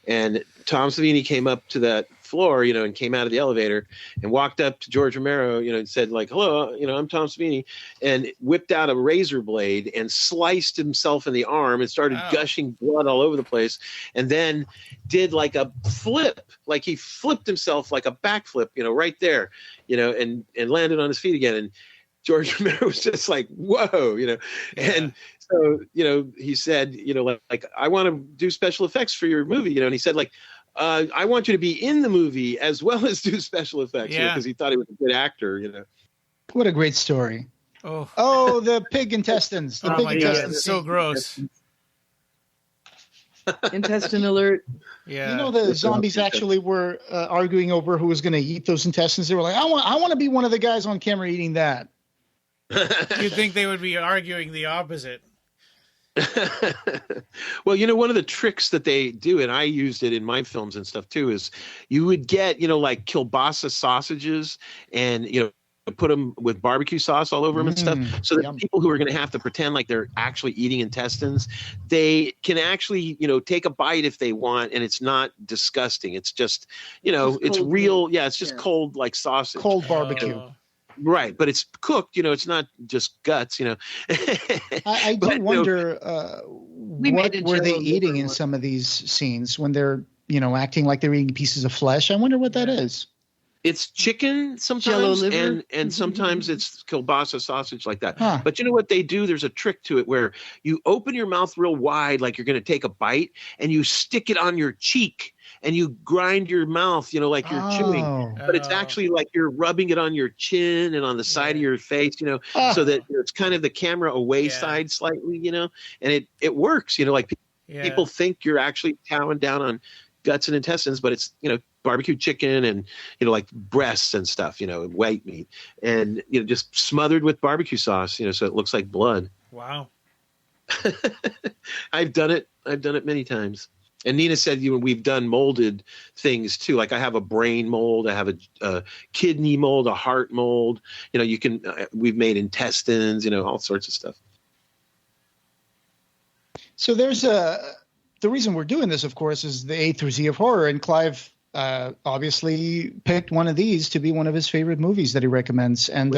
And Tom Savini came up to that floor, and came out of the elevator and walked up to George Romero, and said like, "Hello, I'm Tom Savini," and whipped out a razor blade and sliced himself in the arm and started gushing blood all over the place. And then did like a flip, like he flipped himself like a backflip, right there, and landed on his feet again. And George Romero was just like, whoa, and so, he said, like, I want to do special effects for your movie, and he said like, I want you to be in the movie as well as do special effects, because he thought he was a good actor, What a great story. Oh, the pig intestines. The pig intestines. God, so gross. Intestine alert. Yeah. The zombies actually were arguing over who was going to eat those intestines. They were like, I want to be one of the guys on camera eating that. You'd think they would be arguing the opposite. Well, one of the tricks that they do, and I used it in my films and stuff too, is you would get, like kielbasa sausages and, put them with barbecue sauce all over them and stuff, so that yum. people who are going to have to pretend like they're actually eating intestines, they can actually, take a bite if they want, and it's not disgusting. It's just, it's real. Yeah, it's just cold, like sausage. Cold barbecue. Right, but it's cooked. It's not just guts. I do wonder what were they eating in some of these scenes when they're acting like they're eating pieces of flesh. I wonder what that is. It's chicken sometimes, and sometimes it's kielbasa sausage like that. Huh. But you know what they do? There's a trick to it where you open your mouth real wide like you're going to take a bite, and you stick it on your cheek, and you grind your mouth, like you're chewing. But it's actually like you're rubbing it on your chin and on the side of your face, so that it's kind of the camera away side slightly, and it works. Like people think you're actually chowing down on guts and intestines, but it's barbecue chicken and like breasts and stuff, white meat, and just smothered with barbecue sauce, so it looks like blood. Wow. I've done it many times. And Nina said, we've done molded things too. Like I have a brain mold, I have a kidney mold, a heart mold. We've made intestines, all sorts of stuff. So there's the reason we're doing this, of course, is the A through Z of horror, and Clive obviously picked one of these to be one of his favorite movies that he recommends. And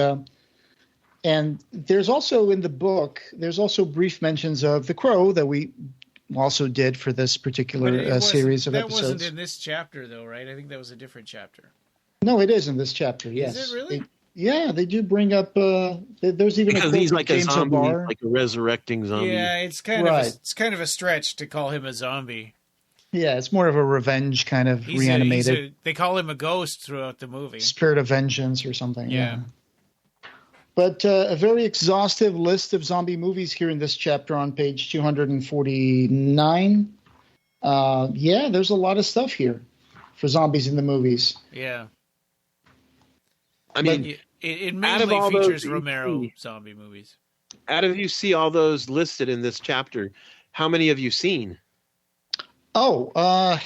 there's also in the book, there's also brief mentions of The Crow that we also did for this particular series of episodes. That wasn't in this chapter, though, right? I think that was a different chapter. No, it is in this chapter, yes. Is it really? They do bring up. There's even because he's like a zombie, like a resurrecting zombie. Yeah, it's kind of a stretch to call him a zombie. Yeah, it's more of a revenge kind of reanimated. They call him a ghost throughout the movie. Spirit of vengeance or something. Yeah. But a very exhaustive list of zombie movies here in this chapter on page 249. There's a lot of stuff here for zombies in the movies. Yeah. I mean, it mainly features Romero zombie movies. Out of you see all those listed in this chapter, how many have you seen? Oh, a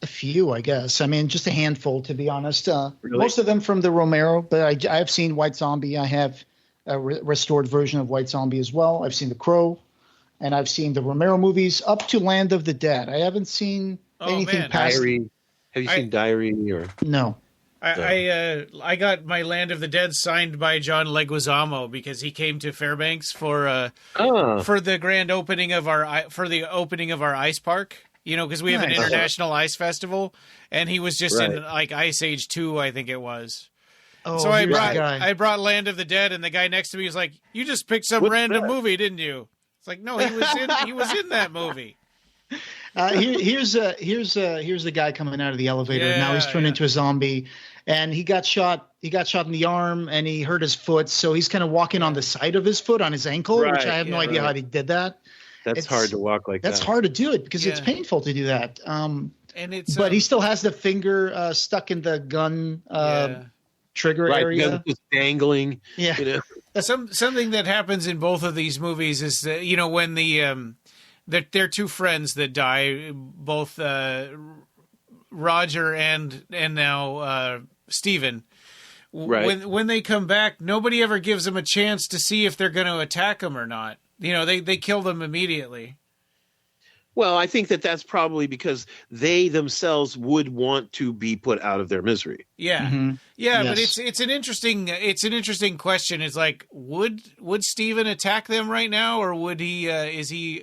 few, I guess. I mean, just a handful, to be honest. Really? Most of them from the Romero, but I've seen White Zombie. I have a restored version of White Zombie as well. I've seen The Crow, and I've seen the Romero movies up to Land of the Dead. I haven't seen anything past. Diary. Have you seen Diary or no? I got my Land of the Dead signed by John Leguizamo because he came to Fairbanks for the grand opening of our ice park. Because we have an international ice festival, and he was just in like Ice Age 2, I think it was. Oh, so I brought Land of the Dead, and the guy next to me was like, "You just picked some random movie, didn't you?" It's like, no, he was in that movie. Here's the guy coming out of the elevator. Now he's turned into a zombie, and he got shot. He got shot in the arm, and he hurt his foot. So he's kind of walking on the side of his foot, on his ankle, which I have no idea how he did that. It's hard to walk like that. That's hard to do it because it's painful to do that. But he still has the finger stuck in the gun trigger area. It's dangling. Yeah. Something that happens in both of these movies is that, when they're two friends that die, both Roger and now Stephen. Right. When they come back, nobody ever gives them a chance to see if they're going to attack them or not. They kill them immediately. Well, I think that's probably because they themselves would want to be put out of their misery. Yeah, mm-hmm. Yeah, yes. But it's an interesting question. It's like, would Stephen attack them right now, or would he?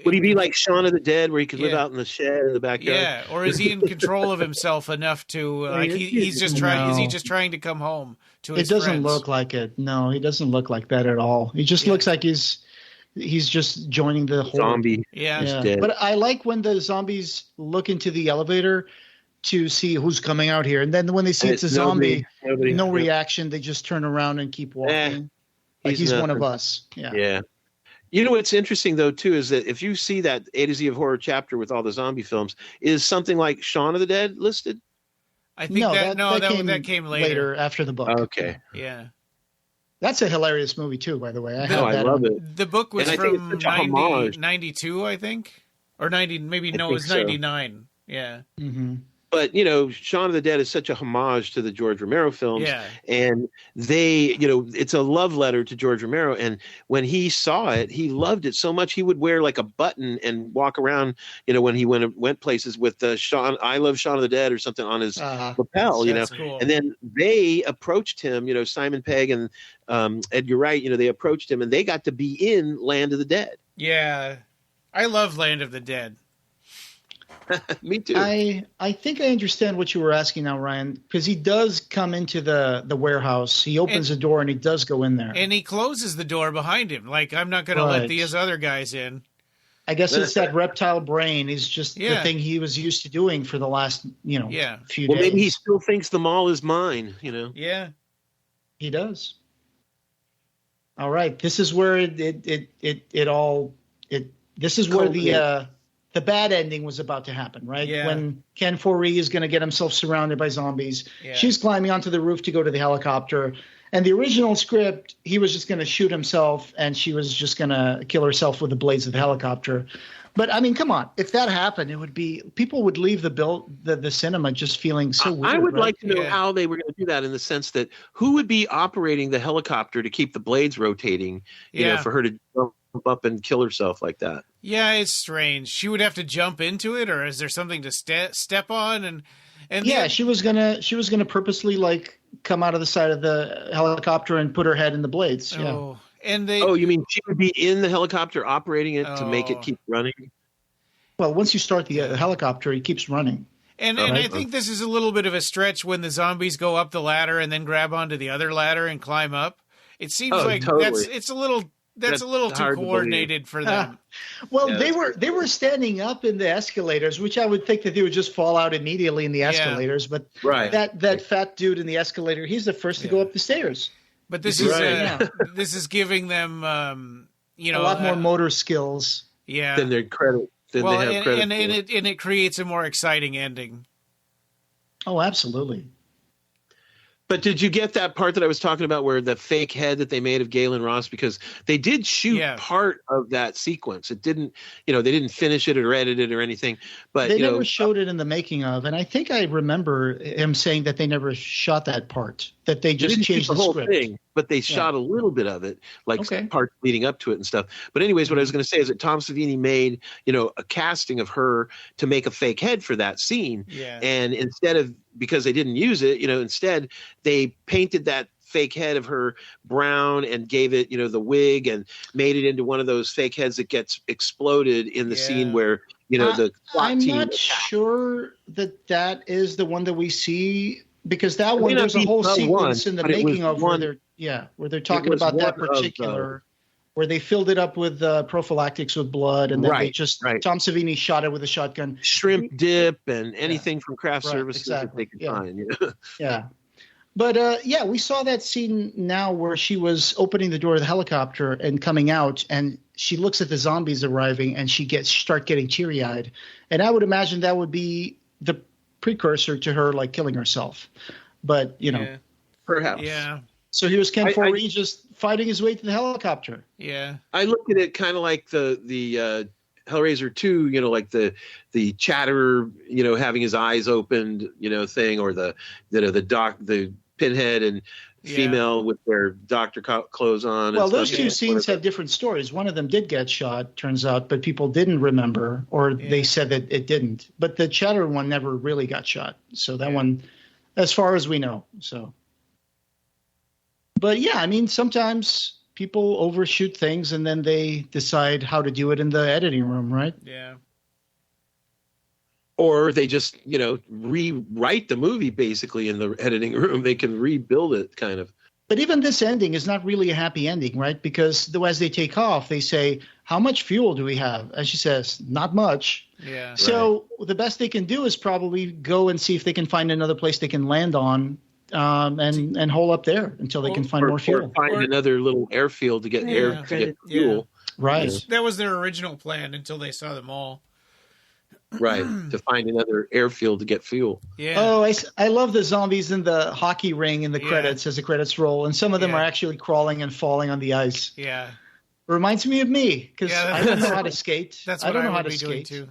Would he be like Shaun of the Dead, where he could live out in the shed in the backyard? Yeah, or is he in control of himself enough to he's just trying? Is he just trying to come home to his friends? It doesn't look like it. No, he doesn't look like that at all. He just looks like he's just joining the whole zombie. Yeah. But I like when the zombies look into the elevator to see who's coming out here. And then when they see it's a zombie, no reaction. They just turn around and keep walking. Like he's one of us. Yeah. Yeah. What's interesting, though, too, is that if you see that A to Z of Horror chapter with all the zombie films, is something like Shaun of the Dead listed? I think that came later. After the book. Okay. Yeah. That's a hilarious movie, too, by the way. I love it. The book was from 92, I think. Or 90, maybe, it was 99. So. Yeah. Mm-hmm. But, Shaun of the Dead is such a homage to the George Romero films. Yeah. And they, it's a love letter to George Romero. And when he saw it, he loved it so much. He would wear like a button and walk around, when he went places with I Love Shaun of the Dead or something on his lapel, That's cool. And then they approached him, Simon Pegg and Edgar Wright, they approached him and they got to be in Land of the Dead. Yeah. I love Land of the Dead. Me too. I think I understand what you were asking now, Ryan, because he does come into the warehouse. He opens the door and he does go in there. And he closes the door behind him. Like, I'm not going to let these other guys in. I guess it's that reptile brain is just the thing he was used to doing for the last, few days. Well, maybe he still thinks the mall is mine, Yeah. He does. All right. This is where this is where the bad ending was about to happen, right? Yeah. When Ken Foree is going to get himself surrounded by zombies. Yeah. She's climbing onto the roof to go to the helicopter. And the original script, he was just going to shoot himself and she was just going to kill herself with the blades of the helicopter. But, I mean, come on. If that happened, it would be – people would leave the cinema just feeling so weird. I would right? like to know how they were going to do that in the sense that who would be operating the helicopter to keep the blades rotating, for her to jump up and kill herself like that. Yeah, it's strange. She would have to jump into it, or is there something to step on? And she was gonna purposely like come out of the side of the helicopter and put her head in the blades. Oh, yeah. And you mean she would be in the helicopter operating it to make it keep running? Well, once you start the helicopter, it keeps running. And I think this is a little bit of a stretch when the zombies go up the ladder and then grab onto the other ladder and climb up. It seems like totally. That's a little too coordinated for them. They were standing up in the escalators, which I would think that they would just fall out immediately in the escalators. But that fat dude in the escalator, he's the first to go up the stairs. But this is giving them a lot more motor skills. Yeah. Than their credit. They have credit. And it creates a more exciting ending. Oh, absolutely. But did you get that part that I was talking about where the fake head that they made of Galen Ross, because they did shoot part of that sequence. It didn't, they didn't finish it or edit it or anything, but they never showed it in the making of. And I think I remember him saying that they never shot that part, that they just changed the whole script. thing, but they shot a little bit of it, like parts leading up to it and stuff. But anyways, what I was going to say is that Tom Savini made, a casting of her to make a fake head for that scene. Yeah. And instead of, because they didn't use it, instead they painted that fake head of her brown and gave it, the wig and made it into one of those fake heads that gets exploded in the scene where, the SWAT team. I'm not sure that is the one that we see, because that one, there's a whole sequence in the making of where they're talking about that particular, where they filled it up with prophylactics with blood, and then they just Tom Savini shot it with a shotgun. Shrimp dip and anything from craft services that they could find. Yeah. But we saw that scene now where she was opening the door of the helicopter and coming out, and she looks at the zombies arriving, and she start getting teary-eyed. And I would imagine that would be the precursor to her like killing herself. But perhaps. Yeah. So here's Ken Foree just fighting his way to the helicopter. Yeah. I look at it kind of like the Hellraiser 2, like the Chatterer, having his eyes opened, thing, or the Pinhead and female with their doctor clothes on. Well, those two scenes have different stories. One of them did get shot, turns out, but people didn't remember, or they said that it didn't. But the Chatterer one never really got shot. So that one, as far as we know. So. But I mean, sometimes people overshoot things and then they decide how to do it in the editing room, right? Yeah. Or they just, rewrite the movie basically in the editing room. They can rebuild it kind of. But even this ending is not really a happy ending, right? Because as they take off, they say, how much fuel do we have? As she says, not much. Yeah. So the best they can do is probably go and see if they can find another place they can land on. And hole up there until they can find more fuel. Or find another little airfield to get get fuel. Yeah. Right. That was their original plan until they saw them all. Right. To find another airfield to get fuel. Yeah. Oh, I love the zombies in the hockey ring in the credits as the credits roll. And some of them are actually crawling and falling on the ice. Yeah. Reminds me of me because I don't know how to skate. That's what I don't know how to skate too.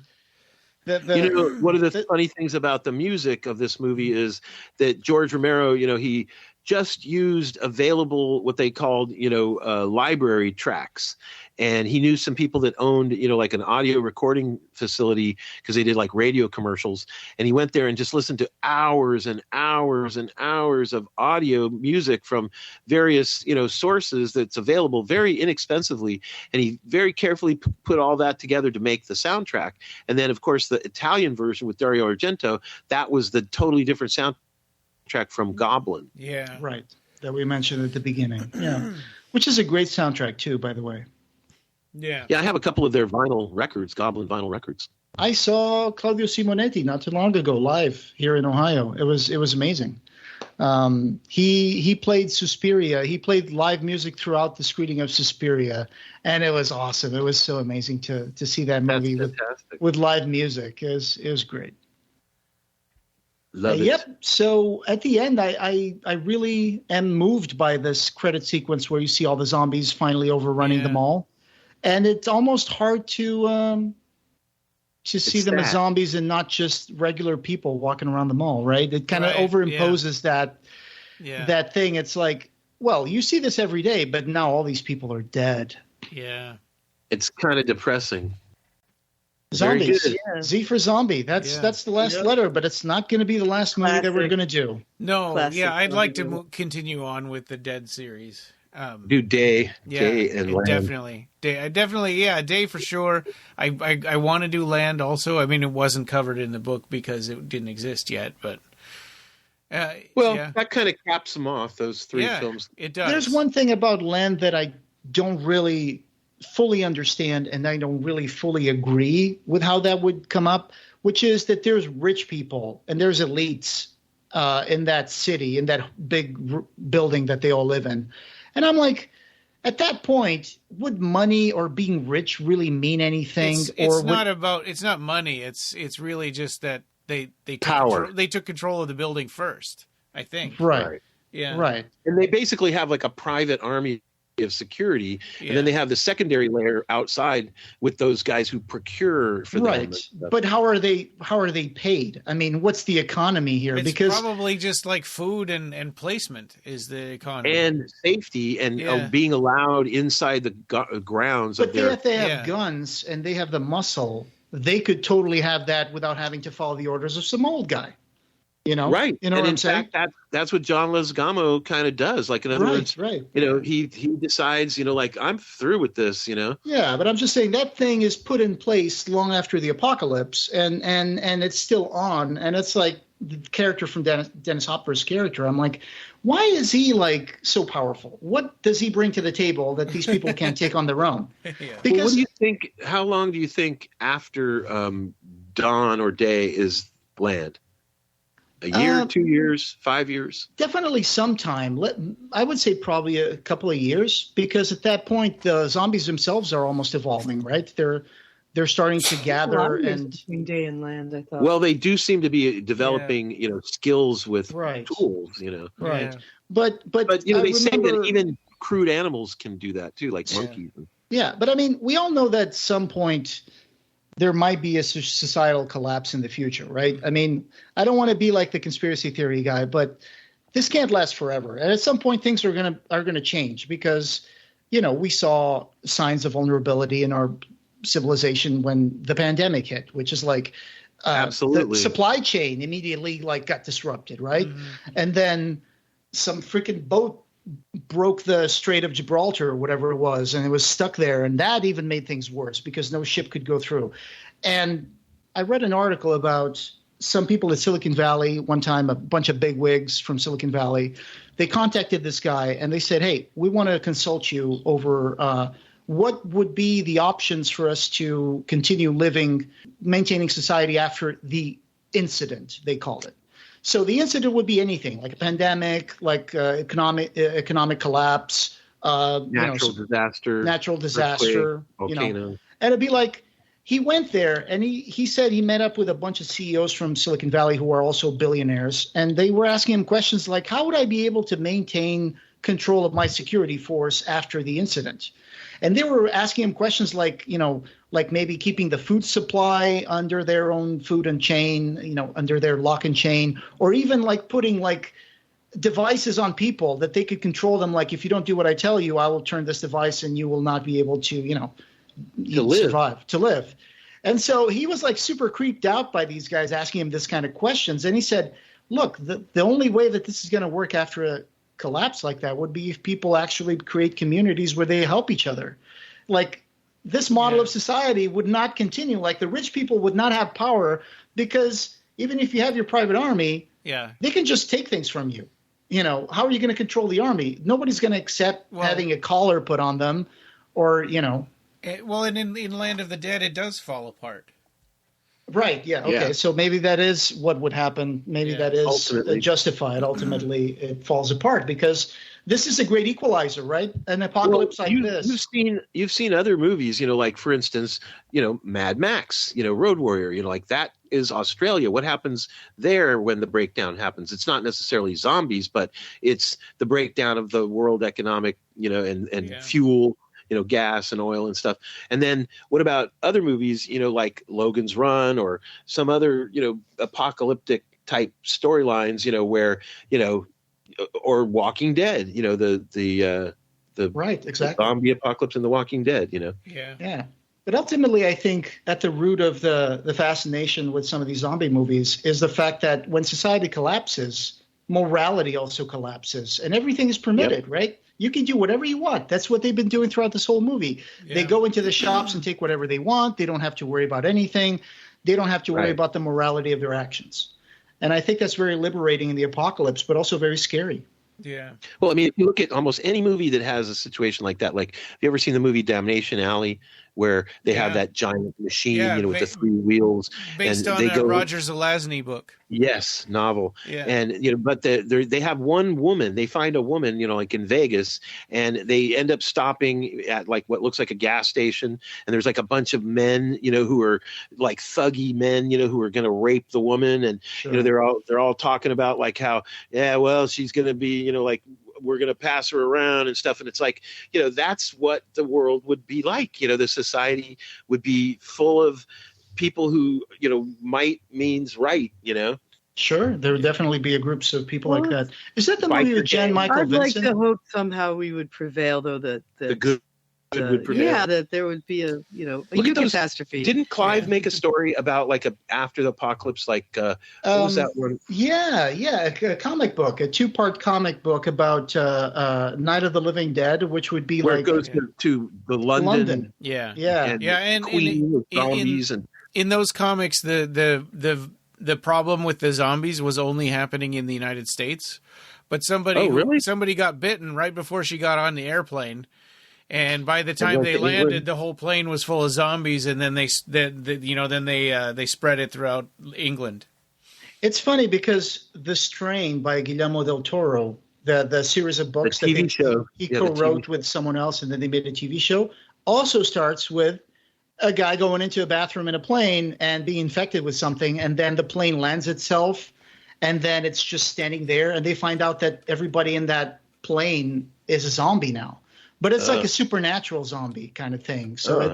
One of the funny things about the music of this movie is that George Romero, he just used available what they called, library tracks. And he knew some people that owned, like an audio recording facility because they did like radio commercials. And he went there and just listened to hours and hours and hours of audio music from various, sources that's available very inexpensively. And he very carefully put all that together to make the soundtrack. And then, of course, the Italian version with Dario Argento, that was the totally different soundtrack from Goblin. Yeah. Right. That we mentioned at the beginning. Yeah. Which is a great soundtrack, too, by the way. Yeah. Yeah, I have a couple of their vinyl records, Goblin vinyl records. I saw Claudio Simonetti not too long ago live here in Ohio. It was amazing. He played Suspiria. He played live music throughout the screening of Suspiria, and it was awesome. It was so amazing to see that movie with live music. It was great. Love it. Yep. So at the end, I really am moved by this credit sequence where you see all the zombies finally overrunning the mall. And it's almost hard to see them as zombies and not just regular people walking around the mall, right? It kind of overimposes that thing. It's like, well, you see this every day, but now all these people are dead. Yeah. It's kind of depressing. Zombies. Yeah. Z for zombie. That's the last letter, but it's not going to be the last movie that we're going to do. No. Classic. I'd like to continue on with the Dead series. Do Day and Land. Definitely. Day for sure. I want to do Land also. I mean, it wasn't covered in the book because it didn't exist yet, but that kind of caps them off, those three films. It does. There's one thing about Land that I don't really fully understand, and I don't really fully agree with how that would come up, which is that there's rich people and there's elites in that city, in that big building that they all live in. And I'm like, at that point, would money or being rich really mean anything? It's not money. It's really just that they took control of the building first, I think. Right. Yeah. Right. And they basically have like a private army of security, and then they have the secondary layer outside with those guys who procure for them. Right. But how are they paid? I mean, what's the economy here? It's because probably just like food and placement is the economy. And safety and being allowed inside the grounds but of their... if they have guns and they have the muscle, they could totally have that without having to follow the orders of some old guy. Right. You know what I'm saying? Fact, that's what John Leguizamo kind of does. Like, in other words, he decides, like, I'm through with this, Yeah, but I'm just saying that thing is put in place long after the apocalypse, and it's still on. And it's like the character from Dennis Hopper's character. I'm like, why is he like so powerful? What does he bring to the table that these people can't take on their own? Because what do you think? How long do you think after Dawn or Day is Land? A year, 2 years, 5 years? Definitely sometime. I would say probably a couple of years, because at that point the zombies themselves are almost evolving, right? They're starting to gather and between Day and Land, I thought. Well, they do seem to be developing, skills with tools, Right. Yeah. But they say that even crude animals can do that too, like monkeys. Yeah, but I mean, we all know that at some point there might be a societal collapse in the future, right? I mean, I don't want to be like the conspiracy theory guy, but this can't last forever. And at some point, things are gonna change because, we saw signs of vulnerability in our civilization when the pandemic hit, which is like absolutely the supply chain immediately got disrupted, right? Mm-hmm. And then some freaking boat broke the Strait of Gibraltar or whatever it was, and it was stuck there, and that even made things worse because no ship could go through. And I read an article about some people at Silicon Valley one time, a bunch of bigwigs from Silicon Valley. They contacted this guy and they said, hey, we want to consult you over what would be the options for us to continue maintaining society after the incident, they called it. So the incident would be anything, like a pandemic, like economic collapse, natural disaster, volcano. And it'd be like he went there and he said he met up with a bunch of CEOs from Silicon Valley who are also billionaires, and they were asking him questions like, how would I be able to maintain control of my security force after the incident? And they were asking him questions like, like maybe keeping the food supply under their own food and chain, under their lock and chain, or even like putting like devices on people that they could control them. Like, if you don't do what I tell you, I will turn this device and you will not be able to, survive, to live. And so he was like super creeped out by these guys asking him this kind of questions. And he said, look, the only way that this is going to work after a collapse like that would be if people actually create communities where they help each other. Like, this model of society would not continue. Like, the rich people would not have power, because even if you have your private army, they can just take things from you. How are you going to control the army? Nobody's going to accept having a collar put on them, or, and in Land of the Dead, it does fall apart. Right. Yeah. Okay. Yeah. So maybe that is what would happen. Maybe that is ultimately justified. Ultimately, it falls apart because this is a great equalizer, right? An apocalypse like this. You've seen other movies, like, for instance, Mad Max, Road Warrior, like, that is Australia. What happens there when the breakdown happens? It's not necessarily zombies, but it's the breakdown of the world economic, and fuel, gas and oil and stuff. And then what about other movies, like Logan's Run or some other, apocalyptic type storylines, where, or Walking Dead, the right, exactly, zombie apocalypse in The Walking Dead, Yeah. But ultimately, I think at the root of the fascination with some of these zombie movies is the fact that when society collapses, morality also collapses, and everything is permitted, right? You can do whatever you want. That's what they've been doing throughout this whole movie. Yeah. They go into the shops and take whatever they want. They don't have to worry about anything. They don't have to worry about the morality of their actions. And I think that's very liberating in the apocalypse, but also very scary. Yeah. Well, I mean, if you look at almost any movie that has a situation like that, like, have you ever seen the movie Damnation Alley, where they have that giant machine, with the 3 wheels, based on a Roger Zelazny book. Yes, novel. Yeah. And but they have one woman. They find a woman, like in Vegas, and they end up stopping at like what looks like a gas station, and there's like a bunch of men, who are like thuggy men, who are going to rape the woman, and they're all talking about like how she's going to be, like, we're going to pass her around and stuff. And it's like, that's what the world would be like. The society would be full of people who, might means right, Sure. There would definitely be groups of people like that. Is that the movie with Jan Michael Vincent? I'd like to hope somehow we would prevail, though, that the good would prevail. Yeah, that there would be a catastrophe. Didn't Clive make a story about like a after the apocalypse, like what was that one? Yeah, a comic book, a 2-part comic book about Night of the Living Dead, which would be where like it goes to the London. And Queen with zombies and in those comics, the problem with the zombies was only happening in the United States, but somebody got bitten right before she got on the airplane. And by the time they landed, the whole plane was full of zombies, and then they spread it throughout England. It's funny because The Strain by Guillermo del Toro, the series of books that he co-wrote with someone else, and then they made a TV show, also starts with a guy going into a bathroom in a plane and being infected with something, and then the plane lands itself, and then it's just standing there, and they find out that everybody in that plane is a zombie now. But it's like a supernatural zombie kind of thing. So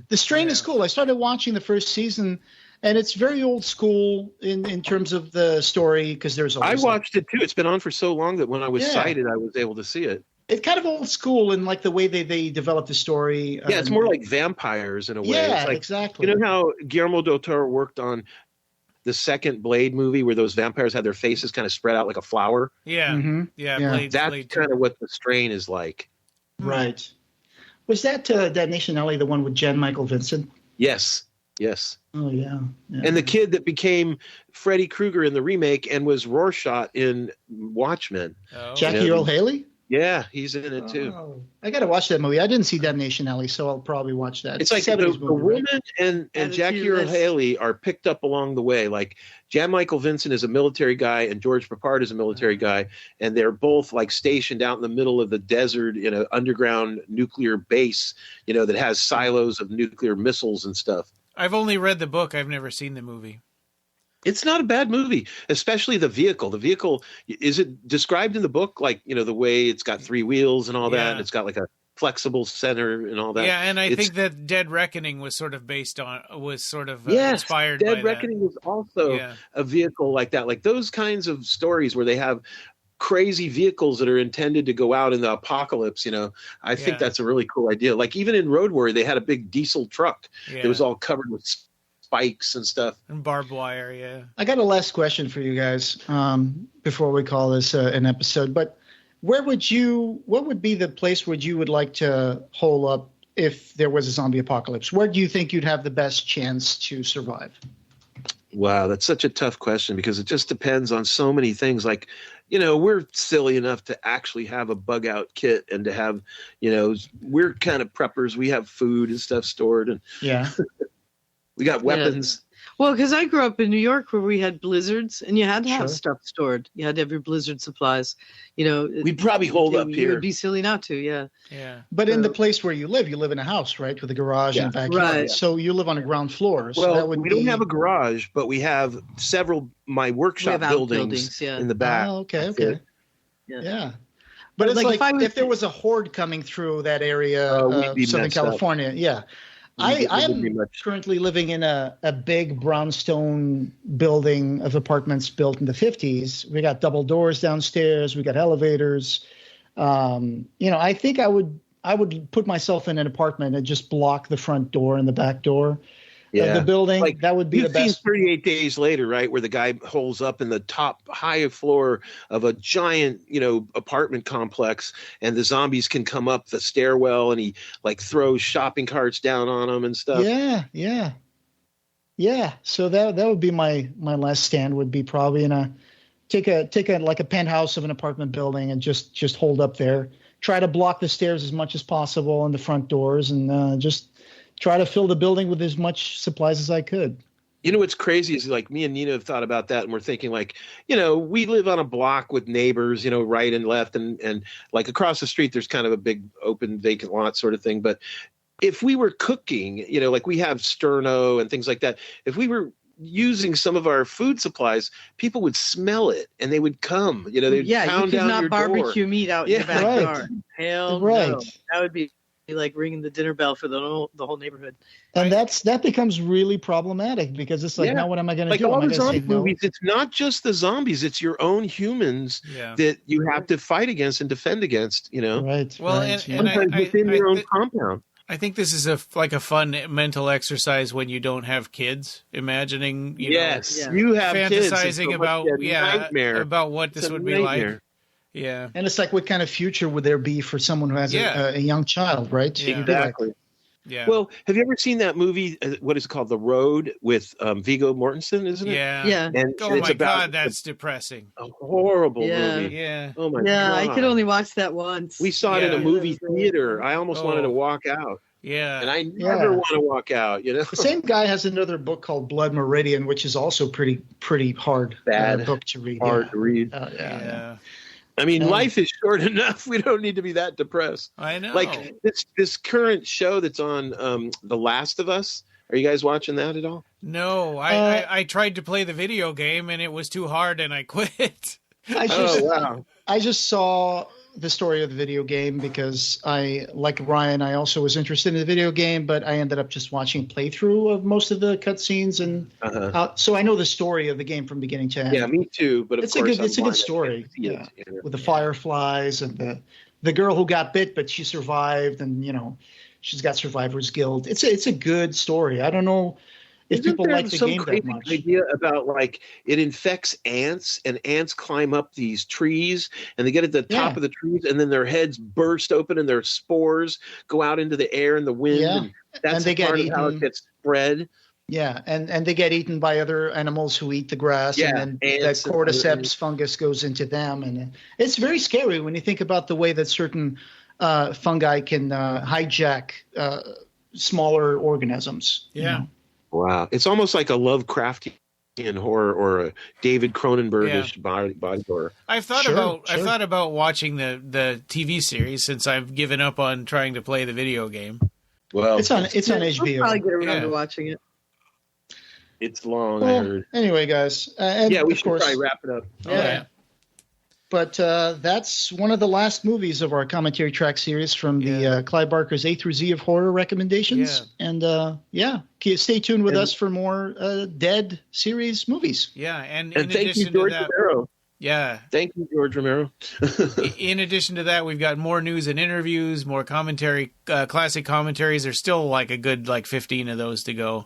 The Strain is cool. I started watching the first season, and it's very old school in terms of the story, because there's I watched it too. It's been on for so long that when I was sighted, I was able to see it. It's kind of old school in like the way they develop the story. Yeah, it's more like vampires in a way. Yeah, it's like, exactly. You know how Guillermo del Toro worked on the second Blade movie where those vampires had their faces kind of spread out like a flower? Yeah. Mm-hmm. Yeah. That's kind of what The Strain is like. Right. Was that Damnation Alley the one with Jan Michael Vincent? Yes. Oh, yeah. And the kid that became Freddy Krueger in the remake and was Rorschach in Watchmen. Oh. Jackie Earle Haley? Yeah, he's in it too. Oh, I got to watch that movie. I didn't see Damnation Alley, so I'll probably watch that. It's like the woman and Jackie Earle Haley are picked up along the way. Like Jan Michael Vincent is a military guy and George Papard is a military guy, and they're both like stationed out in the middle of the desert in an underground nuclear base, that has silos of nuclear missiles and stuff. I've only read the book. I've never seen the movie. It's not a bad movie, especially the vehicle. The vehicle, is it described in the book like, the way it's got 3 wheels and all that, and it's got like a flexible center and all that. Yeah, and I think that Dead Reckoning was sort of Yes, inspired by Dead Reckoning was also a vehicle like that. Like those kinds of stories where they have crazy vehicles that are intended to go out in the apocalypse, I think that's a really cool idea. Like even in Road Warrior, they had a big diesel truck that was all covered with spikes and stuff. And barbed wire, I got a last question for you guys before we call this an episode. But what would be the place where you would like to hole up if there was a zombie apocalypse? Where do you think you'd have the best chance to survive? Wow, that's such a tough question because it just depends on so many things. Like, we're silly enough to actually have a bug out kit and to have, we're kind of preppers. We have food and stuff stored, and we got weapons. Well, because I grew up in New York where we had blizzards, and you had to have stuff stored. You had to have your blizzard supplies. We'd probably hold up here. It would be silly not to, yeah. But in the place where you live in a house, right, with a garage and backyard. Right. So you live on a ground floor. So well, we don't have a garage, but we have my workshop buildings in the back. Oh, okay. Yeah. But it's like if there was a horde coming through that area of Southern California, I'm currently living in a big brownstone building of apartments built in the 50s. We got double doors downstairs. We got elevators. I think I would put myself in an apartment and just block the front door and the back door of the building. Like, that would be the best. You've seen 38 Days Later, right, where the guy holes up in the top high floor of a giant, apartment complex, and the zombies can come up the stairwell, and he throws shopping carts down on them and stuff. Yeah. So that would be my last stand. Would be probably take a penthouse of an apartment building and just hold up there. Try to block the stairs as much as possible and the front doors, and just try to fill the building with as much supplies as I could. What's crazy is me and Nina have thought about that, and we're thinking we live on a block with neighbors, right and left, and across the street there's kind of a big open vacant lot sort of thing. But if we were cooking, we have sterno and things like that, if we were using some of our food supplies, people would smell it and they would come. They'd pound down your door. You could not barbecue meat out in your backyard. Hell no. That would be like ringing the dinner bell for the whole neighborhood. And that becomes really problematic because it's now what am I going to do? All the zombie movies, it's not just the zombies, it's your own humans that you have to fight against and defend against, Right. Well, and sometimes within your own compound. I think this is a fun mental exercise when you don't have kids, imagining, you have fantasizing kids. about what this would be like. Yeah. And it's what kind of future would there be for someone who has a young child, right? Yeah. Exactly. Yeah. Well, have you ever seen that movie? What is it called? The Road with Viggo Mortensen, isn't it? Yeah. And oh my God, that's depressing. A horrible movie. Yeah. Oh my God. Yeah, I could only watch that once. We saw it in a movie theater. I almost wanted to walk out. Yeah. And I never want to walk out. The same guy has another book called Blood Meridian, which is also pretty hard book to read. Hard to read. Yeah. I mean, life is short enough. We don't need to be that depressed. I know. Like this current show that's on The Last of Us. Are you guys watching that at all? No, I tried to play the video game and it was too hard and I quit. I just saw the story of the video game because like Ryan, I also was interested in the video game, but I ended up just watching a playthrough of most of the cutscenes, and so I know the story of the game from beginning to end. Yeah, me too. But it's a good story. With the fireflies and the girl who got bit, but she survived, and she's got survivor's guilt. It's a good story. I don't know if people like the game that much. Idea about it infects ants, and ants climb up these trees, and they get at the top of the trees, and then their heads burst open, and their spores go out into the air and the wind. Yeah. And that's and part of how it gets spread. Yeah, and they get eaten by other animals who eat the grass, and then the cordyceps fungus goes into them, and it's very scary when you think about the way that certain fungi can hijack smaller organisms. Yeah. Wow, it's almost like a Lovecraftian horror or a David Cronenbergish body horror. I've thought about watching the TV series since I've given up on trying to play the video game. Well, it's on HBO. I'll probably get around to watching it. It's long, I heard. Anyway, guys, we should probably wrap it up. Yeah. But that's one of the last movies of our commentary track series from the Clive Barker's A through Z of horror recommendations. Yeah. And stay tuned with us for more Dead series movies. Yeah, and thank you, George Romero. Yeah. Thank you, George Romero. In addition to that, we've got more news and interviews, more commentary, classic commentaries. There's still like a good 15 of those to go.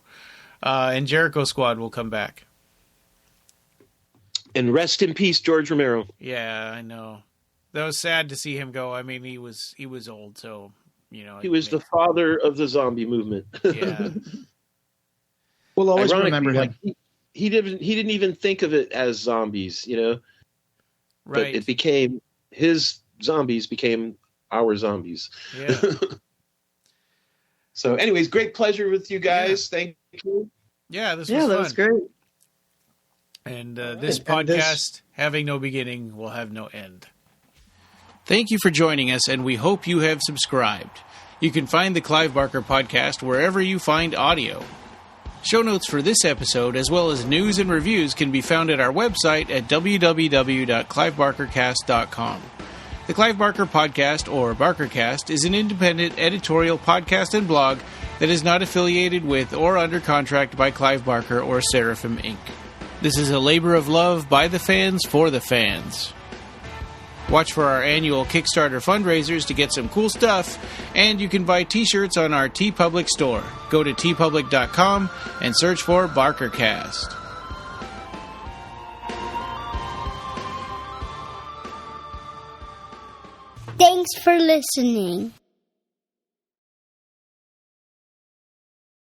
And Jericho Squad will come back. And rest in peace, George Romero. Yeah, I know. That was sad to see him go. I mean, he was old, so he was the father of the zombie movement. Yeah. We'll always remember him. He didn't even think of it as zombies, Right. But it became his zombies became our zombies. Yeah. So, anyways, great pleasure with you guys. Yeah. Thank you. Yeah, this was fun. That was great. And this podcast, having no beginning, will have no end. Thank you for joining us, and we hope you have subscribed. You can find the Clive Barker Podcast wherever you find audio. Show notes for this episode, as well as news and reviews, can be found at our website at www.clivebarkercast.com. The Clive Barker Podcast, or BarkerCast, is an independent editorial podcast and blog that is not affiliated with or under contract by Clive Barker or Seraphim Inc. This is a labor of love by the fans for the fans. Watch for our annual Kickstarter fundraisers to get some cool stuff, and you can buy t-shirts on our TeePublic store. Go to tpublic.com and search for BarkerCast. Thanks for listening.